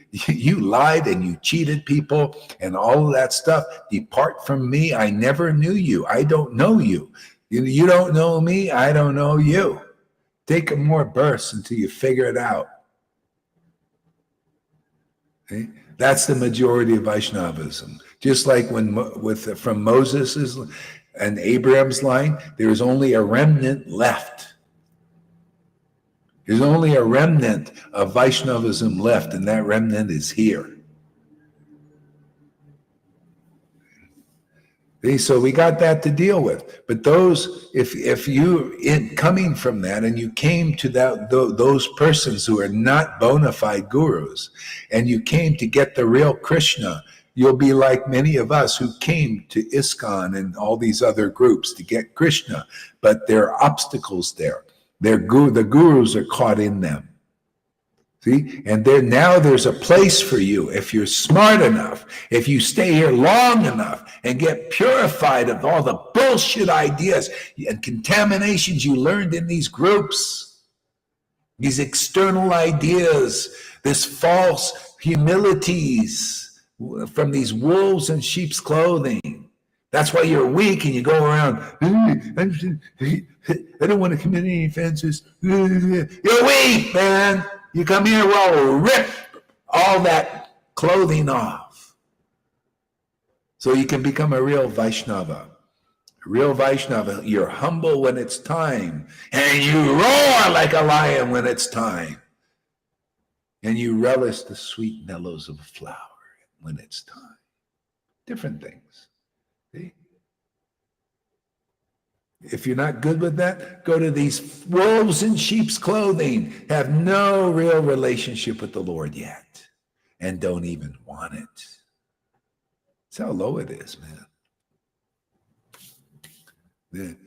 lied and you cheated people and all of that stuff. Depart from me. I never knew you. I don't know you. You don't know me. I don't know you. Take more births until you figure it out." Okay? That's the majority of Vaishnavism. Just like from Moses's and Abraham's line, there is only a remnant left. There's only a remnant of Vaishnavism left, and that remnant is here. See, so we got that to deal with. But those, if you coming from that, and you came to those persons who are not bona fide gurus, and you came to get the real Krishna, you'll be like many of us who came to ISKCON and all these other groups to get Krishna, but there are obstacles there. The gurus are caught in them. See? And now there's a place for you if you're smart enough, if you stay here long enough and get purified of all the bullshit ideas and contaminations you learned in these groups, these external ideas, this false humilities from these wolves in sheep's clothing. That's why you're weak and you go around, I don't want to commit any offenses. You're weak, man. You come here, we'll rip all that clothing off so you can become a real Vaishnava. A real Vaishnava, you're humble when it's time, and you roar like a lion when it's time, and you relish the sweet mellows of a flower when it's time. Different things. See? If you're not good with that, go to these wolves in sheep's clothing, have no real relationship with the Lord yet, and don't even want it. That's how low it is, man.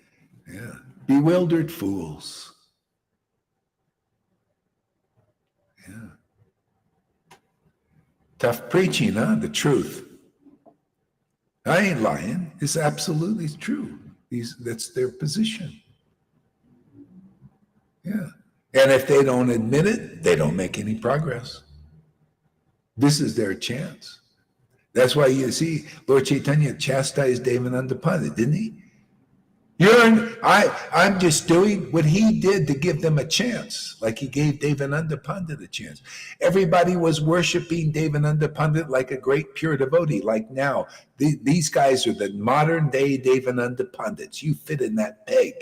Yeah. Bewildered fools. Yeah. Tough preaching, huh? The truth. I ain't lying. It's absolutely true. That's their position. Yeah. And if they don't admit it, they don't make any progress. This is their chance. That's why you see Lord Chaitanya chastised Devananda Pandit, didn't he? I'm just doing what he did to give them a chance, like he gave Devananda Pandit a chance. Everybody was worshiping Devananda Pandit like a great pure devotee, like now. These guys are the modern day Devananda Pandits. You fit in that peg.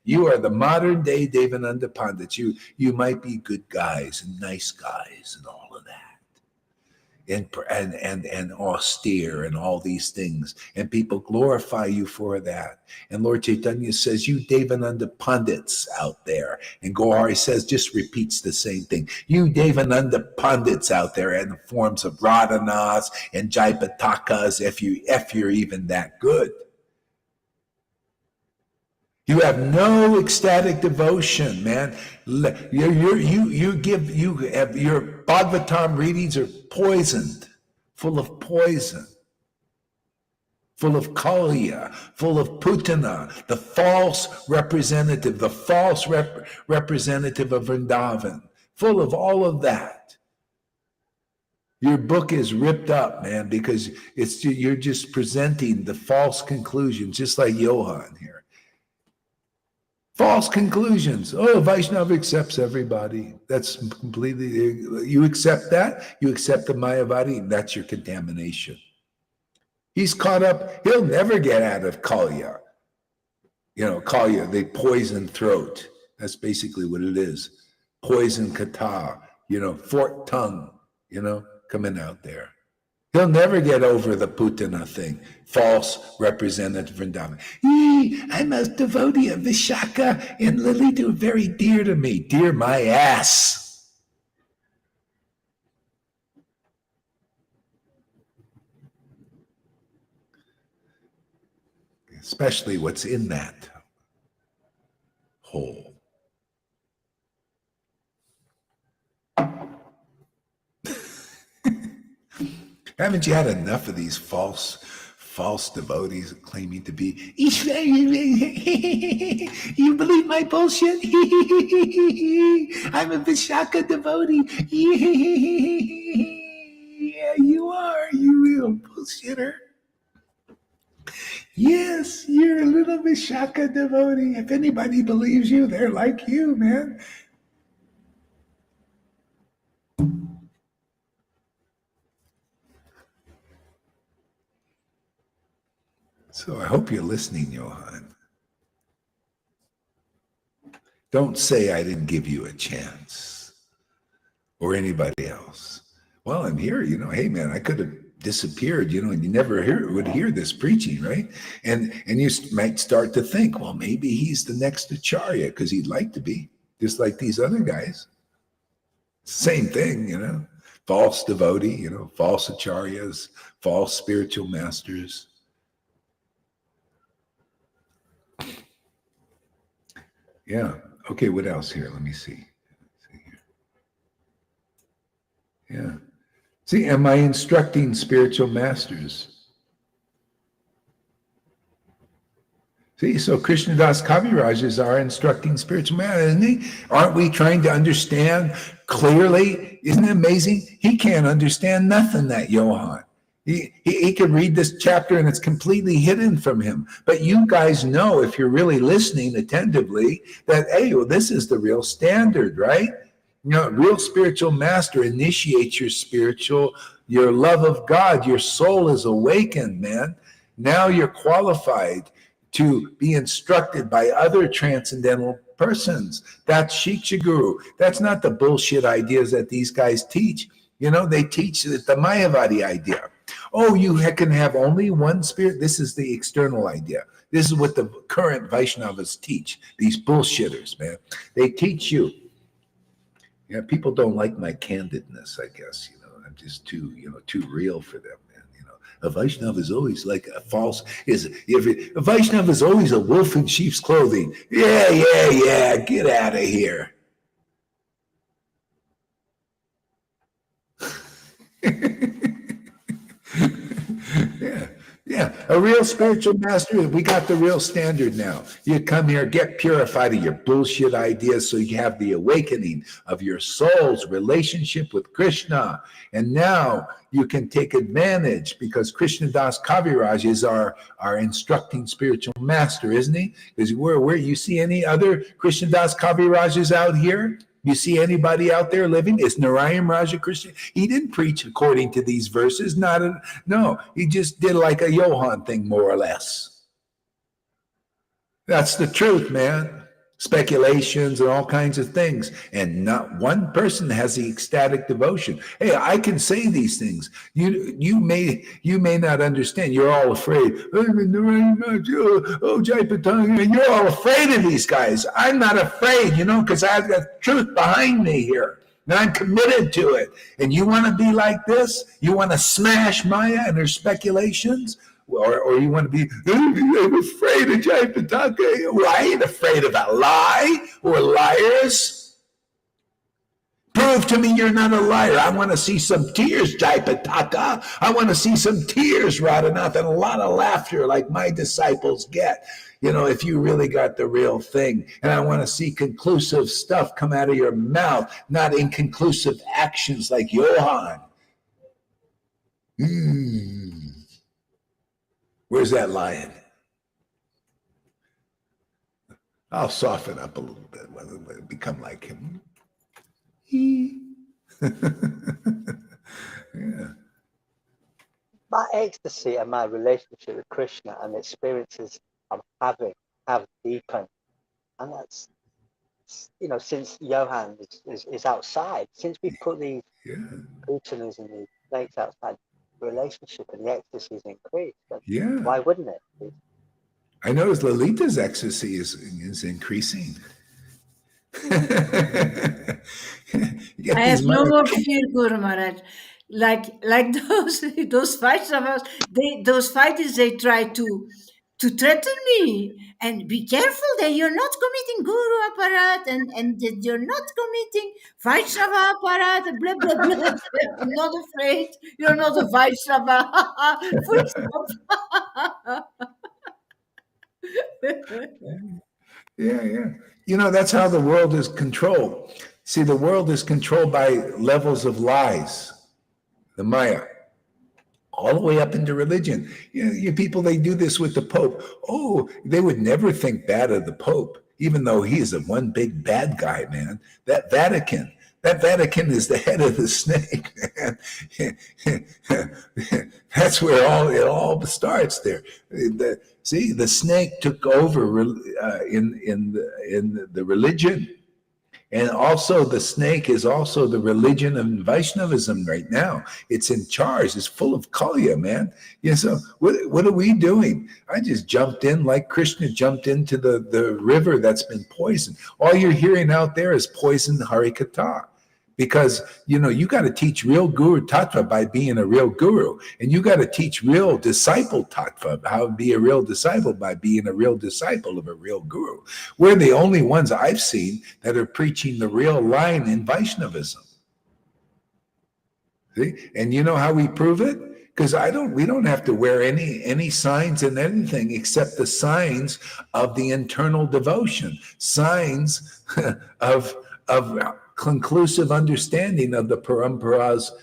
You are the modern day Devananda Pandits. You might be good guys and nice guys and all of that. And austere and all these things, and people glorify you for that. And Lord Chaitanya says, you Devananda Pandits out there, and Gohari says, just repeats the same thing. You Devananda Pandits out there in the forms of Radhanas and Jaipatakas, if you're even that good. You have no ecstatic devotion, man. Your Bhagavatam readings are poisoned, full of poison, full of Kaliya, full of Putana, the false representative, representative of Vrindavan, full of all of that. Your book is ripped up, man, because you're just presenting the false conclusions, just like Johan here. False conclusions. Oh, Vaishnava accepts everybody. That's completely, you accept that, you accept the Mayavadi, that's your contamination. He's caught up, he'll never get out of Kaliya. Kaliya, the poison throat. That's basically what it is. Poison kata, forked tongue, coming out there. He'll never get over the Putana thing, false representative Vrindavan. I'm a devotee of Vishaka and Lalitu, very dear to me. Dear my ass. Especially what's in that hole. Haven't you had enough of these false devotees claiming to be, you believe my bullshit? I'm a Vishaka devotee. Yeah, you are, you real bullshitter. Yes, you're a little Vishaka devotee. If anybody believes you, they're like you, man. So I hope you're listening, Johan. Don't say I didn't give you a chance, or anybody else. Well, I'm here, hey man, I could have disappeared, and you never would hear this preaching, right? And you might start to think, well, maybe he's the next Acharya, because he'd like to be, just like these other guys. Same thing, false devotee, false Acharyas, false spiritual masters. Yeah. Okay, what else here? Let me see. Yeah. See, am I instructing spiritual masters? See, so Krishnadas Kaviraj is our instructing spiritual master, isn't he? Aren't we trying to understand clearly? Isn't it amazing? He can't understand nothing, that Johan. He can read this chapter and it's completely hidden from him. But you guys know, if you're really listening attentively, that, hey, well, this is the real standard, right? Real spiritual master initiates your love of God. Your soul is awakened, man. Now you're qualified to be instructed by other transcendental persons. That's Shiksha Guru. That's not the bullshit ideas that these guys teach. They teach the Mayavadi idea. Oh, you can have only one spirit. This is the external idea. This is what the current Vaishnavas teach. These bullshitters, man. They teach you. People don't like my candidness, I guess. I'm just too real for them, man. A Vaishnava is always like a Vaishnava is always a wolf in sheep's clothing. Yeah, get out of here. Yeah. A real spiritual master. We got the real standard now. You come here, get purified of your bullshit ideas so you have the awakening of your soul's relationship with Krishna. And now you can take advantage because Krishnadas Kaviraj is our instructing spiritual master, isn't he? Because where you see any other Krishnadas Kavirajas out here? You see anybody out there living? Is Narayan Raja Krishna? He didn't preach according to these verses. No, he just did like a Johann thing, more or less. That's the truth, man. Speculations and all kinds of things. And not one person has the ecstatic devotion. Hey, I can say these things. You may not understand. You're all afraid. Oh, Jai Patanga. You're all afraid of these guys. I'm not afraid, because I've got truth behind me here. And I'm committed to it. And you want to be like this? You want to smash Maya and her speculations? Or you want to be, I'm afraid of Jai Pataka. Well, I ain't afraid of a lie or liars. Prove to me you're not a liar. I want to see some tears, Jai Pataka. I want to see some tears, Radhanath, and a lot of laughter like my disciples get. If you really got the real thing. And I want to see conclusive stuff come out of your mouth, not inconclusive actions like Johann. Where's that lion? I'll soften up a little bit, become like him. Yeah. My ecstasy and my relationship with Krishna and the experiences I'm having have deepened. And that's, since Johann is outside, since we put these Putanas and these snakes outside, the relationship and the ecstasy is increased. Yeah. Why wouldn't it? I notice Lalita's ecstasy is increasing. I have no more fear, Guru Maharaj. Like those Vaishnavas, those fighters, they try to threaten me and be careful that you're not committing Guru Aparat and that you're not committing Vaishnava Aparat and blah, blah, blah. I'm not afraid. You're not a Vaishnava. Full stop. Yeah. That's how the world is controlled. See, the world is controlled by levels of lies, the Maya, all the way up into religion. You people, they do this with the Pope. Oh, they would never think bad of the Pope, even though he is a one big bad guy, man. That Vatican is the head of the snake, man. That's where it all starts there. See, the snake took over in the religion. And also the snake is also the religion of Vaishnavism right now. It's in charge. It's full of Kalya, man. So what are we doing? I just jumped in like Krishna jumped into the river that's been poisoned. All you're hearing out there is poisoned Harikatha. Because, you got to teach real Guru Tattva by being a real Guru. And you got to teach real disciple Tattva, how to be a real disciple by being a real disciple of a real Guru. We're the only ones I've seen that are preaching the real line in Vaishnavism. See? And you know how we prove it? Because we don't have to wear any signs and anything except the signs of the internal devotion, signs of conclusive understanding of the parampara's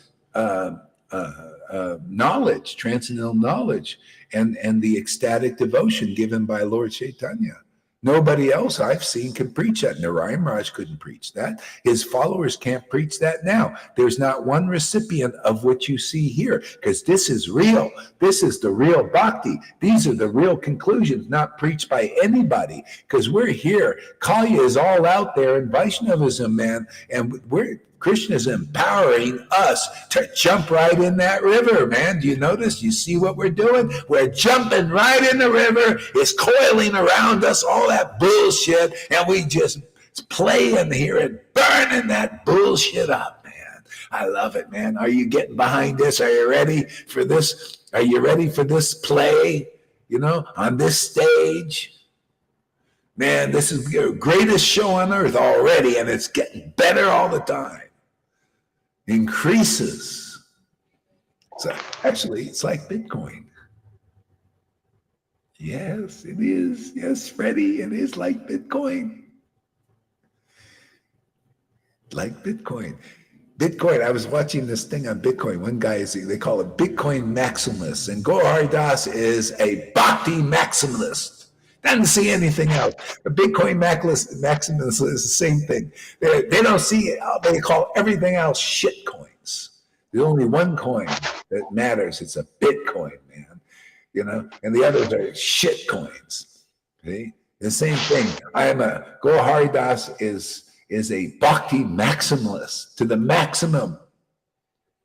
knowledge, transcendental knowledge, and the ecstatic devotion given by Lord Chaitanya. Nobody else I've seen can preach that. Narayan Raj couldn't preach that. His followers can't preach that now. There's not one recipient of what you see here, because this is real. This is the real bhakti. These are the real conclusions, not preached by anybody, because we're here. Kalya is all out there in Vaishnavism, man, and Krishna's empowering us to jump right in that river, man. Do you notice? You see what we're doing? We're jumping right in the river. It's coiling around us, all that bullshit, and we just playing here and burning that bullshit up, man. I love it, man. Are you getting behind this? Are you ready for this? Are you ready for this play, on this stage? Man, this is the greatest show on earth already, and it's getting better all the time. Increases. So actually, it's like Bitcoin. Yes, it is. Yes, Freddie, it is like Bitcoin. Like Bitcoin. Bitcoin, I was watching this thing on Bitcoin. One guy they call it Bitcoin maximalist. And Gaur Hari Das is a bhakti maximalist. Doesn't see anything else. A Bitcoin maximalist is the same thing. They don't see it. They call everything else shit coins. There's only one coin that matters. It's a Bitcoin, man. You know, and the others are shit coins. See? The same thing. Gaur Hari Das is a bhakti maximalist to the maximum.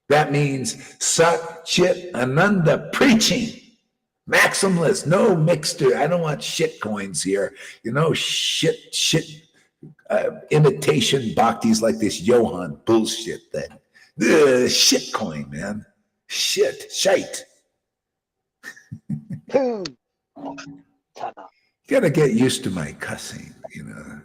That means Sat Chit Ananda preaching. Maximalist, no mixture. I don't want shit coins here. You know, shit, imitation bhaktis like this Johan bullshit thing. Shit coin, man. Shite. Gotta get used to my cussing, you know.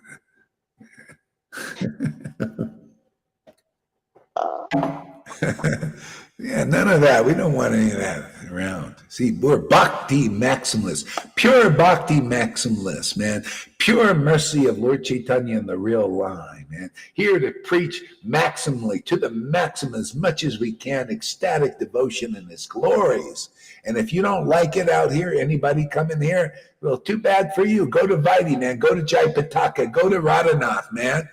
Yeah, none of that. We don't want any of that around. See, we're bhakti maximalists, pure bhakti maximalists, man. Pure mercy of Lord Chaitanya in the real line, man. Here to preach maximally, to the maximum as much as we can, ecstatic devotion in His glories. And if you don't like it out here, anybody come in here, well, too bad for you. Go to Vaidhi, man. Go to Jaipataka. Go to Radhanath, man.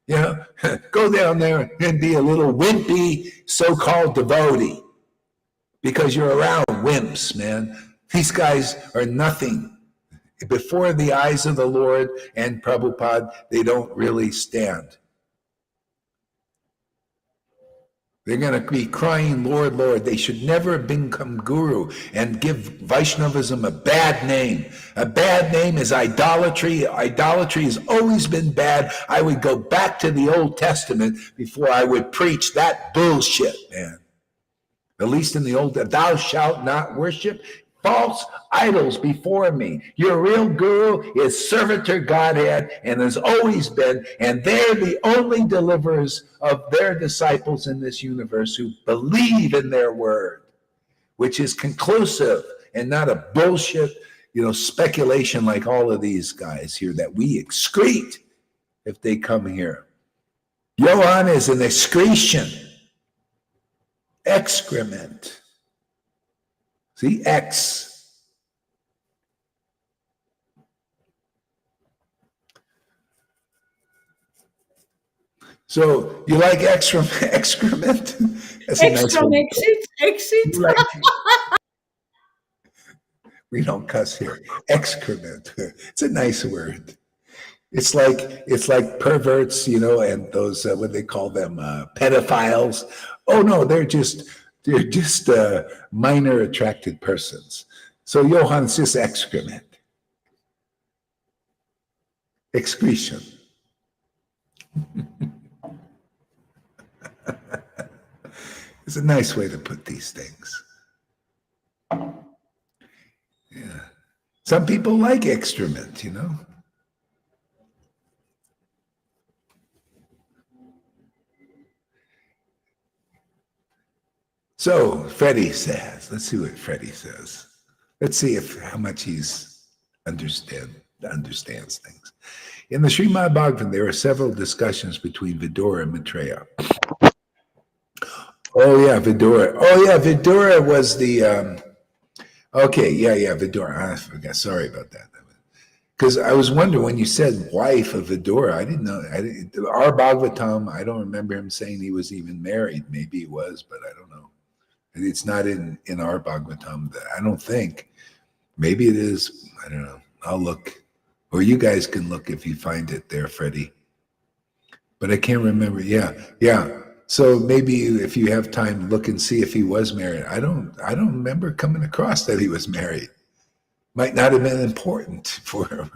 You know, go down there and be a little wimpy so-called devotee because you're around wimps, man. These guys are nothing. Before the eyes of the Lord and Prabhupada, they don't really stand. They're going to be crying, Lord, Lord. They should never have become guru and give Vaishnavism a bad name. A bad name is idolatry. Idolatry has always been bad. I would go back to the Old Testament before I would preach that bullshit, man. At least in the Old, thou shalt not worship false idols before me. Your real guru is servitor Godhead and has always been, and they're the only deliverers of their disciples in this universe who believe in their word, which is conclusive and not a bullshit, speculation like all of these guys here that we excrete if they come here. Johan is an excrement. See, X. So you like excrement? That's a nice word. Exit. We don't cuss here. Excrement. It's a nice word. It's like perverts, and those what they call them, pedophiles. Oh no, they're just minor attracted persons. So Johan's just excrement. Excretion. It's a nice way to put these things. Yeah. Some people like excrement, So Freddie says, let's see what Freddie says. Let's see how much he's understands things. In the Srimad Bhagavatam, there are several discussions between Vidura and Maitreya. Oh yeah, Vidura. Oh yeah, Vidura was the Vidura. I forgot. Sorry about that. Because I was wondering when you said wife of Vidura, I didn't know. Our Bhagavatam, I don't remember him saying he was even married. Maybe he was, but I don't know. It's not in our Bhagavatam. I don't think. Maybe it is. I don't know. I'll look. Or you guys can look if you find it there, Freddie. But I can't remember. Yeah. So maybe if you have time, look and see if he was married. I don't remember coming across that he was married. Might not have been important for him.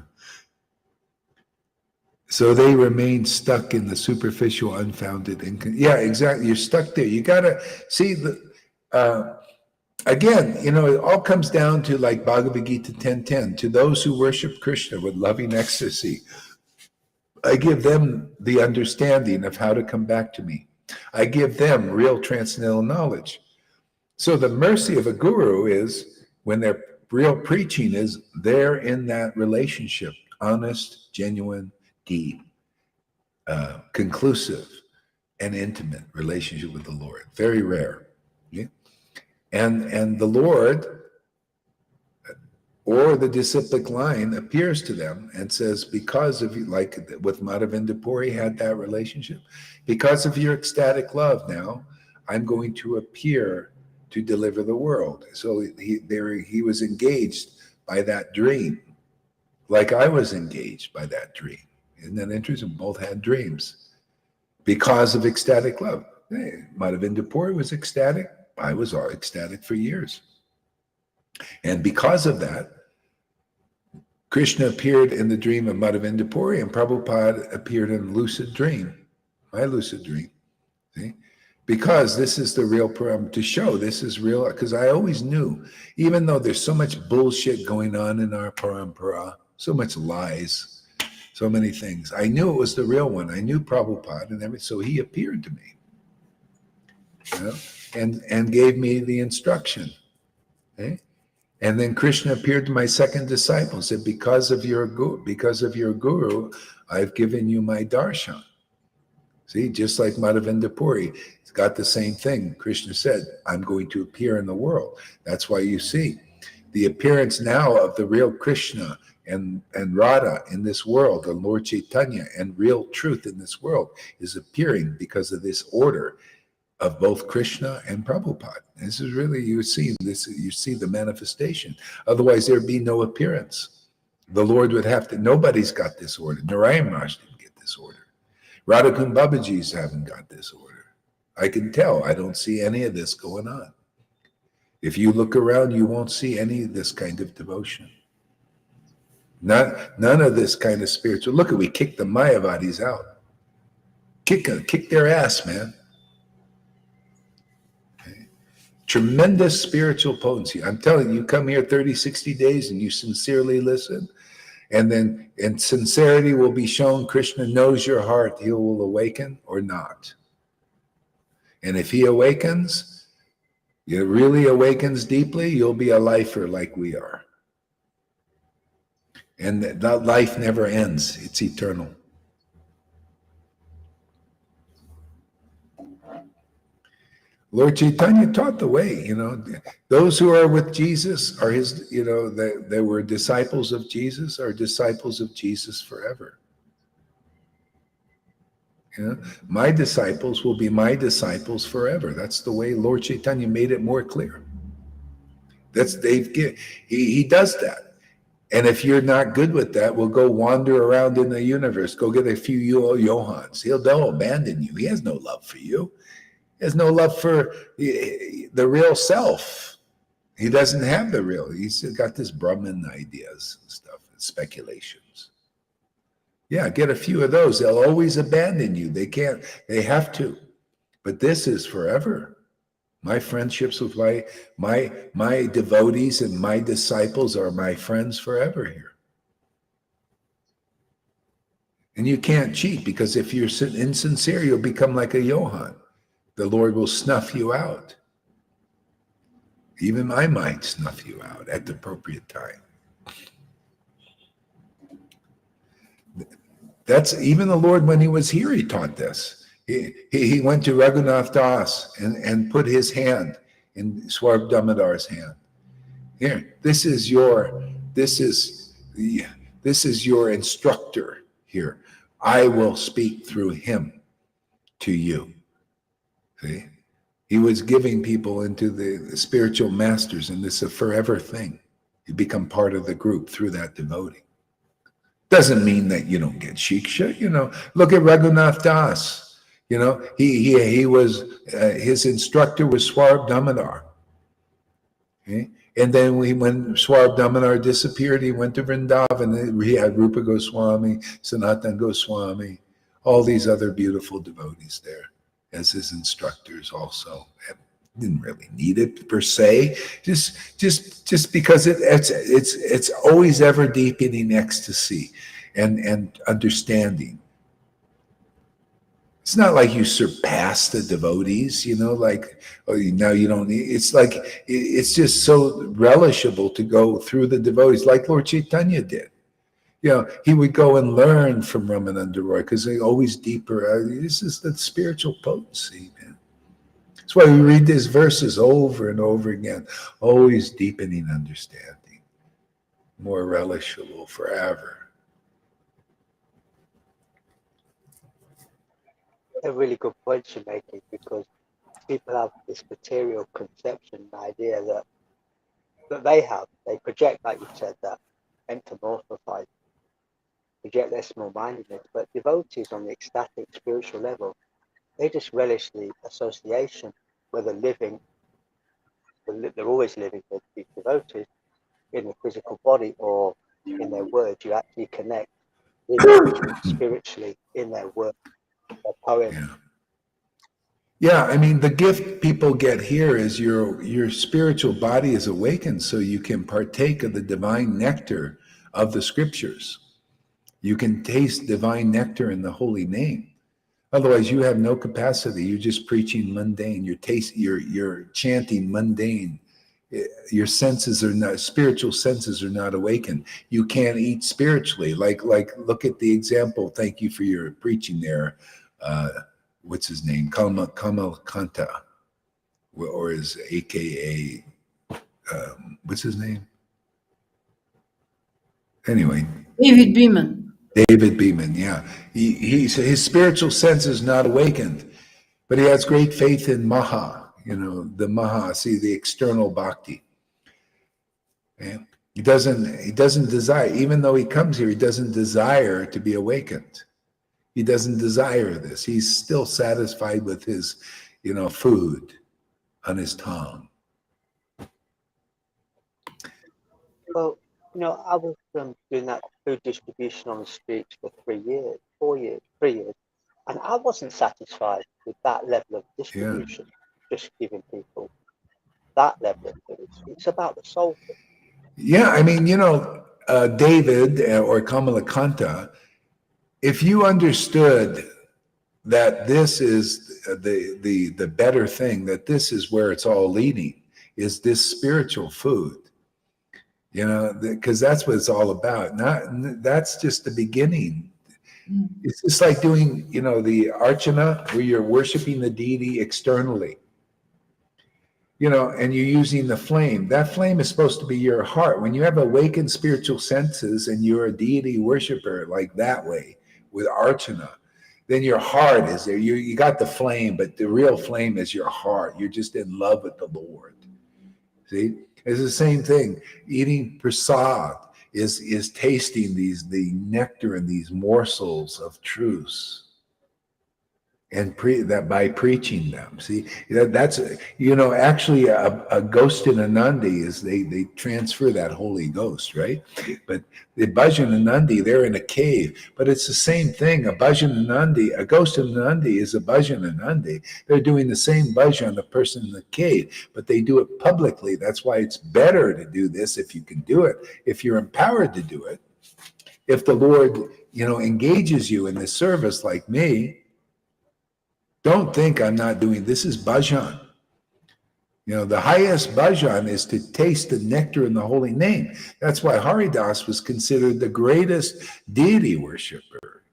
So they remain stuck in the superficial, unfounded. Yeah, exactly. You're stuck there. You gotta see again. It all comes down to like Bhagavad Gita 10:10. To those who worship Krishna with loving ecstasy, I give them the understanding of how to come back to me. I give them real transcendental knowledge. So the mercy of a guru is when they're real preaching is there in that relationship, honest, genuine, deep, conclusive, and intimate relationship with the Lord. Very rare. Okay? And the Lord or the disciplic line appears to them and says, because of you, like with Madhavinda Puri had that relationship, because of your ecstatic love now, I'm going to appear to deliver the world. So he was engaged by that dream, like I was engaged by that dream. Isn't that interesting? Both had dreams because of ecstatic love. Hey, Madhavinda Puri was ecstatic. I was all ecstatic for years. And because of that, Krishna appeared in the dream of Madhavinda Puri, and Prabhupada appeared in lucid dream, my lucid dream. See? Because this is the real program to show this is real. Because I always knew, even though there's so much bullshit going on in our parampara, so much lies, so many things, I knew it was the real one. I knew Prabhupada and everything, so he appeared to me, you know, and gave me the instruction. Okay? And then Krishna appeared to my second disciple and said, because of your guru, I've given you my darshan. See, just like Madhavinda Puri, it's got the same thing. Krishna said, I'm going to appear in the world. That's why you see the appearance now of the real Krishna and Radha in this world, the Lord Chaitanya, and real truth in this world is appearing because of this order of both Krishna and Prabhupada. This is really, you see the manifestation. Otherwise, there'd be no appearance. The Lord would have to, nobody's got this order. Narayan Maharaj didn't get this order. Radhakund Babaji's haven't got this order. I can tell, I don't see any of this going on. If you look around, you won't see any of this kind of devotion. None of this kind of spiritual. Look, we kicked the Mayavadis out. Kick their ass, man. Tremendous spiritual potency. I'm telling you, come here 30, 60 days and you sincerely listen, and sincerity will be shown. Krishna knows your heart. He will awaken or not. And if he awakens, it really awakens deeply, you'll be a lifer like we are. And that life never ends. It's eternal. Lord Chaitanya taught the way, you know. Those who are with Jesus are his, you know, they were disciples of Jesus, are disciples of Jesus forever. You know, my disciples will be my disciples forever. That's the way Lord Chaitanya made it more clear. He does that. And if you're not good with that, we'll go wander around in the universe, go get a few Johans. They'll abandon you. He has no love for you. He has no love for the real self. He doesn't have the real. He's got this Brahman ideas and stuff, and speculations. Yeah, get a few of those. They'll always abandon you. They can't. They have to. But this is forever. My friendships with my devotees and my disciples are my friends forever here. And you can't cheat, because if you're insincere, you'll become like a Johan. The Lord will snuff you out. Even I might snuff you out at the appropriate time. That's even the Lord, when he was here, he taught this. He went to Raghunath Das and put his hand in Swarb Damodar's hand. Here, this is your instructor here. I will speak through him to you. See? He was giving people into the spiritual masters, and this is a forever thing. You become part of the group through that devotee. Doesn't mean that you don't get shiksha, you know. Look at Raghunath Das. You know, he was his instructor was Swarb Damodar. Okay? And then when Swarb Damodar disappeared, he went to Vrindavan. He had Rupa Goswami, Sanatan Goswami, all these other beautiful devotees there as his instructors also. Didn't really need it per se, just because it's always ever deepening ecstasy and understanding. It's not like you surpass the devotees, like, oh, now you don't need, it's like, it's just so relishable to go through the devotees like Lord Chaitanya did. He would go and learn from Ramananda Roy because they always deeper. This is the spiritual potency, man. That's why we read these verses over and over again, always deepening understanding, more relishable forever. A really good point you're making, because people have this material conception, idea that they have. They project, like you said, that entomorphified, project their small-mindedness. But devotees on the ecstatic spiritual level, they just relish the association, whether they're always living with these devotees in the physical body or in their words. You actually connect with them spiritually in their words. Yeah, I mean, the gift people get here is your spiritual body is awakened so you can partake of the divine nectar of the scriptures. You can taste divine nectar in the holy name. Otherwise, you have no capacity. You're just preaching mundane. You're chanting mundane. Your senses are not, spiritual senses are not awakened. You can't eat spiritually. Like look at the example. Thank you for your preaching there. What's his name? Kamalakanta, or is AKA, what's his name? Anyway. David Beeman. David Beeman, yeah. His spiritual sense is not awakened, but he has great faith in Maha, the Maha, the external bhakti. And he doesn't desire, even though he comes here, he doesn't desire to be awakened. He doesn't desire this. He's still satisfied with his, food on his tongue. Well, I was doing that food distribution on the streets for 3 years, 3 years, and I wasn't satisfied with that level of distribution, just giving people that level of food. It's about the soul. Yeah, I mean, David or Kamalakanta, if you understood that this is the better thing, that this is where it's all leading, is this spiritual food, because that's what it's all about. That's just the beginning. It's just like doing, the archana, where you're worshiping the deity externally, and you're using the flame. That flame is supposed to be your heart. When you have awakened spiritual senses and you're a deity worshiper like that way with archana, then your heart is there. You got the flame, but the real flame is your heart. You're just in love with the Lord. See, it's the same thing. Eating prasad is tasting the nectar and these morsels of truth, and that by preaching them. See, that's actually a ghost in a Nandi is they transfer that Holy Ghost, right? But the Bhajan Nandi, they're in a cave, but it's the same thing. A Bhajan Nandi, a ghost in Nandi is a Bhajan Nandi. They're doing the same bhajan, the person in the cave, but they do it publicly. That's why it's better to do this if you can do it, if you're empowered to do it. If the Lord, engages you in this service like me, don't think I'm not doing this. Is bhajan. The highest bhajan is to taste the nectar in the holy name. That's why Haridas was considered the greatest deity worshiper.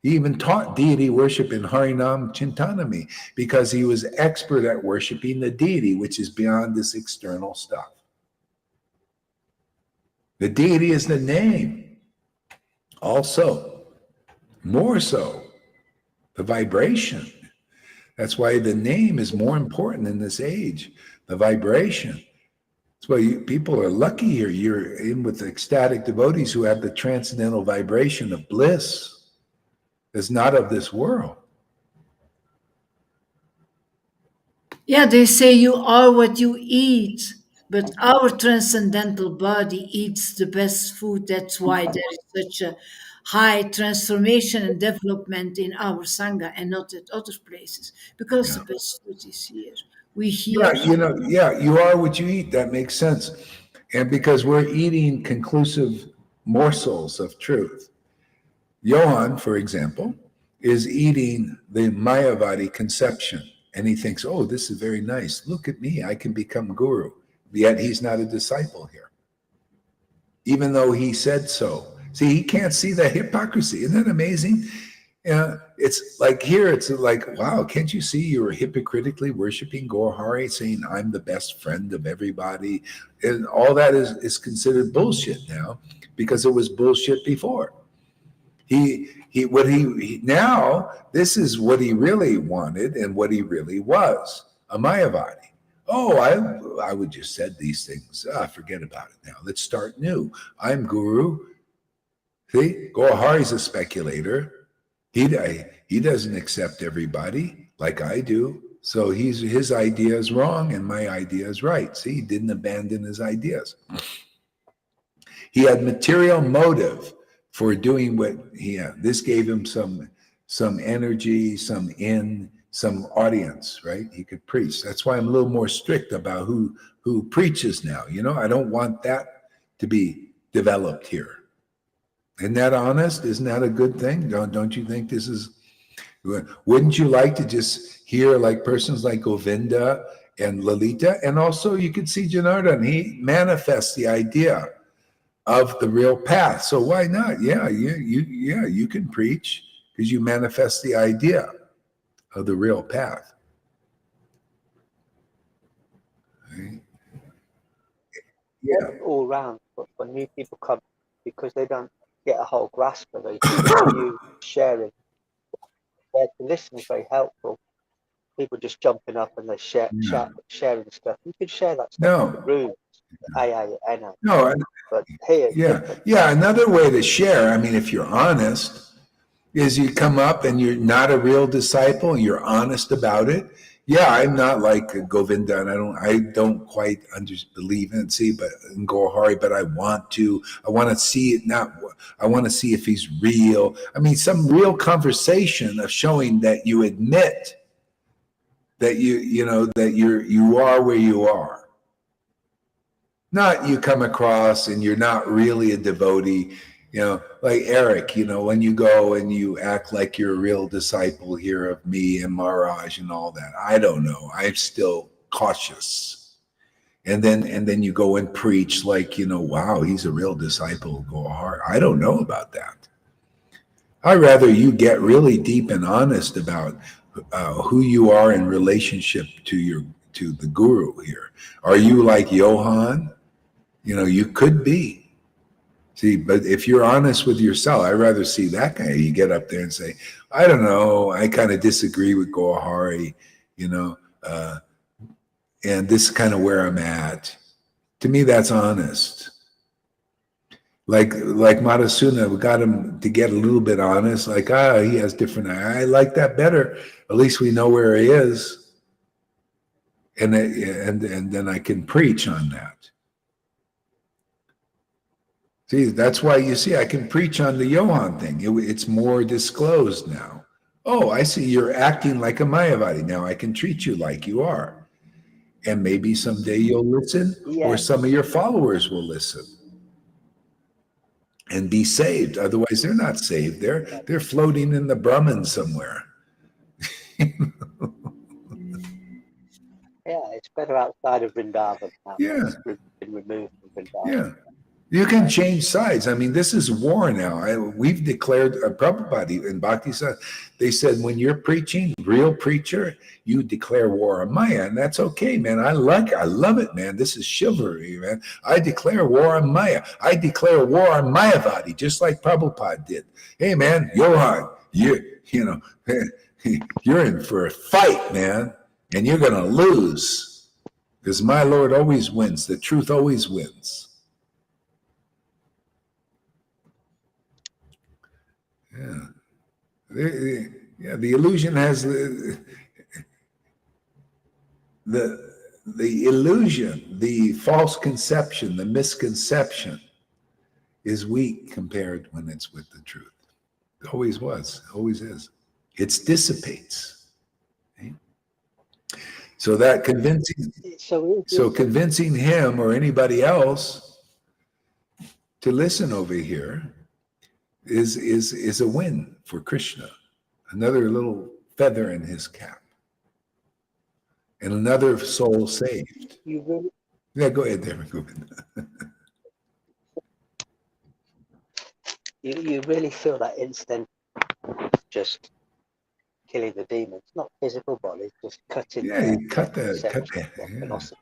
He even taught deity worship in Harinam Chintanami because he was expert at worshiping the deity, which is beyond this external stuff. The deity is the name. Also, more so, the vibration. That's why the name is more important in this age, the vibration. That's why people are lucky here. You're in with ecstatic devotees who have the transcendental vibration of bliss. It's not of this world. Yeah, they say you are what you eat, but our transcendental body eats the best food. That's why there is such a high transformation and development in our Sangha and not at other places, because the best food is here. We hear. Yeah, you are what you eat. That makes sense. And because we're eating conclusive morsels of truth. Johann, for example, is eating the Mayavadi conception. And he thinks, oh, this is very nice. Look at me, I can become guru. Yet he's not a disciple here, even though he said so. See, he can't see that hypocrisy. Isn't that amazing? Yeah, it's like here, it's like, wow, can't you see you're hypocritically worshiping Gaur-Hari, saying I'm the best friend of everybody? And all that is considered bullshit now, because it was bullshit before. Now, this is what he really wanted and what he really was, a Mayavadi. Oh, I would just said these things. Forget about it now. Let's start new. I'm guru. See, Gaur-Hari's a speculator. He doesn't accept everybody like I do. So his idea is wrong and my idea is right. See, he didn't abandon his ideas. He had material motive for doing what he had. This gave him some energy, some audience, right? He could preach. That's why I'm a little more strict about who preaches now. You know, I don't want that to be developed here. Isn't that honest? Isn't that a good thing? Don't you think this is? Wouldn't you like to just hear like persons like Govinda and Lalita, and also you could see Janardhan. He manifests the idea of the real path. So why not? Yeah, you can preach because you manifest the idea of the real path. Right? Yeah, all round. But when new people come, because they don't get a whole grasp of it, you sharing. To listen is very helpful. People just jumping up and they sharing stuff. You can share that stuff in the rooms, AA, No, but here, yeah. Another way to share, I mean, if you're honest, is you come up and you're not a real disciple. You're honest about it. Yeah, I'm not like Govinda, and I don't quite believe in it. See, but in Gaur-Hari, but I want to see it. I want to see if he's real. I mean, some real conversation of showing that you admit that that you are where you are. Not you come across and you're not really a devotee. You know, like Eric, when you go and you act like you're a real disciple here of me and Maharaj and all that. I don't know. I'm still cautious. And then you go and preach like, wow, he's a real disciple of Gaur-Hari. I don't know about that. I'd rather you get really deep and honest about who you are in relationship to the guru here. Are you like Johann? You could be. See, but if you're honest with yourself, I'd rather see that guy. You get up there and say, I don't know, I kind of disagree with Gaur-Hari, and this is kind of where I'm at. To me, that's honest. Like Madhusudana, we got him to get a little bit honest, like, he has different, I like that better. At least we know where he is. And then I can preach on that. See, that's why you see I can preach on the Johann thing. It's more disclosed now. Oh, I see you're acting like a Mayavadi. Now I can treat you like you are. And maybe someday you'll listen, or some of your followers will listen and be saved. Otherwise, they're not saved. They're floating in the Brahman somewhere. It's better outside of Vrindavan now. Yeah. It's been removed from Vrindavan. Yeah. You can change sides. I mean, this is war now. We've declared, Prabhupada and Bhakti said, they said, when you're preaching, real preacher, you declare war on Maya, and that's okay, man. I love it, man. This is chivalry, man. I declare war on Maya. I declare war on Mayavadi, just like Prabhupada did. Hey, man, Johann, you're in for a fight, man, and you're going to lose, because my Lord always wins. The truth always wins. The illusion has the illusion, the false conception, the misconception is weak compared when it's with the truth. It always was, always is. It dissipates. Okay? So that convincing him or anybody else to listen over here is a win for Krishna. another little feather in his cap, and another soul saved. You really, Yeah, go ahead there, Govind. you really feel that instant, just killing the demons, not physical bodies, just cutting Yeah, their you cut that, philosophy.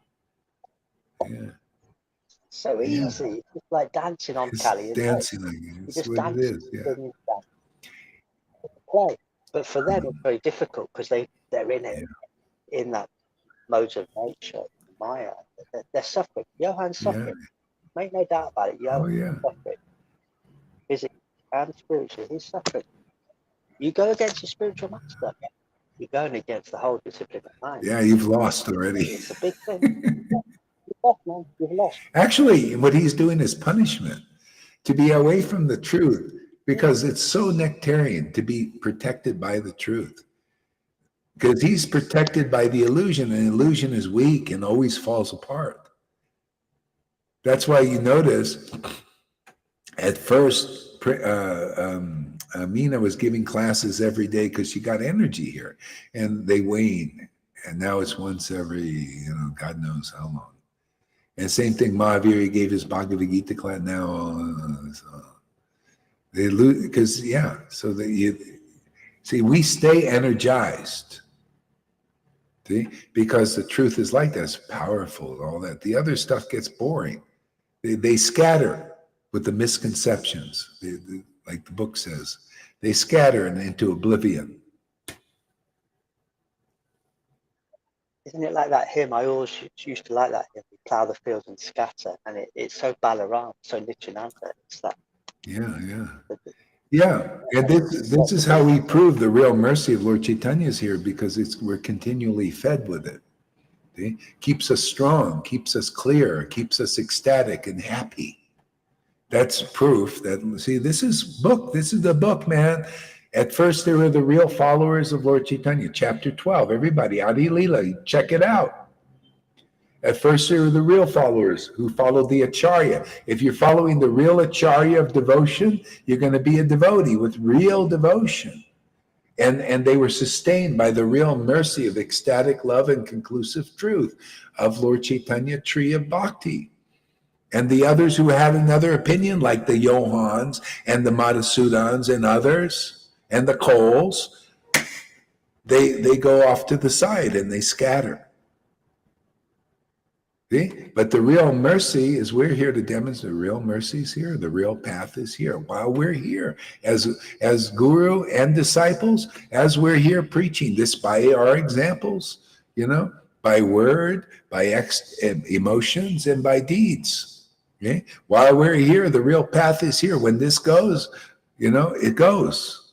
yeah. So Yeah. easy. It's just like dancing on It's Cali. dancing, I You guess. just What it dance, is, yeah. then you dance, play. But for them, it's very difficult because they're in it, in that mode of nature, Maya. They're suffering. Johan's suffering. Make no doubt about it. Johan's suffering. Physically and spiritually, he's suffering. You go against your spiritual master, you're going against the whole discipline of mind. Yeah, you've lost already. It's a big thing. You've lost, man. You've lost. Actually, what he's doing is punishment, to be away from the truth, because it's so nectarian to be protected by the truth. Because he's protected by the illusion, and illusion is weak and always falls apart. That's why you notice at first, Mina was giving classes every day because she got energy here, and they wane. And now it's once every, God knows how long. And same thing, Mahavir gave his Bhagavad Gita class now. They lose, because, so that you see, we stay energized. See, because the truth is like that, it's powerful and all that. The other stuff gets boring. They scatter with the misconceptions, like the book says. They scatter into oblivion. Isn't it like that hymn? I always used to like that hymn. We plough the fields and scatter, and it's so Balaram, so Nityananda. It's that. Yeah, and this is how we prove the real mercy of Lord Chaitanya is here, because we're continually fed with it. See? Keeps us strong, keeps us clear, keeps us ecstatic and happy. That's proof that, see, this is the book, man. At first, they were the real followers of Lord Chaitanya, chapter 12. Everybody, Adi Leela, check it out. At first, they were the real followers who followed the Acharya. If you're following the real Acharya of devotion, you're going to be a devotee with real devotion. And they were sustained by the real mercy of ecstatic love and conclusive truth of Lord Chaitanya Tree of Bhakti. And the others who had another opinion, like the Johans and the Madhusudans and others, and the Coles, they go off to the side and they scatter. See? But the real mercy is, we're here to demonstrate the real mercy is here. The real path is here. While we're here as guru and disciples, as we're here preaching this by our examples, by word, by emotions, and by deeds. Okay? While we're here, the real path is here. When this goes, it goes.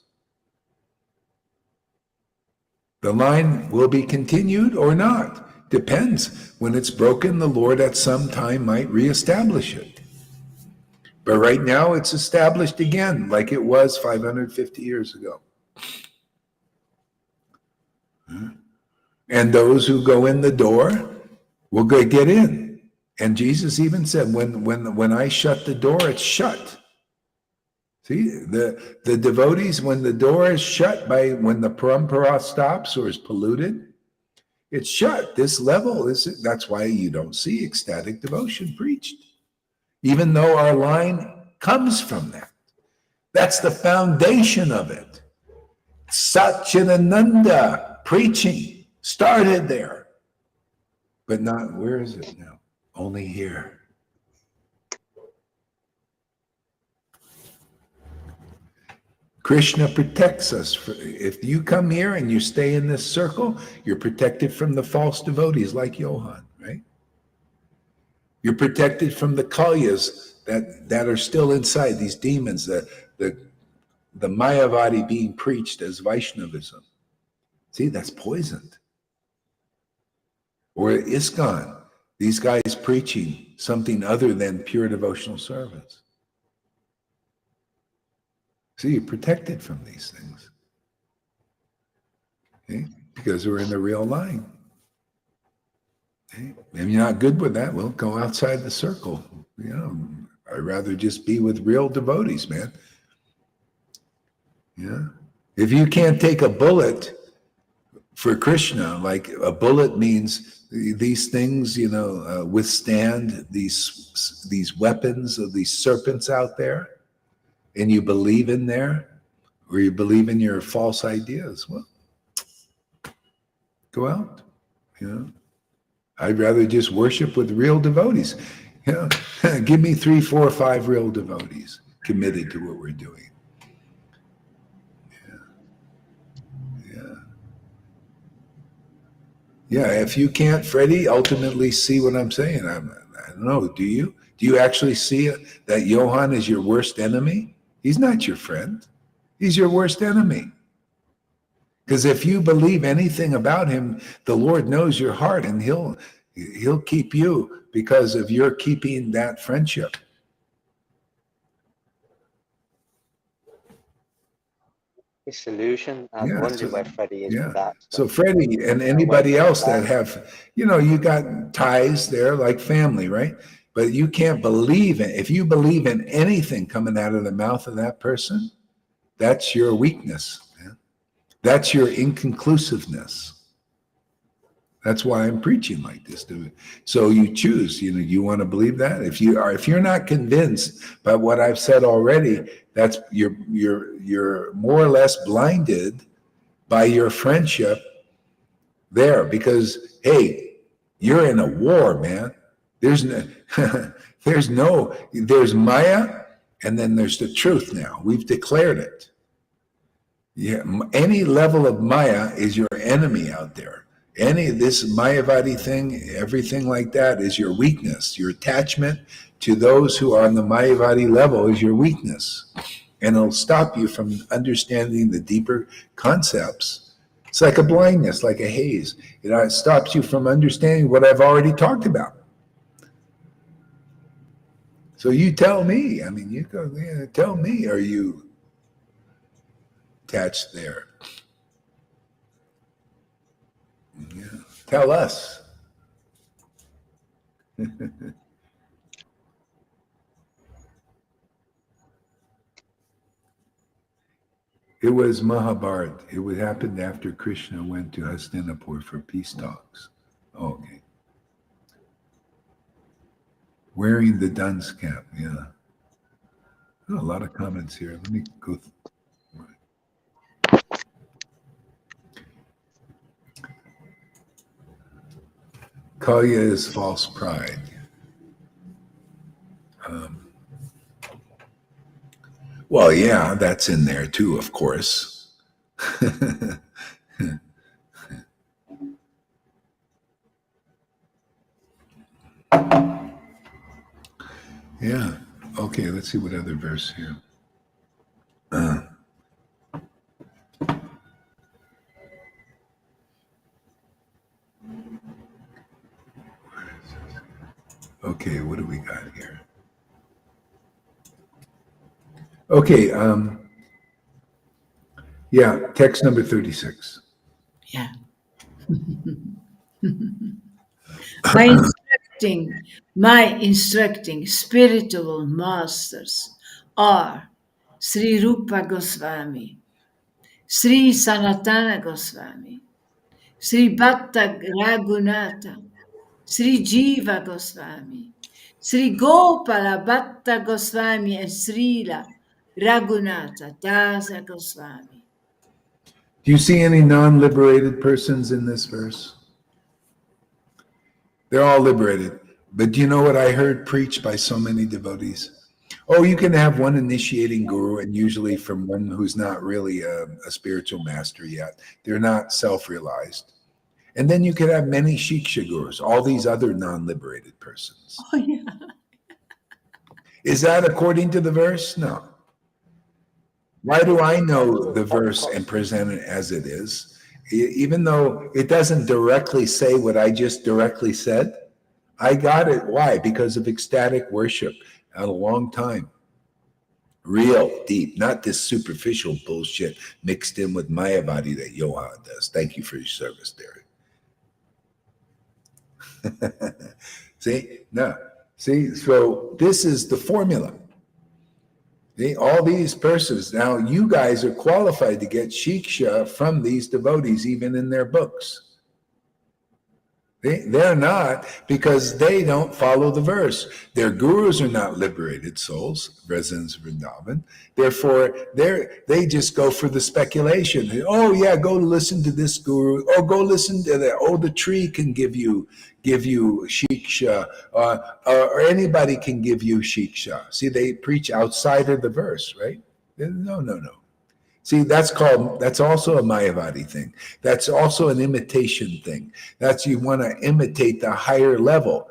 The line will be continued or not. Depends. When it's broken, the Lord at some time might reestablish it. But right now, it's established again, like it was 550 years ago. And those who go in the door will get in. And Jesus even said, when I shut the door, it's shut. See, the devotees, when the door is shut, when the parampara stops or is polluted, it's shut. This level that's why you don't see ecstatic devotion preached, even though our line comes from that. That's the foundation of it. Satchidananda preaching started there, but not, where is it now? Only here. Krishna protects us. If you come here and you stay in this circle, you're protected from the false devotees like Johan, right? You're protected from the kalyas that are still inside, these demons, the Mayavadi being preached as Vaishnavism. See, that's poisoned. Or ISKCON, these guys preaching something other than pure devotional service. See, you're protected from these things. Okay? Because we're in the real line. Okay? If you're not good with that, well, go outside the circle. I'd rather just be with real devotees, man. Yeah. If you can't take a bullet for Krishna, like a bullet means these things, withstand these weapons of these serpents out there, and you believe in there, or you believe in your false ideas, well, go out. I'd rather just worship with real devotees. Give me 3, 4, 5 real devotees committed to what we're doing. Yeah, if you can't, Freddie, ultimately see what I'm saying. I don't know. Do you? Do you actually see that Johann is your worst enemy? He's not your friend. He's your worst enemy. Because if you believe anything about him, the Lord knows your heart, and he'll keep you because of your keeping that friendship. His solution. I'm wondering where Freddie is with that. So Freddie and anybody else that have, you got ties there like family, right? But you can't believe it. If you believe in anything coming out of the mouth of that person, that's your weakness. Man. That's your inconclusiveness. That's why I'm preaching like this. So you choose, you want to believe that? If you're not convinced by what I've said already, that's you're more or less blinded by your friendship there, because hey, you're in a war, man. There's Maya, and then there's the truth now. We've declared it. Yeah, any level of Maya is your enemy out there. Any of this Mayavadi thing, everything like that is your weakness. Your attachment to those who are on the Mayavadi level is your weakness. And it'll stop you from understanding the deeper concepts. It's like a blindness, like a haze. It stops you from understanding what I've already talked about. So you tell me, tell me, are you attached there? Yeah. Tell us. It was Mahabharata. It would happen after Krishna went to Hastinapur for peace talks. Oh, okay. Wearing the dunce cap, yeah. Oh, a lot of comments here. Let me go. Kalya is false pride. Well, yeah, that's in there too, of course. Yeah. Okay, let's see what other verse here. Okay, what do we got here? Okay, yeah, text number 36. Yeah. My instructing spiritual masters are Sri Rupa Goswami, Sri Sanatana Goswami, Sri Bhatta Raghunatha, Sri Jiva Goswami, Sri Gopala Bhatta Goswami, and Srila Raghunatha Dasa Goswami. Do you see any non-liberated persons in this verse? They're all liberated. But do you know what I heard preached by so many devotees? Oh, you can have one initiating guru, and usually from one who's not really a spiritual master yet. They're not self-realized. And then you could have many shiksha gurus, all these other non-liberated persons. Oh, yeah. Is that according to the verse? No. Why do I know the verse and present it as it is? Even though it doesn't directly say what I just directly said, I got it. Why? Because of ecstatic worship a long time. Real deep, not this superficial bullshit mixed in with Mayavadi that Johann does. Thank you for your service, Derek. See? No. See? So this is the formula. All these persons, now you guys are qualified to get shiksha from these devotees, even in their books. They're not, because they don't follow the verse. Their gurus are not liberated souls, residents of Vrindavan. Therefore, they just go for the speculation. Oh yeah, go listen to this guru, or go listen to that. Oh, the tree can give you shiksha, or anybody can give you shiksha. See, they preach outside of the verse, right? No. See, that's also a Mayavadi thing. That's also an imitation thing. That's, you want to imitate the higher level.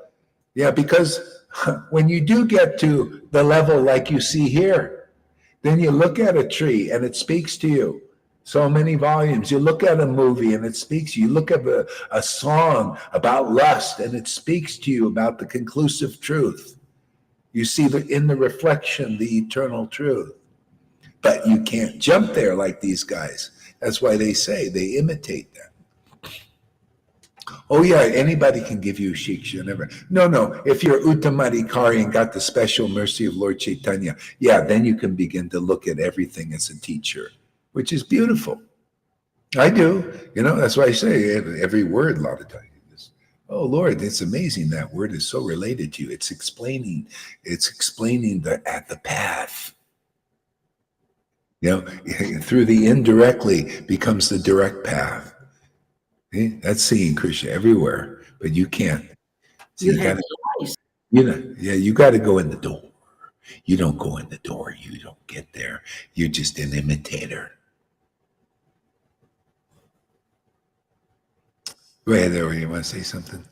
Yeah, because when you do get to the level like you see here, then you look at a tree and it speaks to you. So many volumes. You look at a movie and it speaks to you. You look at a song about lust and it speaks to you about the conclusive truth. You see in the reflection the eternal truth. But you can't jump there like these guys. That's why they say they imitate that. Oh yeah, anybody can give you shiksha. No. If you're Uttamadhikari and got the special mercy of Lord Chaitanya, yeah, then you can begin to look at everything as a teacher, which is beautiful. I do. That's why I say every word a lot of times. Oh Lord, it's amazing that word is so related to you. It's explaining the path. Through the indirectly becomes the direct path. That's seeing Krishna everywhere, but you can't. So you got to go in the door. You don't go in the door. You don't get there. You're just an imitator. Go ahead, you want to say something?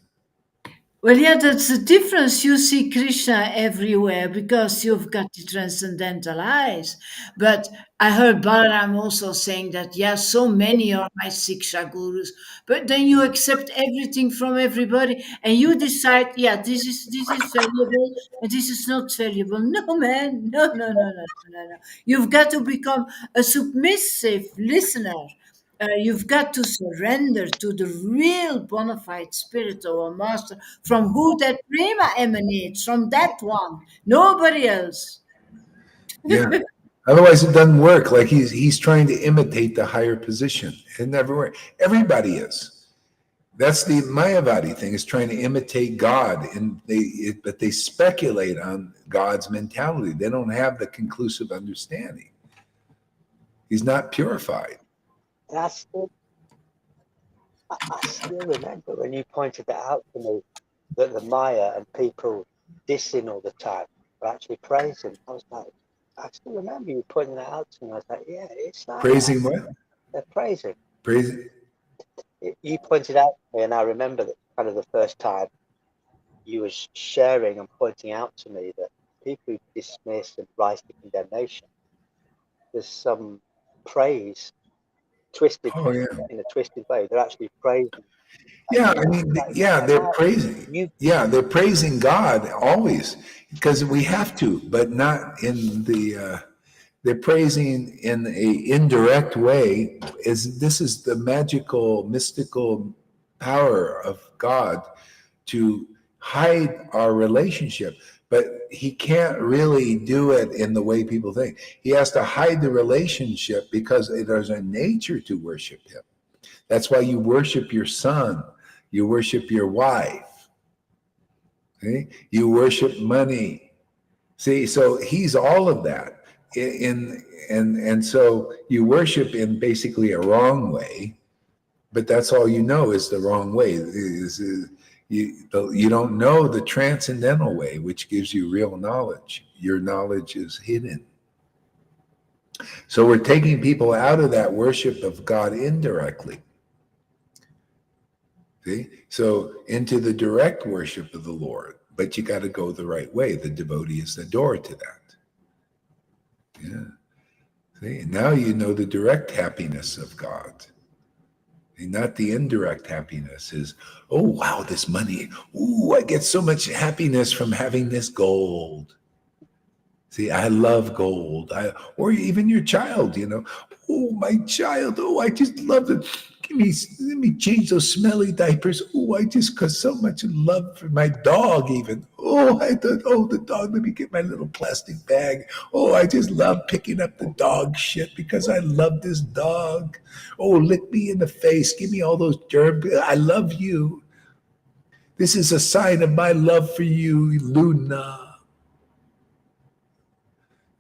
Well, yeah, that's the difference. You see Krishna everywhere because you've got the transcendental eyes. But I heard Balaram also saying that, yeah, so many are my Siksha gurus. But then you accept everything from everybody and you decide, yeah, this is valuable and this is not valuable. No, man. No. You've got to become a submissive listener. You've got to surrender to the real bona fide spirit of our master, from who that prema emanates, from that one, nobody else. Yeah. Otherwise, it doesn't work. Like he's trying to imitate the higher position. It never works. Everybody is. That's the Mayavadi thing, is trying to imitate God, but they speculate on God's mentality. They don't have the conclusive understanding. He's not purified. I still remember when you pointed that out to me, that the Maya and people dissing all the time are actually praising. I was like, I still remember you pointing that out to me. I was like, yeah, it's like praising that. What? They're praising. Praising. You pointed out to me, and I remember that kind of the first time you were sharing and pointing out to me that people who dismiss and rise to condemnation, there's some praise. Twisted in a twisted way. They're actually praising. Yeah, I mean, they're praising. They're praising God always, because we have to, but not in the. They're praising in a indirect way. This is the magical, mystical power of God to hide our relationship. But he can't really do it in the way people think. He has to hide the relationship because there's a nature to worship him. That's why you worship your son. You worship your wife. Okay? You worship money. See, so he's all of that. And so you worship in basically a wrong way, but that's all you know is the wrong way. You don't know the transcendental way, which gives you real knowledge. Your knowledge is hidden. So we're taking people out of that worship of God indirectly. See? So into the direct worship of the Lord, but you got to go the right way. The devotee is the door to that. Yeah. See? Now you know the direct happiness of God. Not the indirect happiness is, oh, wow, this money. Ooh, I get so much happiness from having this gold. See, I love gold. Or even your child, oh, my child. Oh, I just love it. let me change those smelly diapers. Oh, I just got so much love for my dog even. Oh, I thought, oh, the dog, let me get my little plastic bag. Oh, I just love picking up the dog shit because I love this dog. Oh, lick me in the face. Give me all those germs. I love you. This is a sign of my love for you, Luna.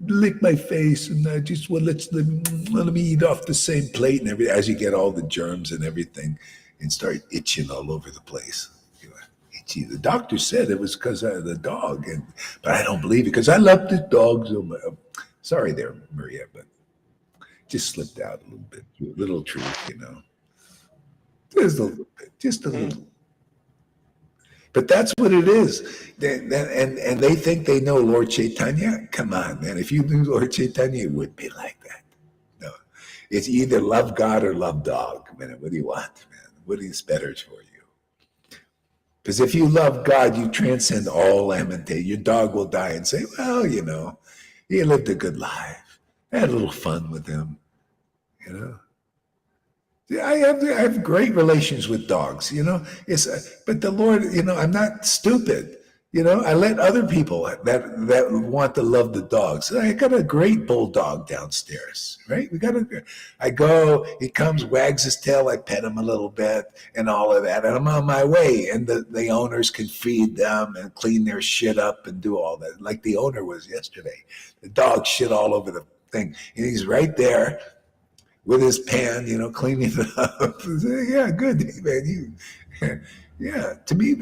Lick my face, and I just let me eat off the same plate and everything. As you get all the germs and everything, and start itching all over the place. Itchy. The doctor said it was because of the dog, but I don't believe it because I love the dog so much. Sorry, there, Maria, but just slipped out a little bit. A little truth, just a little bit, just a little. But that's what it is. And they think they know Lord Chaitanya. Come on, man. If you knew Lord Chaitanya, it wouldn't be like that. No. It's either love God or love dog. Man, what do you want, man? What is better for you? Because if you love God, you transcend all lamentation. Your dog will die and say, well, he lived a good life. I had a little fun with him, I have great relations with dogs, but the Lord, I'm not stupid. I let other people that want to love the dogs. I got a great bulldog downstairs, right? I go, he comes, wags his tail, I pet him a little bit and all of that. And I'm on my way. And the owners can feed them and clean their shit up and do all that. Like the owner was yesterday. The dog shit all over the thing. And he's right there with his pan, cleaning it up. Yeah, good, man. Yeah, to me,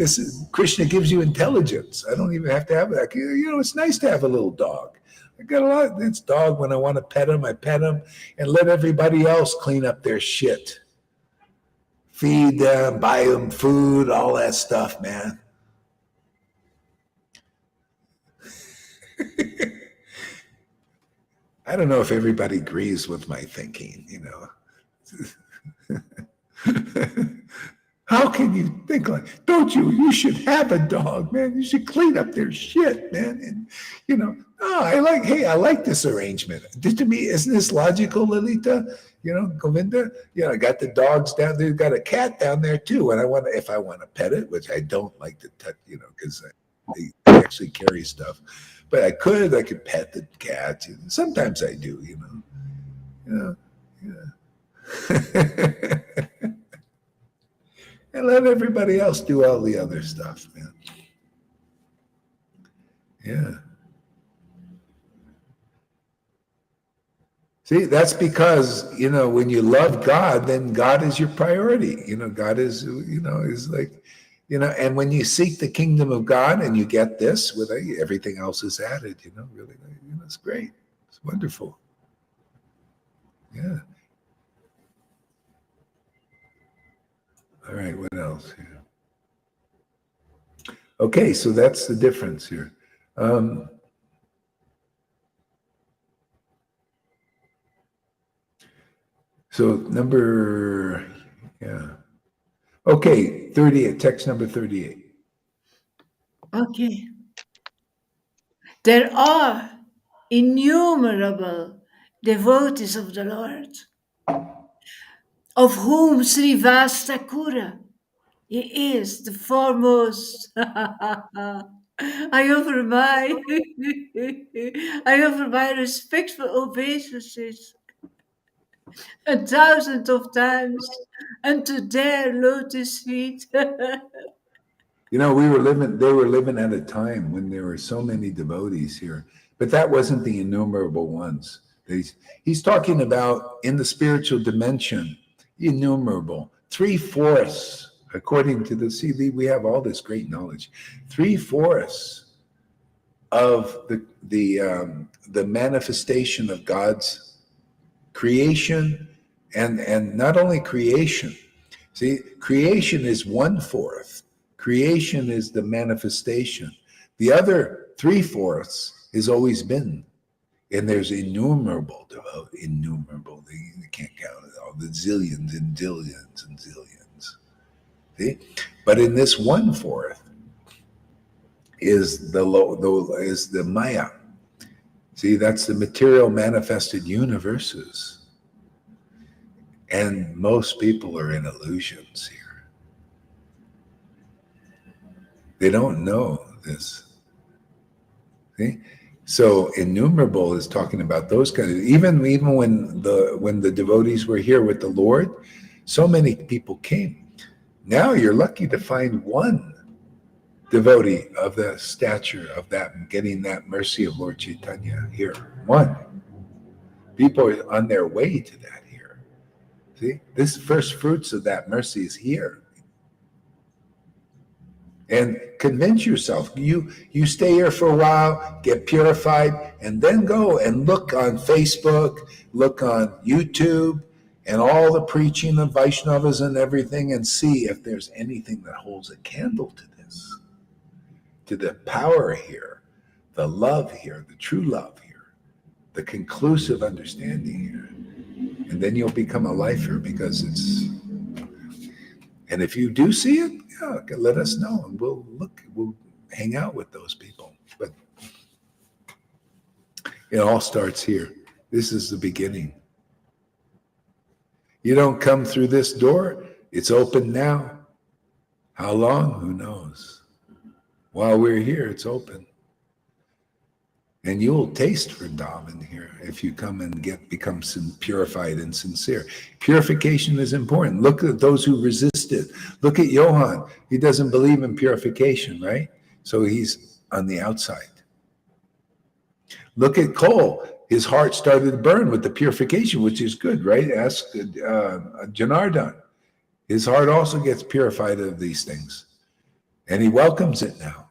Krishna gives you intelligence. I don't even have to have that. It's nice to have a little dog. I got a lot of this dog. When I want to pet him, I pet him and let everybody else clean up their shit. Feed them, buy them food, all that stuff, man. I don't know if everybody agrees with my thinking, How can you think like, don't you? You should have a dog, man. You should clean up their shit, man. And, I like this arrangement. To me, isn't this logical, Lilita? Govinda? I got the dogs down there, got a cat down there too. And if I want to pet it, which I don't like to touch, because they actually carry stuff. But I could pet the cat. Sometimes I do, And let everybody else do all the other stuff, man. Yeah. See, that's because, when you love God, then God is your priority. God is, is like, and when you seek the kingdom of God and you get this, with everything else is added, really, it's great. It's wonderful. Yeah. All right, what else here? Okay, so that's the difference here. So Okay, 38, text number 38. Okay. There are innumerable devotees of the Lord, of whom Srivas Thakura, he is the foremost. I offer my respectful obeisances 1,000 of times unto their lotus feet. They were living at a time when there were so many devotees here, but that wasn't the innumerable ones. He's talking about in the spiritual dimension, innumerable, 3/4, according to we have all this great knowledge, 3/4 of the manifestation of God's creation, and not only creation. See, creation is 1/4. Creation is the manifestation. The other 3/4 has always been. And there's innumerable. You can't count it all. The zillions and zillions and zillions. See? But in this 1/4 is the Maya. See, that's the material manifested universes. And most people are in illusions here. They don't know this. See? So innumerable is talking about those kind of, even when the devotees were here with the Lord, so many people came. Now you're lucky to find one devotee of the stature of that, getting that mercy of Lord Chaitanya here. One. People are on their way to that here. See, this first fruits of that mercy is here. And convince yourself. You stay here for a while, get purified, and then go and look on Facebook, look on YouTube, and all the preaching of Vaishnavas and everything, and see if there's anything that holds a candle to this, to the power here, the love here, the true love here, the conclusive understanding here. And then you'll become a lifer, because it's, and if you do see it, yeah, let us know, and we'll hang out with those people. But it all starts here. This is the beginning. You don't come through this door, it's open now. How long? Who knows? While we're here, it's open. And you'll taste Vrindavan here if you come and become purified and sincere. Purification is important. Look at those who resisted. Look at Johann. He doesn't believe in purification, right? So he's on the outside. Look at Cole. His heart started to burn with the purification, which is good, right? Ask Janardhan. His heart also gets purified of these things. And he welcomes it now.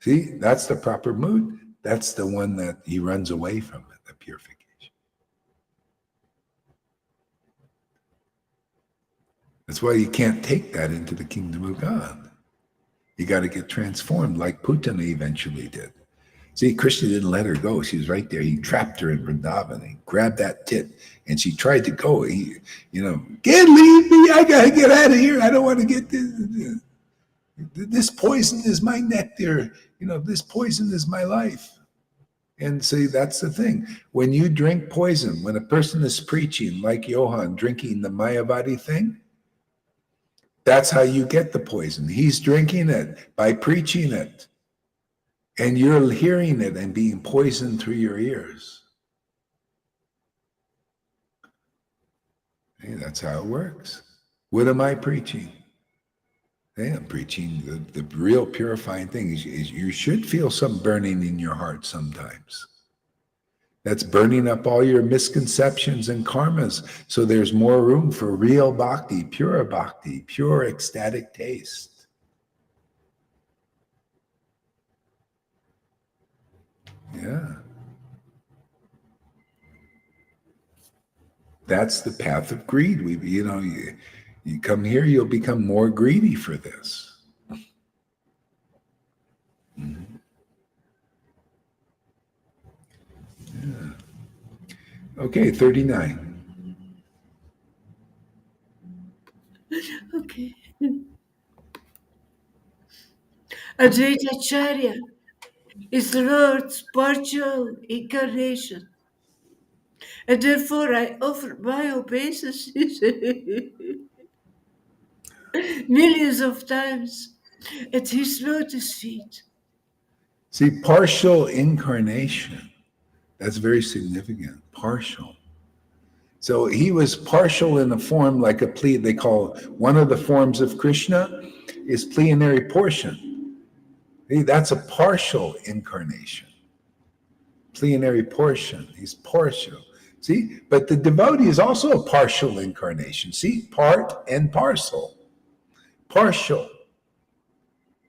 See, that's the proper mood. That's the one that he runs away from, it, the purification. That's why you can't take that into the kingdom of God. You got to get transformed like Putana eventually did. See, Krishna didn't let her go. She was right there. He trapped her in Vrindavan. He grabbed that tit, and she tried to go. He, can't leave me. I got to get out of here. I don't want to get this. This poison is my nectar. This poison is my life. And see, that's the thing. When you drink poison, when a person is preaching like Johann, drinking the Mayavadi thing, that's how you get the poison. He's drinking it by preaching it. And you're hearing it and being poisoned through your ears. Hey, that's how it works. What am I preaching? Hey, I'm preaching the real purifying thing. Is you should feel some burning in your heart sometimes. That's burning up all your misconceptions and karmas. So there's more room for real bhakti, pure ecstatic taste. Yeah. That's the path of greed. You come here, you'll become more greedy for this. Mm-hmm. Yeah. Okay, 39. Okay. Advaita Acharya is the Lord's partial incarnation. And therefore I offer my obeisances millions of times at his lotus feet. See, partial incarnation, that's very significant, partial. So he was partial in a form like a plea. They call one of the forms of Krishna is plenary portion. See, that's a partial incarnation. Plenary portion, he's partial. See, but the devotee is also a partial incarnation. See, part and parcel. Partial.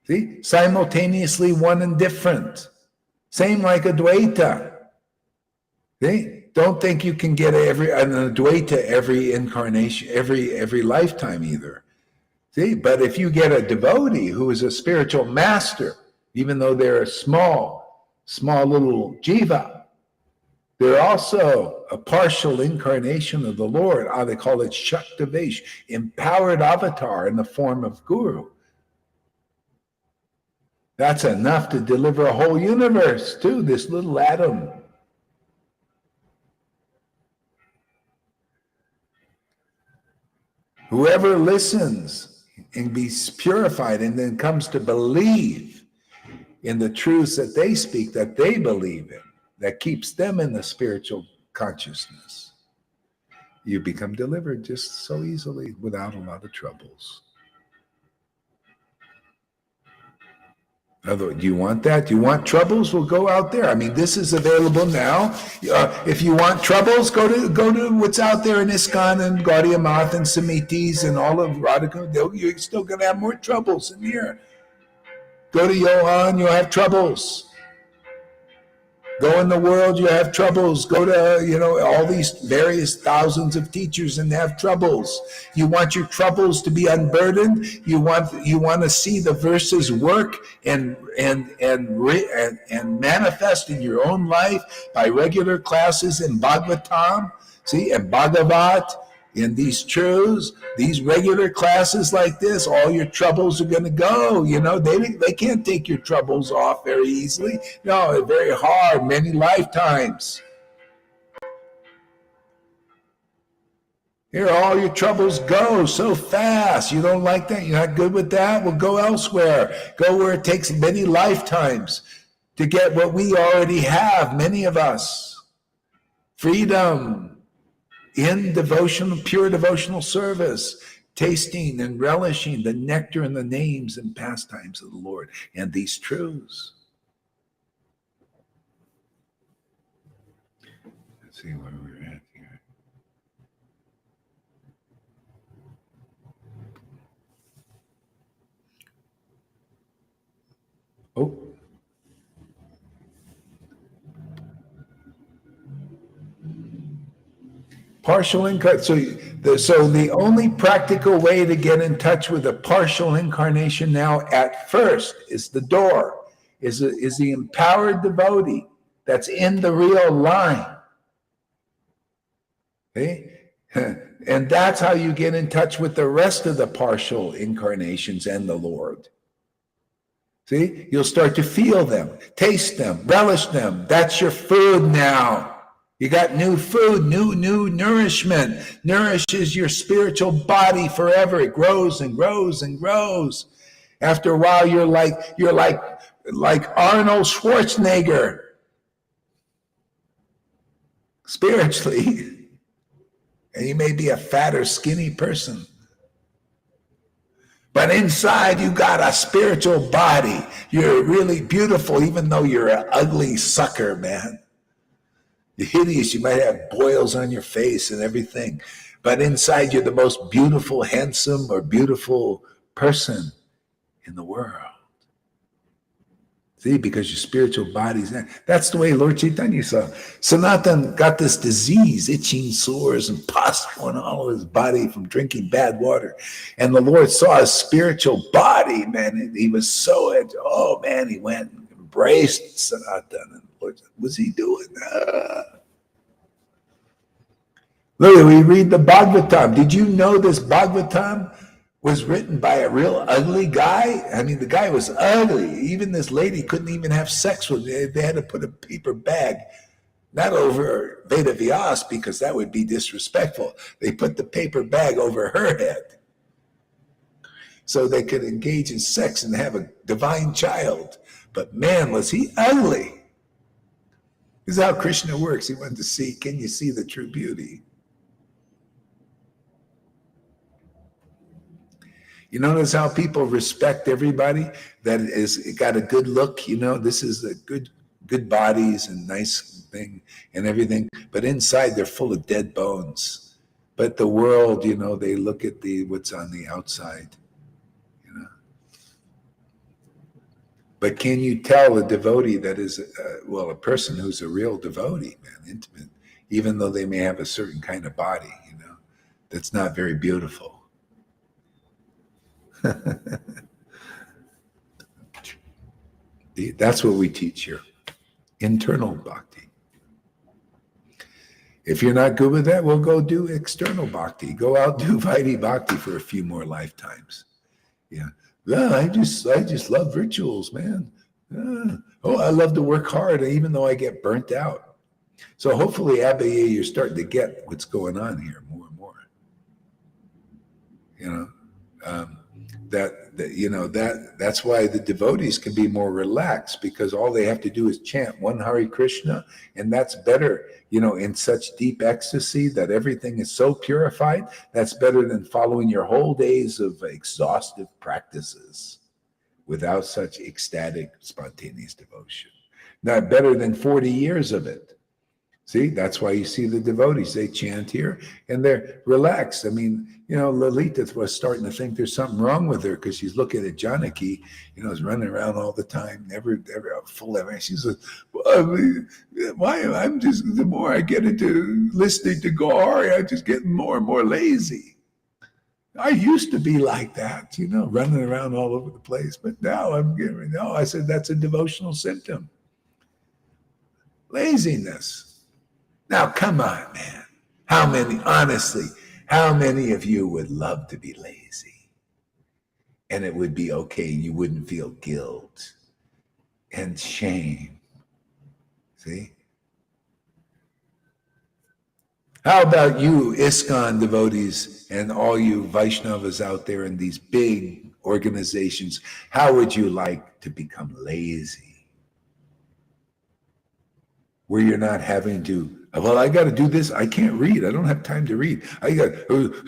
See, simultaneously one and different. Same like Advaita. See, don't think you can get an Advaita every incarnation, every lifetime either. See, but if you get a devotee who is a spiritual master, even though they're a small little jiva, they're also a partial incarnation of the Lord. They call it Shaktavesh, empowered avatar in the form of Guru. That's enough to deliver a whole universe too, this little atom. Whoever listens and be purified and then comes to believe in the truths that they speak, that they believe in, that keeps them in the spiritual consciousness, you become delivered just so easily without a lot of troubles. Do you want that? Do you want troubles? Well, go out there. I mean, this is available now. If you want troubles, go to what's out there in ISKCON and Gaudiya Math and Samitis and all of Radhika. You're still going to have more troubles in here. Go to Johan, you'll have troubles. Go in the world, you have troubles. Go to, all these various thousands of teachers and have troubles. You want your troubles to be unburdened. You want to see the verses work and manifest in your own life by regular classes in Bhagavatam, and Bhagavat, in these truths, these regular classes like this, all your troubles are going to go. They can't take your troubles off very easily. No, it's very hard, many lifetimes. Here, all your troubles go so fast. You don't like that? You're not good with that? Well, go elsewhere. Go where it takes many lifetimes to get what we already have, many of us. Freedom. In pure devotional service, tasting and relishing the nectar and the names and pastimes of the Lord and these truths. Let's see where we're at here. Oh. Partial incarnation. So the only practical way to get in touch with a partial incarnation now at first is the door, is the empowered devotee that's in the real line. Okay? And that's how you get in touch with the rest of the partial incarnations and the Lord. See? You'll start to feel them, taste them, relish them. That's your food now. You got new food, new nourishment. Nourishes your spiritual body forever. It grows and grows and grows. After a while, you're like Arnold Schwarzenegger. Spiritually. And you may be a fat or skinny person. But inside, you got a spiritual body. You're really beautiful, even though you're an ugly sucker, man. You're hideous. You might have boils on your face and everything. But inside, you're the most beautiful, handsome, or beautiful person in the world. See, because your spiritual body's there. That's the way Lord Chaitanya saw. Sanatan got this disease, itching sores and pus on all of his body from drinking bad water. And the Lord saw his spiritual body, man. And he was so, he went and embraced Sanatan. And Lord, what's he doing? Look, we read the Bhagavatam. Did you know this Bhagavatam was written by a real ugly guy? I mean, the guy was ugly. Even this lady couldn't even have sex with him. They had to put a paper bag, not over Veda Vyas, because that would be disrespectful. They put the paper bag over her head so they could engage in sex and have a divine child. But man, was he ugly. This is how Krishna works. He wanted to see, can you see the true beauty? You notice how people respect everybody that is got a good look. This is a good bodies and nice thing and everything. But inside they're full of dead bones. But the world, they look at what's on the outside. But can you tell a devotee that is, a person who's a real devotee, man, intimate, even though they may have a certain kind of body, that's not very beautiful. That's what we teach here. Internal bhakti. If you're not good with that, well, go do external bhakti. Go out, do Vaidhi bhakti for a few more lifetimes. Yeah. I just love rituals, man. I love to work hard, even though I get burnt out. So hopefully, Abbaye, you're starting to get what's going on here more and more. That's why the devotees can be more relaxed, because all they have to do is chant one Hare Krishna, and that's better, in such deep ecstasy that everything is so purified. That's better than following your whole days of exhaustive practices without such ecstatic, spontaneous devotion. Not better than 40 years of it. See, that's why you see the devotees, they chant here and they're relaxed. I mean, Lalita was starting to think there's something wrong with her, because she's looking at Janaki, is running around all the time, never full of it. She says, why? I'm just, the more I get into listening to Gauri, I'm just getting more and more lazy. I used to be like that, running around all over the place, but now I said, that's a devotional symptom. Laziness. Now, come on, man. How many of you would love to be lazy? And it would be okay. You wouldn't feel guilt and shame. See? How about you, ISKCON devotees, and all you Vaishnavas out there in these big organizations? How would you like to become lazy? Where you're not having to, I got to do this. I can't read. I don't have time to read. I got to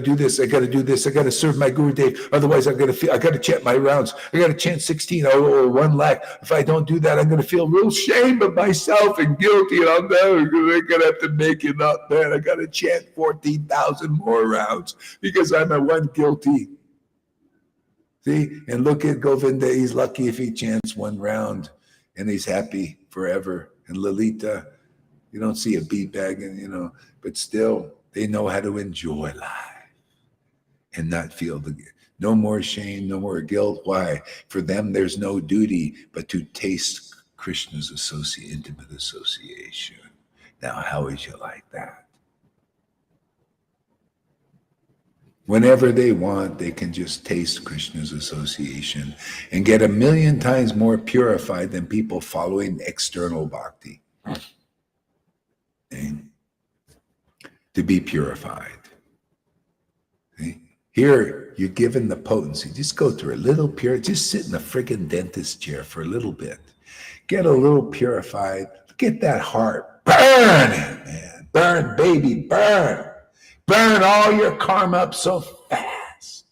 do this. I got to do this. I got to serve my Gurudev. Otherwise, I got to chant my rounds. I got to chant 16 or 1 lakh. If I don't do that, I'm going to feel real shame of myself and guilty. And I'm never going to have to make it up, man. I got to chant 14,000 more rounds because I'm a one guilty. See? And look at Govinda. He's lucky if he chants 1 round and he's happy forever. And Lalita, you don't see a beat bag, and but still they know how to enjoy life and not feel no more shame, no more guilt. Why? For them, there's no duty but to taste Krishna's intimate association. Now, how would you like that? Whenever they want, they can just taste Krishna's association and get 1,000,000 times more purified than people following external bhakti. Okay? To be purified. Okay? Here, you're given the potency. Just go through a little just sit in a friggin' dentist chair for a little bit. Get a little purified. Get that heart. Burn it, man. Burn, baby, burn. Burn all your karma up so fast.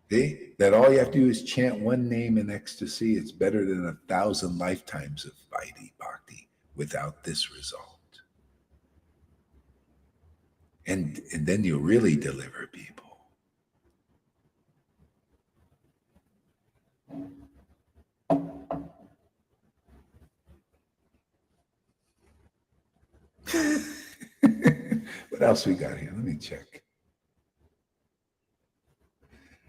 See? That all you have to do is chant one name in ecstasy. It's better than 1,000 lifetimes of Vaidhi Bhakti without this result. And then you really deliver people. What else we got here? Let me check.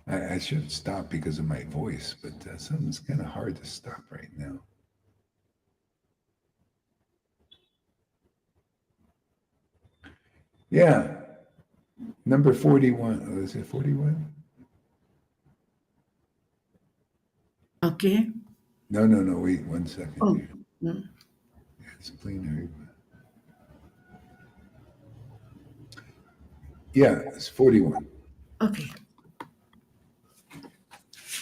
I should stop because of my voice, but something's kind of hard to stop right now. Yeah. Number 41. Oh, is it 41? Okay. No. Wait 1 second. Oh. Here. Yeah, it's plenary. Yeah, it's 41. Okay.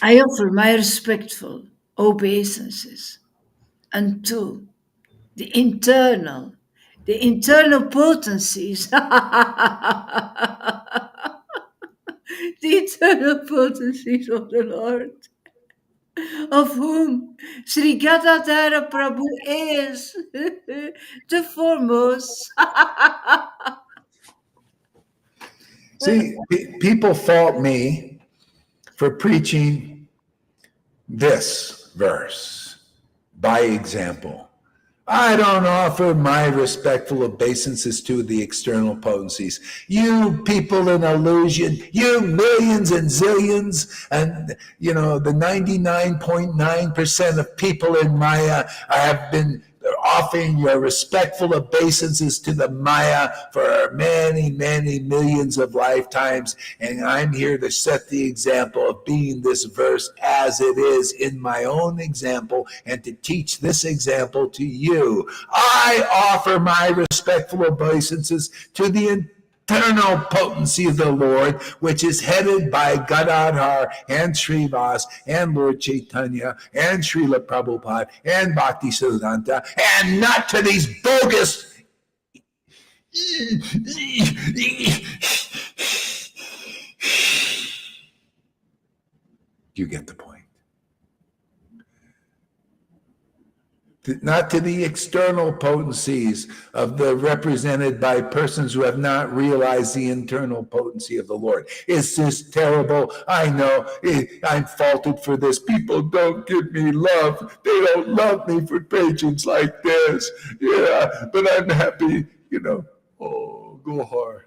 I offer my respectful obeisances unto the internal potencies, the internal potencies of the Lord, of whom Sri Gadadhara Prabhu is the foremost. See, people fault me for preaching this verse by example. I don't offer my respectful obeisances to the external potencies. You people in illusion, you millions and zillions, and the 99.9% of people in Maya have been offering your respectful obeisances to the Maya for many, many millions of lifetimes. And I'm here to set the example of being this verse as it is in my own example and to teach this example to you. I offer my respectful obeisances to the eternal potency of the Lord, which is headed by Gadadhar and Srivas and Lord Chaitanya and Srila Prabhupada and Bhakti Siddhanta, and not to these bogus you get the point. Not to the external potencies of the represented by persons who have not realized the internal potency of the Lord. It's just terrible. I know I'm faulted for this. People don't give me love. They don't love me for patience like this. Yeah, but I'm happy, Oh, go hard.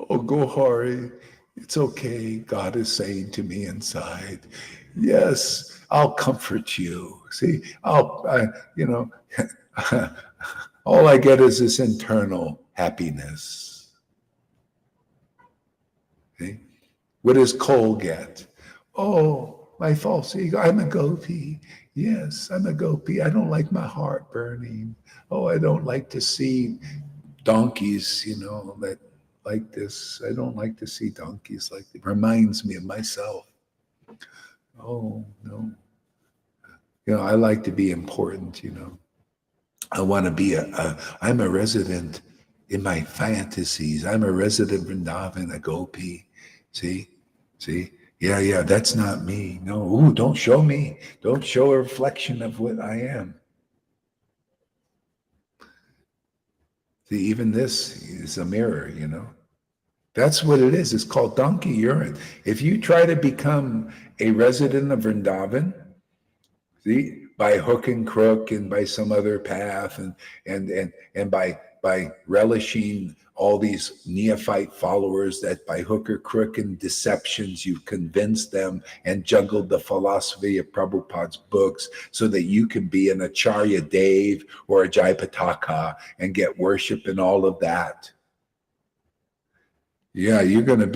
Oh, go hard. It's okay. God is saying to me inside, yes, I'll comfort you. See, all I get is this internal happiness. See? What does Cole get? Oh, my false ego. I'm a gopi. Yes, I'm a gopi. I don't like my heart burning. Oh, I don't like to see donkeys, that like this. I don't like to see donkeys like it. Reminds me of myself. Oh, no. I like to be important, I want to be I'm a resident in my fantasies. I'm a resident Vrindavan, a gopi. See? Yeah, that's not me. No, ooh, don't show me. Don't show a reflection of what I am. See, even this is a mirror, That's what it is. It's called donkey urine. If you try to become a resident of Vrindavan, see, by hook and crook and by some other path and by relishing all these neophyte followers that by hook or crook and deceptions you've convinced them and juggled the philosophy of Prabhupada's books so that you can be an Acharya Dev or a Jayapataka and get worship and all of that. Yeah, you don't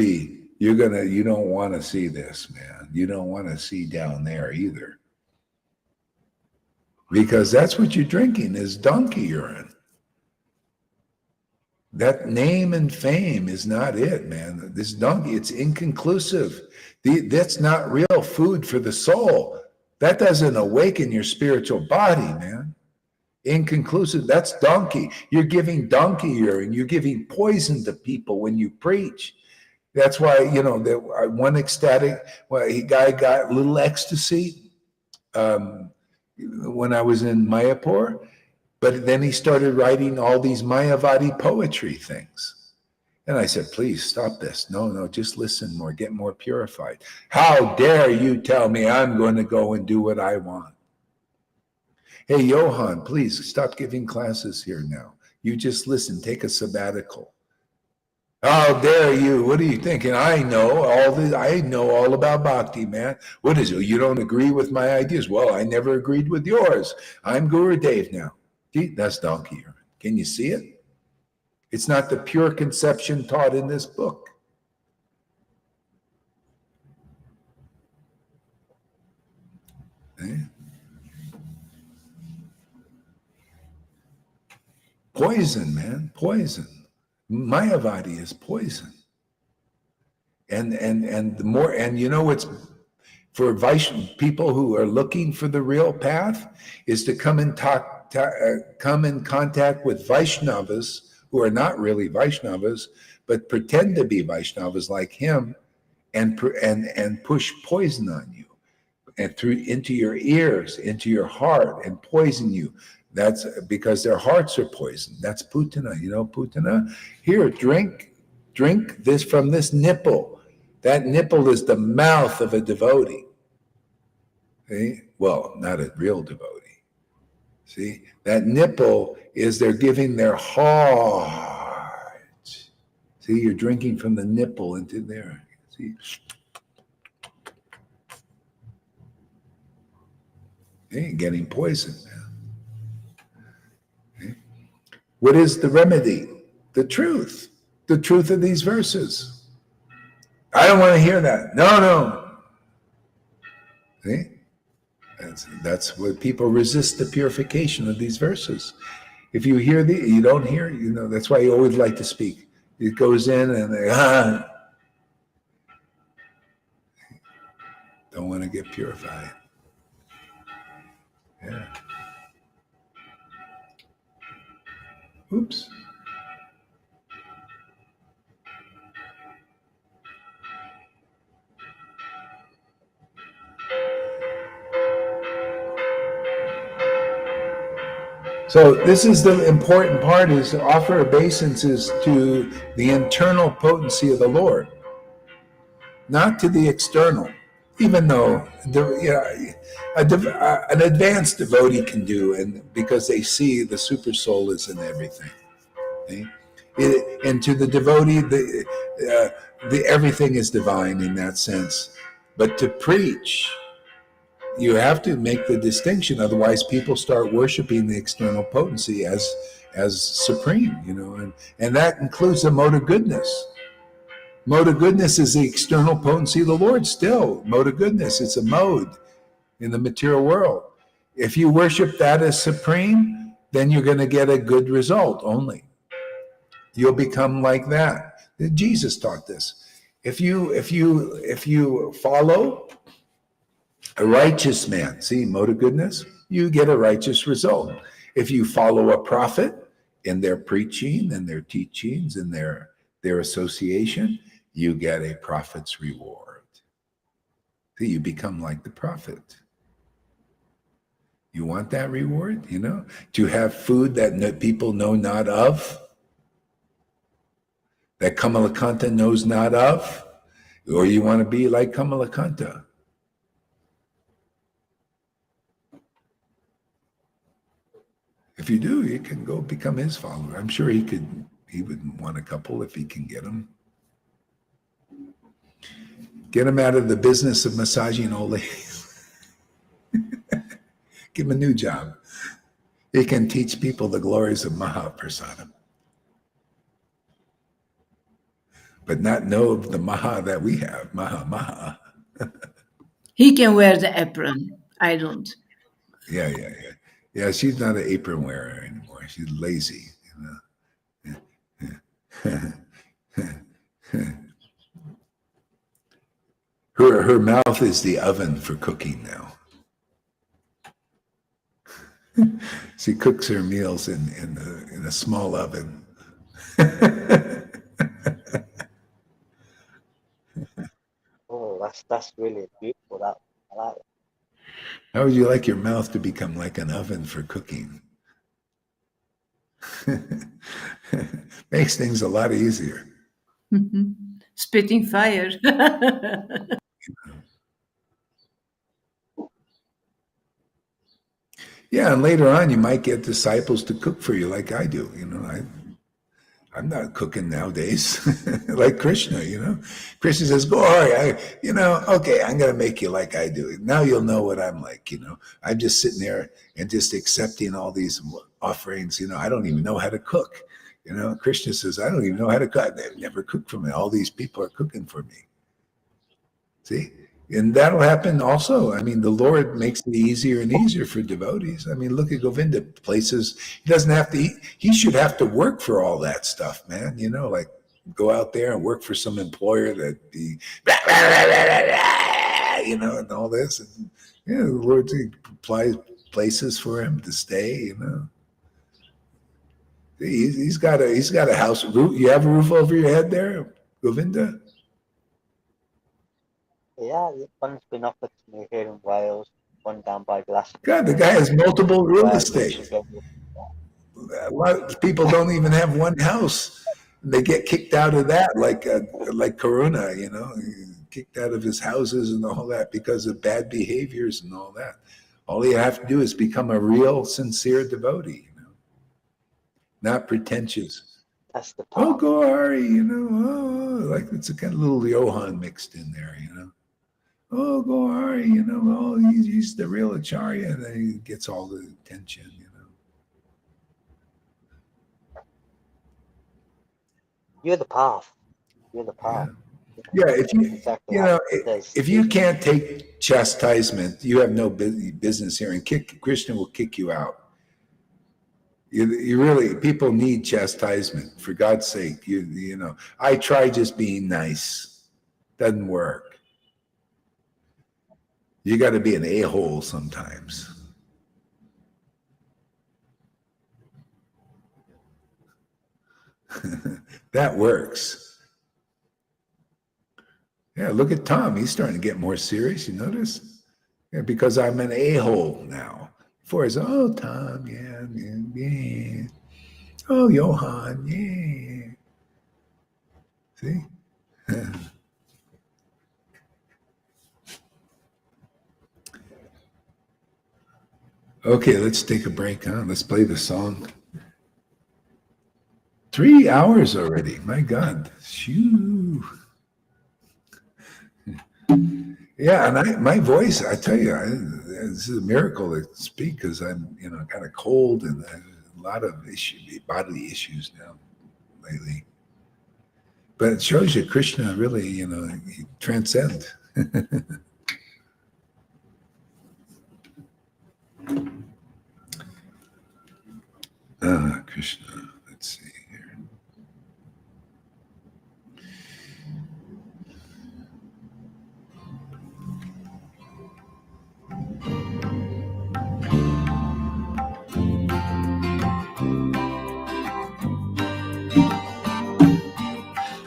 want to see this, man. You don't want to see down there either. Because that's what you're drinking is donkey urine. That name and fame is not it, man. This donkey, it's inconclusive. That's not real food for the soul. That doesn't awaken your spiritual body, man. Inconclusive, that's donkey. You're giving donkey urine. You're giving poison to people when you preach. That's why, one ecstatic, guy got a little ecstasy when I was in Mayapur, but then he started writing all these Mayavadi poetry things. And I said, please stop this. No, just listen more, get more purified. How dare you tell me I'm going to go and do what I want? Hey, Johan, please stop giving classes here now. You just listen, take a sabbatical. How dare you? What are you thinking? I know all about bhakti, man. What is it? You don't agree with my ideas? Well, I never agreed with yours. I'm Guru Dev now. See, that's donkey urine. Can you see it? It's not the pure conception taught in this book. Poison, man, poison. Mayavadi is poison. And the more, and it's for people who are looking for the real path is to come in contact with Vaishnavas who are not really Vaishnavas, but pretend to be Vaishnavas like him and push poison on you and into your ears, into your heart and poison you. That's because their hearts are poisoned. That's putana. Putana? Here, drink this from this nipple. That nipple is the mouth of a devotee. See? Well, not a real devotee. See? That nipple is they're giving their heart. See, you're drinking from the nipple into there. See? You're getting poisoned, man. What is the remedy? The truth of these verses. I don't want to hear that. No. See? That's what people resist the purification of these verses. If you hear you don't hear, that's why you always like to speak. It goes in and don't want to get purified. Yeah. Oops. So this is the important part, is to offer obeisances to the internal potency of the Lord, not to the external, even though an advanced devotee can do, and because they see the super soul is in everything. And to the devotee, the everything is divine in that sense. But to preach, you have to make the distinction, otherwise people start worshiping the external potency as supreme, and that includes the mode of goodness. Mode of goodness is the external potency of the Lord still. Mode of goodness, it's a mode in the material world. If you worship that as supreme, then you're going to get a good result only. You'll become like that. Jesus taught this. If you follow a righteous man, see, mode of goodness, you get a righteous result. If you follow a prophet in their preaching and their teachings and their association, you get a prophet's reward. See, you become like the prophet. You want that reward, to have food that people know not of, that Kamalakanta knows not of, or you want to be like Kamalakanta. If you do, you can go become his follower. I'm sure he would want a couple if he can get them. Get him out of the business of massaging old ladies. Give him a new job. He can teach people the glories of Mahaprasadam, but not know of the Maha that we have. Maha. He can wear the apron. I don't. Yeah. Yeah, she's not an apron wearer anymore. She's lazy, Her mouth is the oven for cooking now. She cooks her meals in a small oven. Oh, that's really beautiful. That I like it. How would you like your mouth to become like an oven for cooking? Makes things a lot easier. Spitting fire. Yeah, and later on you might get disciples to cook for you like I do. I'm not cooking nowadays like Krishna, Krishna says, go, okay, I'm going to make you like I do. Now you'll know what I'm like, I'm just sitting there and just accepting all these offerings. I don't even know how to cook. Krishna says, I don't even know how to cook. They've never cooked for me. All these people are cooking for me. See? And that'll happen also. I mean, the Lord makes it easier and easier for devotees. I mean, look at Govinda, places he doesn't have to eat. He should have to work for all that stuff, man. Like go out there and work for some employer that be, and all this. And, the Lord supplies places for him to stay, He's got a house. You have a roof over your head there, Govinda? Yeah, one's been offered to me here in Wales, one down by Glasgow. God, the guy has multiple real estate. A lot of people don't even have one house. They get kicked out of that, like Karuna, kicked out of his houses and all that because of bad behaviors and all that. All you have to do is become a real, sincere devotee, not pretentious. That's the part. Oh, Gauri, like it's a kind of little Johan mixed in there, Oh, Gauri, he's the real Acharya, and then he gets all the attention, You're the path. You're the path. Yeah, if you can't take chastisement, you have no business here, and Krishna will kick you out. You really, people need chastisement, for God's sake. You know, I try just being nice. Doesn't work. You got to be an a-hole sometimes. That works. Yeah, look at Tom. He's starting to get more serious. You notice? Yeah, because I'm an a-hole now. Before it's, oh, Tom, yeah. Oh, Johan, yeah. See? Okay, let's take a break, huh? Let's play the song. 3 hours already. My God. Shoo. Yeah, and my voice, I tell you, this is a miracle to speak because I'm, got a cold and a lot of bodily issues now lately. But it shows you Krishna really, he transcends. Krishna, let's see here.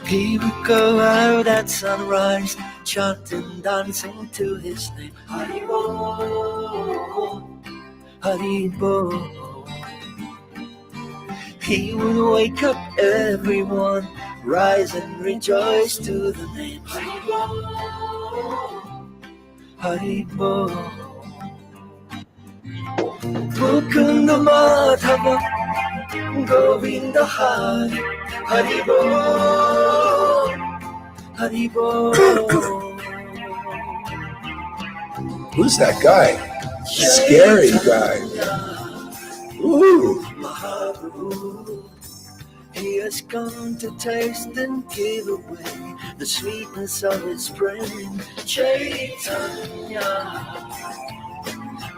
He would go out at sunrise, chanting, dancing to his name. Hari Bol, Hari Bol. He would wake up everyone, rise and rejoice to the name. Hari Bol, Hari Bol. Mukunda Madhava, Govinda Hari, Hari Bol, Hari Bol. Who's that guy? Scary guy. Ooh. Mahaprabhu, he has come to taste and give away the sweetness of his brain. Chaitanya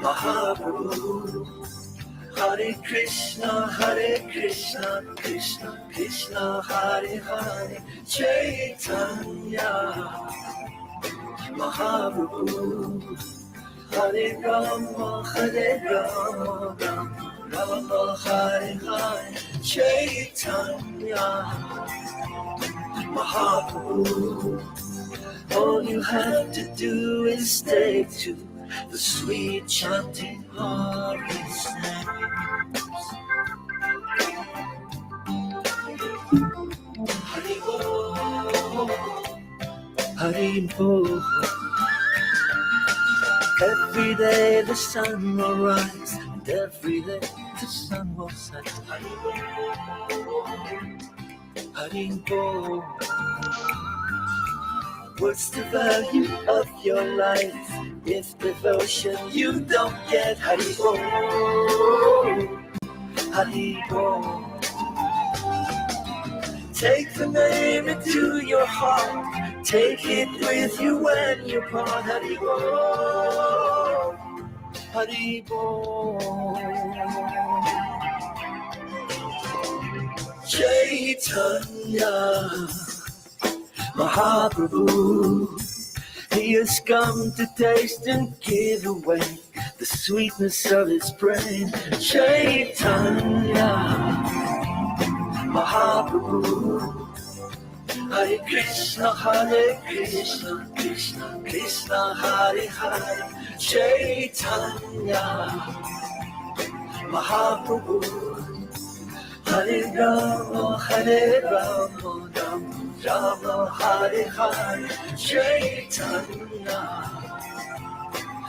Mahaprabhu, Hare Krishna, Krishna Krishna, Hare Hare. Chaitanya Mahaprabhu, Hare Rama, Rama Hare Hare. Chaitanya Mahaprabhu, all you have to do is take to the sweet chanting of his name. Hari Bol, Hari Bol. Every day the sun will rise, and every day the sun will set. Hari Bol, Hari Bol. What's the value of your life if devotion you don't get? Hari Bol, Hari Bol. Take the name into your heart, take it with you when you part. Hari Bol, Hari Bol. Chaitanya Mahaprabhu, he has come to taste and give away the sweetness of his brain. Chaitanya Mahaprabhu, Hare Krishna, Krishna Krishna, Hare Hare. Chaitanya Mahaprabhu, Hare Rama, Rama Hare Hare. Chaitanya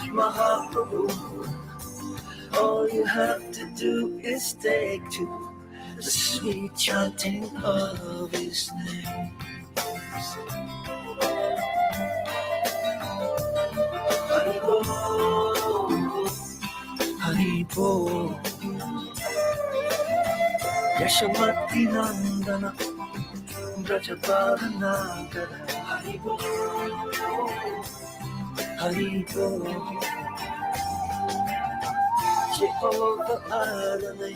Mahaprabhu, all you have to do is take to the sweet chanting of his name. Hari Bol, Hari Bol. Yashamati Nandana, Brajabala Nagara. Hari Bol, Hari Bol. Jehovah Adonai,